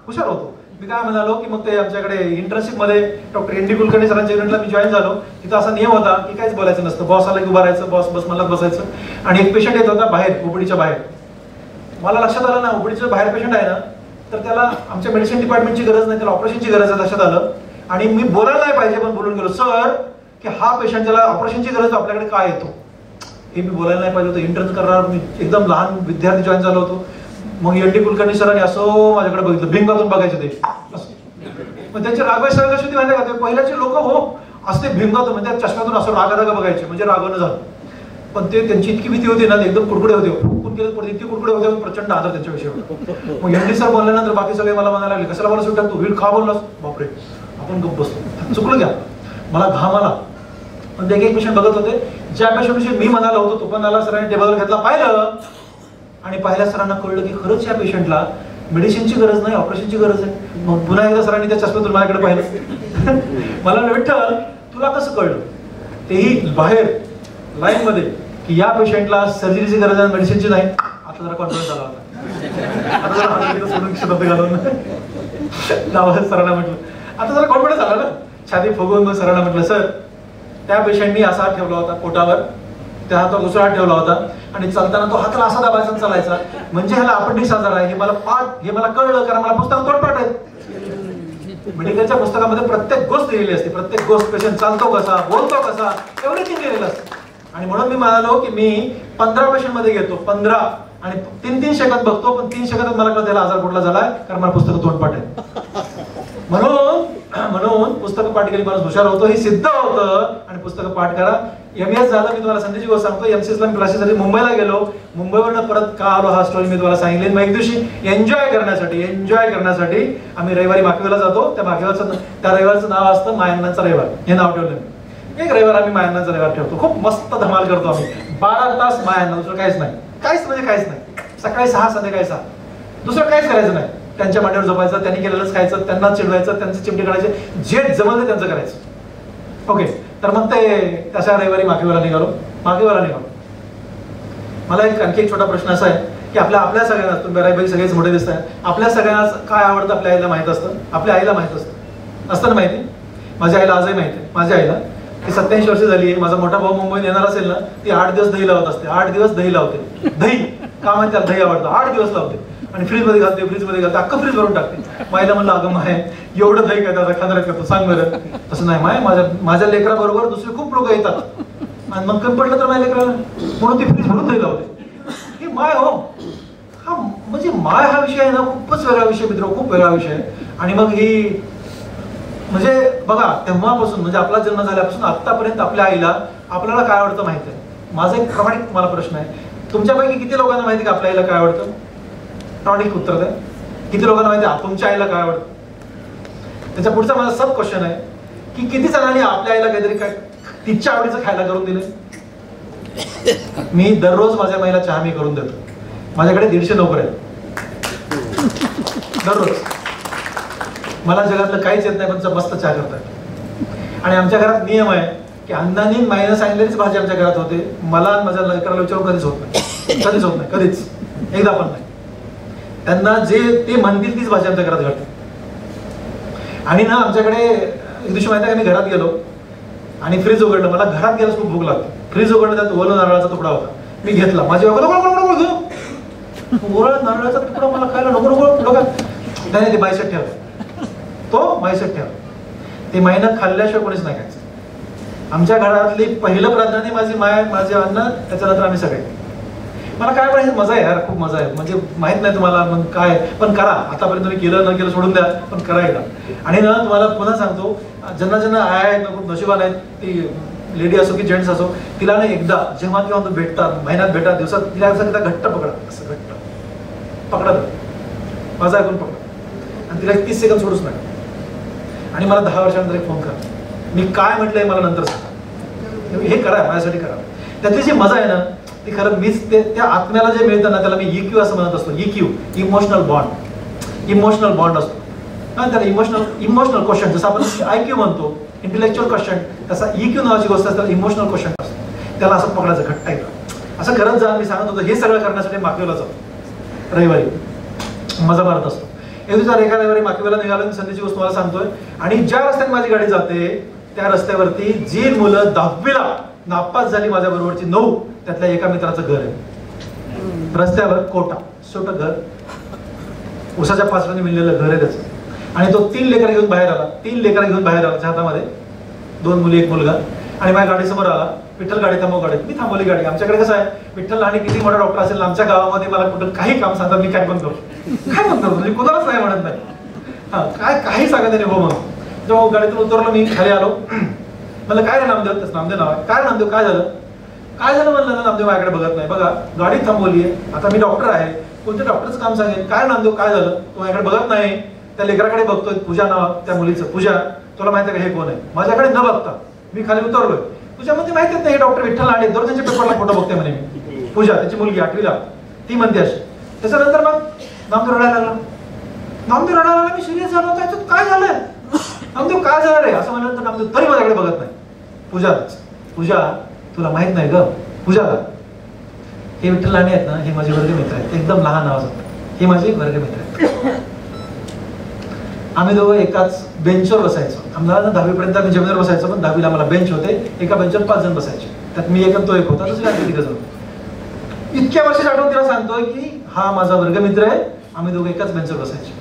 [SPEAKER 1] हुशार होतो. मी काय म्हणालो की मग ते आमच्याकडे इंटर्नशिप मध्ये डॉक्टर ND कुलकर्णी सरांच्या इव्हेंटला मी जॉईन झालो. तिथं असा नियम होता की काहीच बोलायचं नसतं, बॉस आला की उभं राहायचं, बॉस बस मला बसायचं. आणि एक पेशंट येत होता बाहेर, ओपीडीच्या बाहेर. मला लक्षात आलं ना, ओपीडीच्या बाहेर पेशंट आहे ना, तर त्याला आमच्या मेडिसिन डिपार्टमेंटची गरज नाही, त्याला ऑपरेशनची गरज आहे लक्षात आलं. आणि मी बोलायला नाही पाहिजे पण बोलून गेलो, सर की हा पेशंट ज्याला ऑपरेशनची गरज आपल्याकडे काय येतो, हे मी बोलायला नाही पाहिजे होतं. इंटर्न करणार मी एकदम लहान विद्यार्थी जॉईन झालो होतो. मग ND कुलकर्णी सरांनी असं माझ्याकडे बघितलं, भिंगातून बघायचे ते. मग त्यांचे रागवाय सगळं कशी होती माहिती का, ते पहिल्याचे लोक हो असते भिंगातून, म्हणजे चष्म्यातून असं रागा बघायचे, म्हणजे रागवणं झालं. पण ते त्यांची इतकी भीती होती ना, एकदम कुडकुडे होते, फुकून केलं पडते, इतके कुडकुडे होते, प्रचंड आदर त्यांच्याविषयी. मग ND सर बोलल्यानंतर बाकी सगळे मला म्हणायला लागले, कशाला मला सुट्टा, तू वीड खा बोललास, बापरे आपण गप्प बसलो, चुकलं घ्या. मला घाम आला. पण ते एक पेशंट बघत होते, ज्या पेशंटविषयी मी म्हणालो होतो तो पण आला, सरांनी टेबलवर घेतला, पाहिलं. आणि पहिल्या सरांना कळलं की खरंच या पेशंटला मेडिसिनची गरज नाही, ऑपरेशनची गरज आहे. मग पुन्हा एकदा सरांनी त्या चष्म्यातून माझ्याकडे पाहिलं. मला विठ्ठल तुला कसं कळलं, तेही बाहेर लाईन मध्ये, की या पेशंटला सर्जरीची गरज आहे, मेडिसिनची नाही. आता जरा कॉन्फिडन्स आला होता. आता जरा सोडून शब्द घालून सरांना म्हटलं, आता जरा कॉन्फिडन्स आला ना, छाती फुगवून. मग सरांना म्हटलं, सर त्या पेशंटनी असा हात ठेवला होता पोटावर, त्या हातावर दुसरा हात ठेवला होता, आणि चालताना तो हाताला असा दाबायचा चालायचा, म्हणजे ह्याला अपेंडिक्स आजार आहे. हे मला कळलं, कारण मला पुस्तक तोंडपाठ आहे. मेडिकलच्या पुस्तकामध्ये प्रत्येक गोष्ट लिहिलेली असते, प्रत्येक गोष्ट, पेशंट चालतो कसा, बोलतो कसा, एव्हरीथिंग लिहिलेलं असतं. आणि म्हणून मी म्हणालो की मी 15 पेशंट मध्ये घेतो, 15 आणि 3-3 सेकंद बघतो, पण 3 सेकंदात मला कळतं त्याला आजार कुठला झालाय, कारण मला पुस्तक तोंडपाठ आहे. म्हणून पुस्तकं पाठ केली माणूस हुशार होतो, हे सिद्ध होतं. आणि पुस्तकं पाठ करा. MAS झालं. मी तुम्हाला संधीची गोष्ट सांगतो, MCS ला मी क्लासेससाठी मुंबईला गेलो. मुंबईवरनं परत का आलो हा स्टोरी मी तुम्हाला सांगितली. मग एक दिवशी एन्जॉय करण्यासाठी आम्ही रविवारी माकवेला जातो. त्या रविवारचं नाव असतं मायाण्णांचा रविवार, हे नाव ठेवलं मी. एक रविवार आम्ही मायाण्णांचा रविवार ठेवतो. खूप मस्त धमाल करतो आम्ही. 12 तास मायाण्णा, दुसरं काहीच नाही. काहीच नाही. सकाळी 6 संध्याकाळी 6, दुसरं काहीच करायचं नाही. त्यांच्या मांडीवर झोपायचं, त्यांनी केलेलंच खायचं, त्यांना चिडवायचं, त्यांचे चिमटे काढायचे, जे जमलं ते त्यांचं करायचं. ओके, तर मग ते तशा रविवारी माकेवाला निघालो. मला आणखी एक छोटा प्रश्न असा आहे की आपल्या सगळ्यांना, तुम्ही बऱ्यापैकी सगळेच मोठे दिसत आहे, आपल्या सगळ्यांना काय आवडतं आपल्या आईला माहित असतं. आपल्या आईला माहित असतं ना माहिती. माझ्या आईला आजही माहिती आहे. माझ्या आईला ती 87 वर्ष झाली आहे. माझा मोठा भाऊ मुंबईत येणार असेल ना, ती 8 दिवस दही लावत असते. 8 दिवस दही लावते. दही का माहिती, त्याला दही आवडतं. 8 दिवस लावते आणि फ्रीजमध्ये घालते, अख्खं फ्रीज भरून टाकते. मायला म्हणलं, अगं माय एवढं दही काय त्याचा खाणार करतो, सांग बरं. तसं नाही माय, माझ्या लेकराबरोबर दुसरे खूप लोक येतात आणि मग कमी पडलं तर माझ्या लेकराला, म्हणून ती फ्रीज भरून दही लावते. ही माय हो, हा म्हणजे माय हा विषय आहे ना, खूपच वेगळा विषय मित्र, खूप वेगळा विषय. आणि मग ही म्हणजे बघा, तेव्हापासून म्हणजे आपला जन्म झाल्यापासून आतापर्यंत आपल्या आईला आपल्याला काय आवडतं माहिती आहे. माझा एक प्रामाणिक मला प्रश्न आहे, तुमच्यापैकी किती लोकांना माहिती की आपल्या आईला काय आवडतं? प्रामाणिक उत्तर द्या. किती लोकांना माहिती आहे तुमच्या आईला काय आवडतं? त्याच्या पुढचा माझा सब क्वेश्चन आहे की किती जणांनी आपल्या आईला काहीतरी काय तिच्या आवडीचं खायला करून दिले? मी दररोज माझ्या आईला चहा मी करून देतो. माझ्याकडे 150 नोकर आहेत दररोज. मला जगातलं काहीच येत नाही पण मस्त चहा करतात. आणि आमच्या घरात नियम आहे की अण्णांनी माईनं सांगितलेलीच भाजी आमच्या घरात होते. मला माझ्या लेकराला विचारून कधीच होत नाही, कधीच एकदा पण नाही. त्यांना जे ते म्हणतील तीच भाजी आमच्या घरात घडते. आणि ना आमच्याकडे एक दिवशी माहिती आहे का, मी घरात गेलो आणि फ्रीज उघडलं. मला घरात गेल्यास खूप भूक लागते. फ्रीज उघडलं, त्यात ओला नारळाचा तुकडा होता. मी घेतला. माझी ओला नारळाचा तुकडा मला खायला नको त्याने ते बायसेट ठेवला. तो बायसेट ठेवला. ते महिना खाल्ल्याशिवाय कोणीच नाही खायचं. आमच्या घरातली पहिलं प्राधान्य माझी माय, माझे अन्न, त्याच्यानंतर आम्ही सगळे. मला काय पण मजा आहे यार, खूप मजा आहे. म्हणजे माहित नाही तुम्हाला मग काय, पण करा. आतापर्यंत तुम्ही केलं न केलं सोडून द्या, पण करा एकदा. आणि ना तुम्हाला पुन्हा सांगतो, ज्यांना आहेत ना खूप नशिबान आहेत, ती लेडी असो की जेंट्स असो, तिला ना एकदा जेव्हा किंवा भेटतात, महिन्यात भेटा, दिवसात, तिला असं घट्ट पकडा, असं घट्ट पकडा, माझा ऐकून पकडा आणि तिला 30 सेकंद सोडूच नका. आणि मला 10 वर्षानंतर एक फोन करा, मी काय म्हटलंय मला नंतर सांगा. हे करा, माझ्यासाठी करा. त्यातली जी मजा आहे ना ती खरं मीच त्या आत्म्याला जे मिळतं ना त्याला मी EQ असं म्हणत असतो. EQ, इमोशनल बॉन्ड असतो. त्याला इमोशनल क्वेश्चन, जसं आपण IQ म्हणतो इंटेलेक्च्युअल क्वेश्चन, तसा EQ नावाची गोष्ट असते, त्याला इमोशनल क्वेश्चन असतो. त्याला असं पकडायचं घट्ट एकदा. असं करत जा. मी सांगत होतो हे सगळं करण्यासाठी माकेवाला जातो. रविवारी मजा मारत असतो. एक दिवसा एका रविवारी माकेवाला निघालो. संधीची गोष्ट मला सांगतोय. आणि ज्या रस्त्याने माझी गाडी जाते त्या रस्त्यावरती जी मुलं 10वीला नापास झाली माझ्या बरोबरची 9, त्यातल्या एका मित्राचं घर आहे रस्त्यावर. कोटा छोटं घर, उसाच्या पाचव्याने मिळलेलं घर आहे त्याचं. आणि तो 3 लेकरं घेऊन बाहेर आला. त्याच्या हातामध्ये 2 मुली 1 मुलगा. आणि माझ्या गाडीसमोर आला. विठ्ठल गाडी थांबव, गाडी. मी थांबवली गाडी. आमच्याकडे कसं आहे, विठ्ठल आणि किती मोठा डॉक्टर असेल आमच्या गावामध्ये, मला कुठं काही काम सांगतात मी काय पण करतो म्हणजे कोणालाच नाही म्हणत नाही. हा काय काही सांगा त्याने हो. मग जेव्हा गाडीतून उतरलो मी, खाली आलो. म्हणलं काय रे नामदेव, त्याचं नामदेव नाव आहे. काय नामदेव काय झालं म्हणलं ना. नामदेव माझ्याकडे बघत नाही. बघा गाडी थांबवली आहे, आता मी डॉक्टर आहे, कोणत्या डॉक्टरचं काम सांगेल. काय नामदेव काय झालं, तो माझ्याकडे बघत नाही. त्या लेकराकडे बघतोय, पूजा नाव त्या मुलीचं. पूजा, तुला माहिती आहे का हे कोण आहे? माझ्याकडे न बघता मी खाली उतरलोय. तुझ्यामध्ये माहितीच नाही हे डॉक्टर विठ्ठल आणि दर त्यांच्या पेपरला फोटो बघते म्हणे मी. पूजा त्याची मुलगी 8वीला, ती म्हणते अशी. त्याच्यानंतर मग नामदेव रडायला लागला. मी सिरियस झालो, त्याच्यात काय झालंय नामदेव, काय झालं रे असं म्हणलं. तर नामदेव तरी माझ्याकडे बघत नाही. पूजा तुला माहित नाही ग, पूजाला हे विठ्ठल लांडे आहेत ना, हे माझे वर्गमित्र आहेत. एकदम लहान आवाज, हे माझे वर्गमित्र आहेत. आम्ही दोघं एकाच बेंचवर बसायचो. आम्हाला 10वी पर्यंत आम्ही जमिनीवर बसायचो, पण 10वीला आम्हाला बेंच होते. एका बेंचवर 5 जण बसायचे. त्यात मी एक आणि तो एक होता. दुसरी आणखी 3 जण. इतक्या वर्षाची आठवण तिला सांगतोय की हा माझा वर्गमित्र आहे. आम्ही दोघं एकाच बेंचवर बसायचो.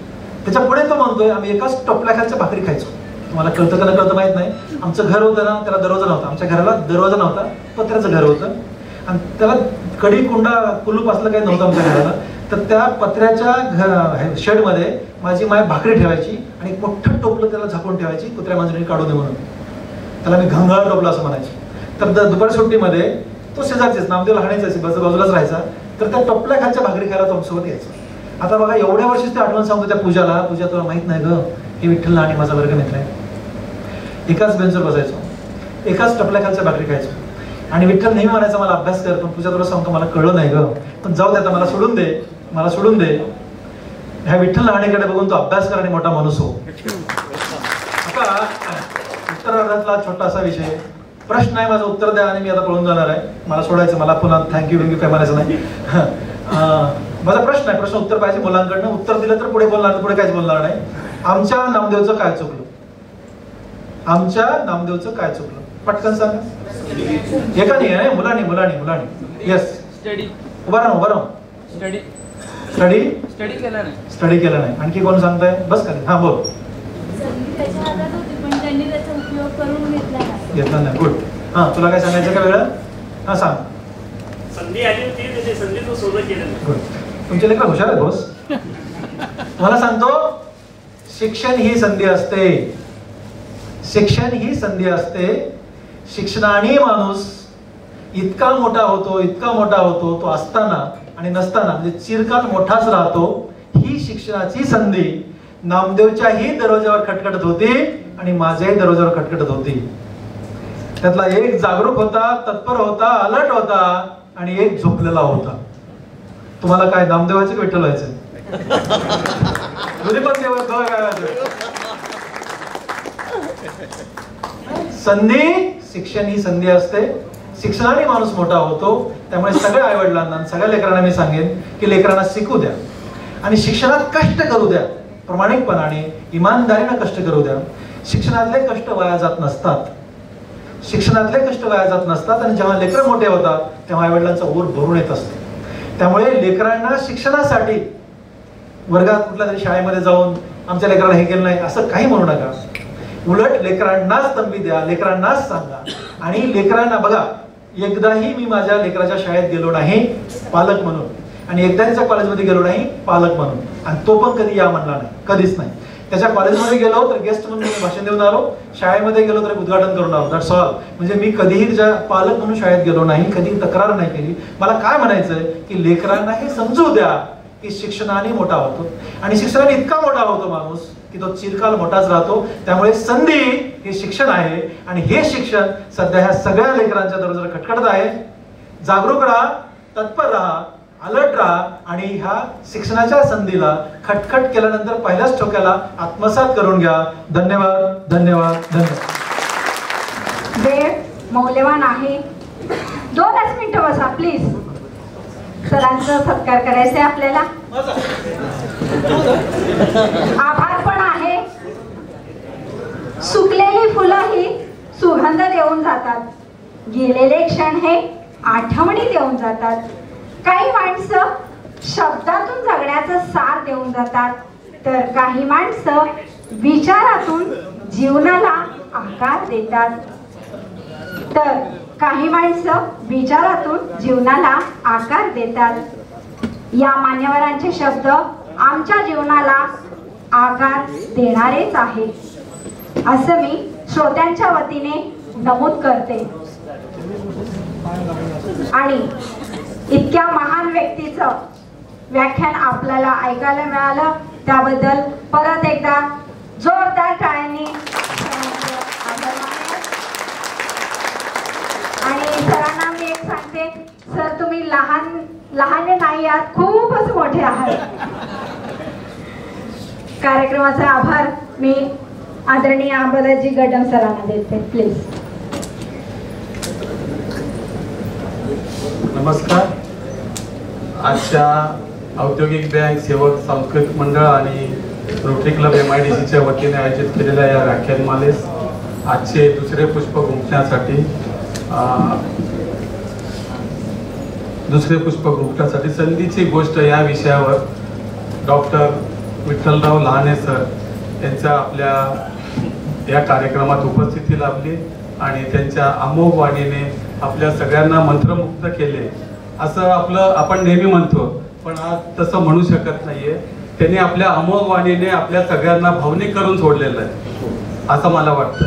[SPEAKER 1] त्याच्या पुढे तो म्हणतोय आम्ही एकाच टोपल्याखालच्या भाकरी खायचो. तुम्हाला कळतं का न कळतं माहित नाही. आमचं घर होतं ना, त्याला दरवाजा नव्हता. आमच्या घराला दरवाजा नव्हता, पत्र्याचं घर होतं. आणि त्याला कडी कुंडा कुलूप असलं काही नव्हतं आमच्या घराला. तर त्या पत्र्याच्या शेडमध्ये माझी माय भाकरी ठेवायची आणि एक मोठं टोपलं त्याला झाकून ठेवायची, कुत्र्या मांजरीने काढू नये म्हणून. त्याला मी घंगाळ टोपलं असं म्हणायचे. तर दुपारी सुट्टीमध्ये तो शेजारचेच नामदेव लहाण्याचे बाजूलाच राहायचा, तर त्या टोपल्या खालच्या भाकरी खायला तुमच्यासोबत यायचं. आता बघा एवढ्या वर्षीच ते आठवण सांगतो त्या पूजा तुला माहित नाही ग, हे विठ्ठल लहाणे माझा वर्ग मित्र आहे. एकाच बेंचवर बसायचो, एकाच टपल्या खालच्या भाकरी खायचो. आणि विठ्ठल नेहमी म्हणायचा मला अभ्यास कर, पण पूजा तुला सांगतो मला कळलं नाही ग, पण जाऊ दे आता, मला सोडून दे. ह्या विठ्ठल लहाणेकडे बघून तो अभ्यास कर आणि मोठा माणूस हो. आता उत्तरार्धातला छोटासा विषय, प्रश्न आहे माझा, उत्तर द्या आणि मी आता पळून जाणार आहे. मला सोडायचं, मला पुन्हा थँक्यू काय म्हणायचं नाही. माझा प्रश्न आहे, प्रश्न उत्तर पाहिजे मुलांकडनं. उत्तर दिलं तर पुढे बोलणार, पुढे काहीच बोलणार नाही. आमच्या नामदेवचं काय चुकलं? पटकन सांगा. एका नाही आहे, मुलांनी. येस, उभा राहा. स्टडी केला नाही. आणखी कोण सांगताय? बस खाली. हा बोल. घेतला नाही. गुड. हा, तुला काय सांगायचं का वेळ? हा सांग.
[SPEAKER 2] संधी आली होती, त्याची संधी तो सोबत केलं.
[SPEAKER 1] गुड. तुमचे लेकर हुशार आहे बोस. मला सांगतो, शिक्षण ही संधी असते. शिक्षणाने माणूस इतका मोठा होतो, तो असताना आणि नसताना म्हणजे चिरकाल मोठाच राहतो. ही शिक्षणाची संधी नामदेवच्याही दरवाजावर खटखटत होती आणि माझ्याही दरवाजावर खटखटत होती. त्यातला एक जागरूक होता, तत्पर होता, अलर्ट होता आणि एक झोपलेला होता. तुम्हाला काय नामदेवाचे की विठ्ठल व्हायचे? शिक्षण ही संधी असते. शिक्षणाने माणूस मोठा होतो. त्यामुळे सगळ्या आईवडिलांना, सगळ्या लेकरांना मी सांगेन की लेकरांना शिकू द्या आणि शिक्षणात कष्ट करू द्या. प्रामाणिकपणाने, इमानदारीने कष्ट करू द्या. शिक्षणातले कष्ट वाया जात नसतात आणि जेव्हा लेकरं मोठे होतात तेव्हा आईवडिलांचा ओर भरून येत असते. त्यामुळे लेकरांना शिक्षणासाठी वर्गात कुठल्या तरी शाळेमध्ये जाऊन आमच्या लेकराला हे केलं नाही असं काही म्हणू नका. उलट लेकरांनाच तंबी द्या, लेकरांनाच सांगा. आणि लेकरांना बघा, एकदाही मी माझ्या लेकराच्या शाळेत गेलो नाही पालक म्हणून, आणि एकदाच्या कॉलेजमध्ये गेलो नाही पालक म्हणून, आणि तो पण कधी या म्हणला नाही, कधीच नाही. त्याच्या कॉलेजमध्ये गेलो तर गेस्ट म्हणून भाषण देऊन आलो, शाळेमध्ये गेलो तर उद्घाटन करून आलो. That's all. म्हणजे मी कधीही त्याच्या पालक म्हणून शाळेत गेलो नाही, कधी तक्रार नाही केली. मला काय म्हणायचंय की लेकरांना हे समजू द्या की शिक्षणाने मोठा होतो आणि शिक्षणाने इतका मोठा होतो माणूस की तो चिरकाल मोठाच राहतो. त्यामुळे संधी हे शिक्षण आहे आणि हे शिक्षण सध्या ह्या सगळ्या लेकरांच्या दरवाजावर खटखटत आहे. जागरूक राहा, तत्पर राहा, अलर्ट राहा आणि ह्या शिक्षणाच्या संधीला खटखट केल्यानंतर पहिल्याच ठोक्याला आत्मसात करून घ्या. धन्यवाद.
[SPEAKER 3] वेळ मौल्यवान आहे. 2 मिनिटं बसा प्लीज. सरांचा सत्कार करायचा आहे आपल्याला. आभार पण आहे. सुकलेली फुलं ही सुगंध देऊन जातात, गेलेले क्षण हे आठवणी देऊन जातात. काही माणसं शब्दातून जगण्याचं सार देऊन जातात, तर काही माणसं विचारातून जीवनाला आकार देतात. या मान्यवरांचे शब्द आमच्या जीवनाला आकार देणारेच आहेत असं मी श्रोत्यांच्या वतीने नमूद करते. आणि इतक्या महान व्यक्तीचं व्याख्यान आपल्याला ऐकायला मिळालं त्याबद्दल परत एकदा जोरदार टाळ्यांनी आणि सरांना मी एक सांगते, सर तुम्ही लहान नाही आहात, खूपच मोठे आहात. कार्यक्रमाचा आभार मी आदरणीय अंबादासजी गडम सरांना देते. प्लीज.
[SPEAKER 4] नमस्कार. आजच्या औद्योगिक बँक सेवक सांस्कृतिक मंडळ आणि रोटरी क्लब MIDCच्या वतीने आयोजित केलेल्या या व्याख्यानमालेस आजचे दुसरे पुष्प गुंफण्यासाठी संधीची गोष्ट या विषयावर डॉक्टर विठ्ठलराव लहाने सर यांच्या आपल्या या कार्यक्रमात उपस्थिती लाभली आणि त्यांच्या अमोघ वाणीने आपल्या सगळ्यांना मंत्रमुग्ध केले. असं आपण नेहमी म्हणतो, पण आज तसं म्हणू शकत नाहीये. त्यांनी आपल्या अमोघ वाणीने आपल्या सगळ्यांना भावनिक करून सोडलेलं आहे असं मला वाटतं.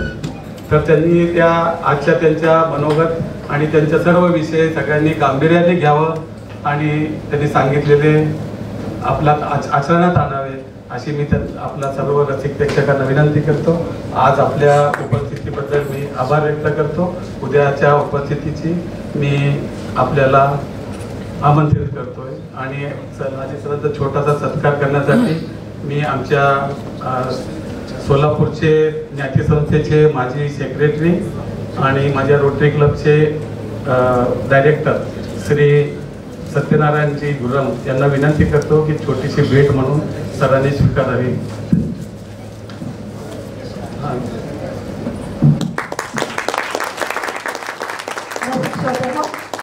[SPEAKER 4] तर त्यांनी त्या आजच्या त्यांच्या मनोगत आणि त्यांच्या सर्व विषय सगळ्यांनी गांभीर्याने घ्यावं आणि त्यांनी सांगितलेले आपला आचरणात आणावे अशी मी आपला सर्व रसिक प्रेक्षकांना विनंती करतो. आज आपल्या उपस्थितीबद्दल मी आभार व्यक्त करतो. उद्याच्या उपस्थितीची मी आपल्याला आमंत्रित करतोय आणि माझी सर्वांचा छोटासा सत्कार करण्यासाठी मी आमच्या सोलापूरचे ज्ञाती संस्थेचे माजी सेक्रेटरी आणि माझ्या रोटरी क्लबचे डायरेक्टर श्री सत्यनारायणजी गुरम यांना विनंती करतो की छोटीशी भेट म्हणून सरांनी स्वीकारावी.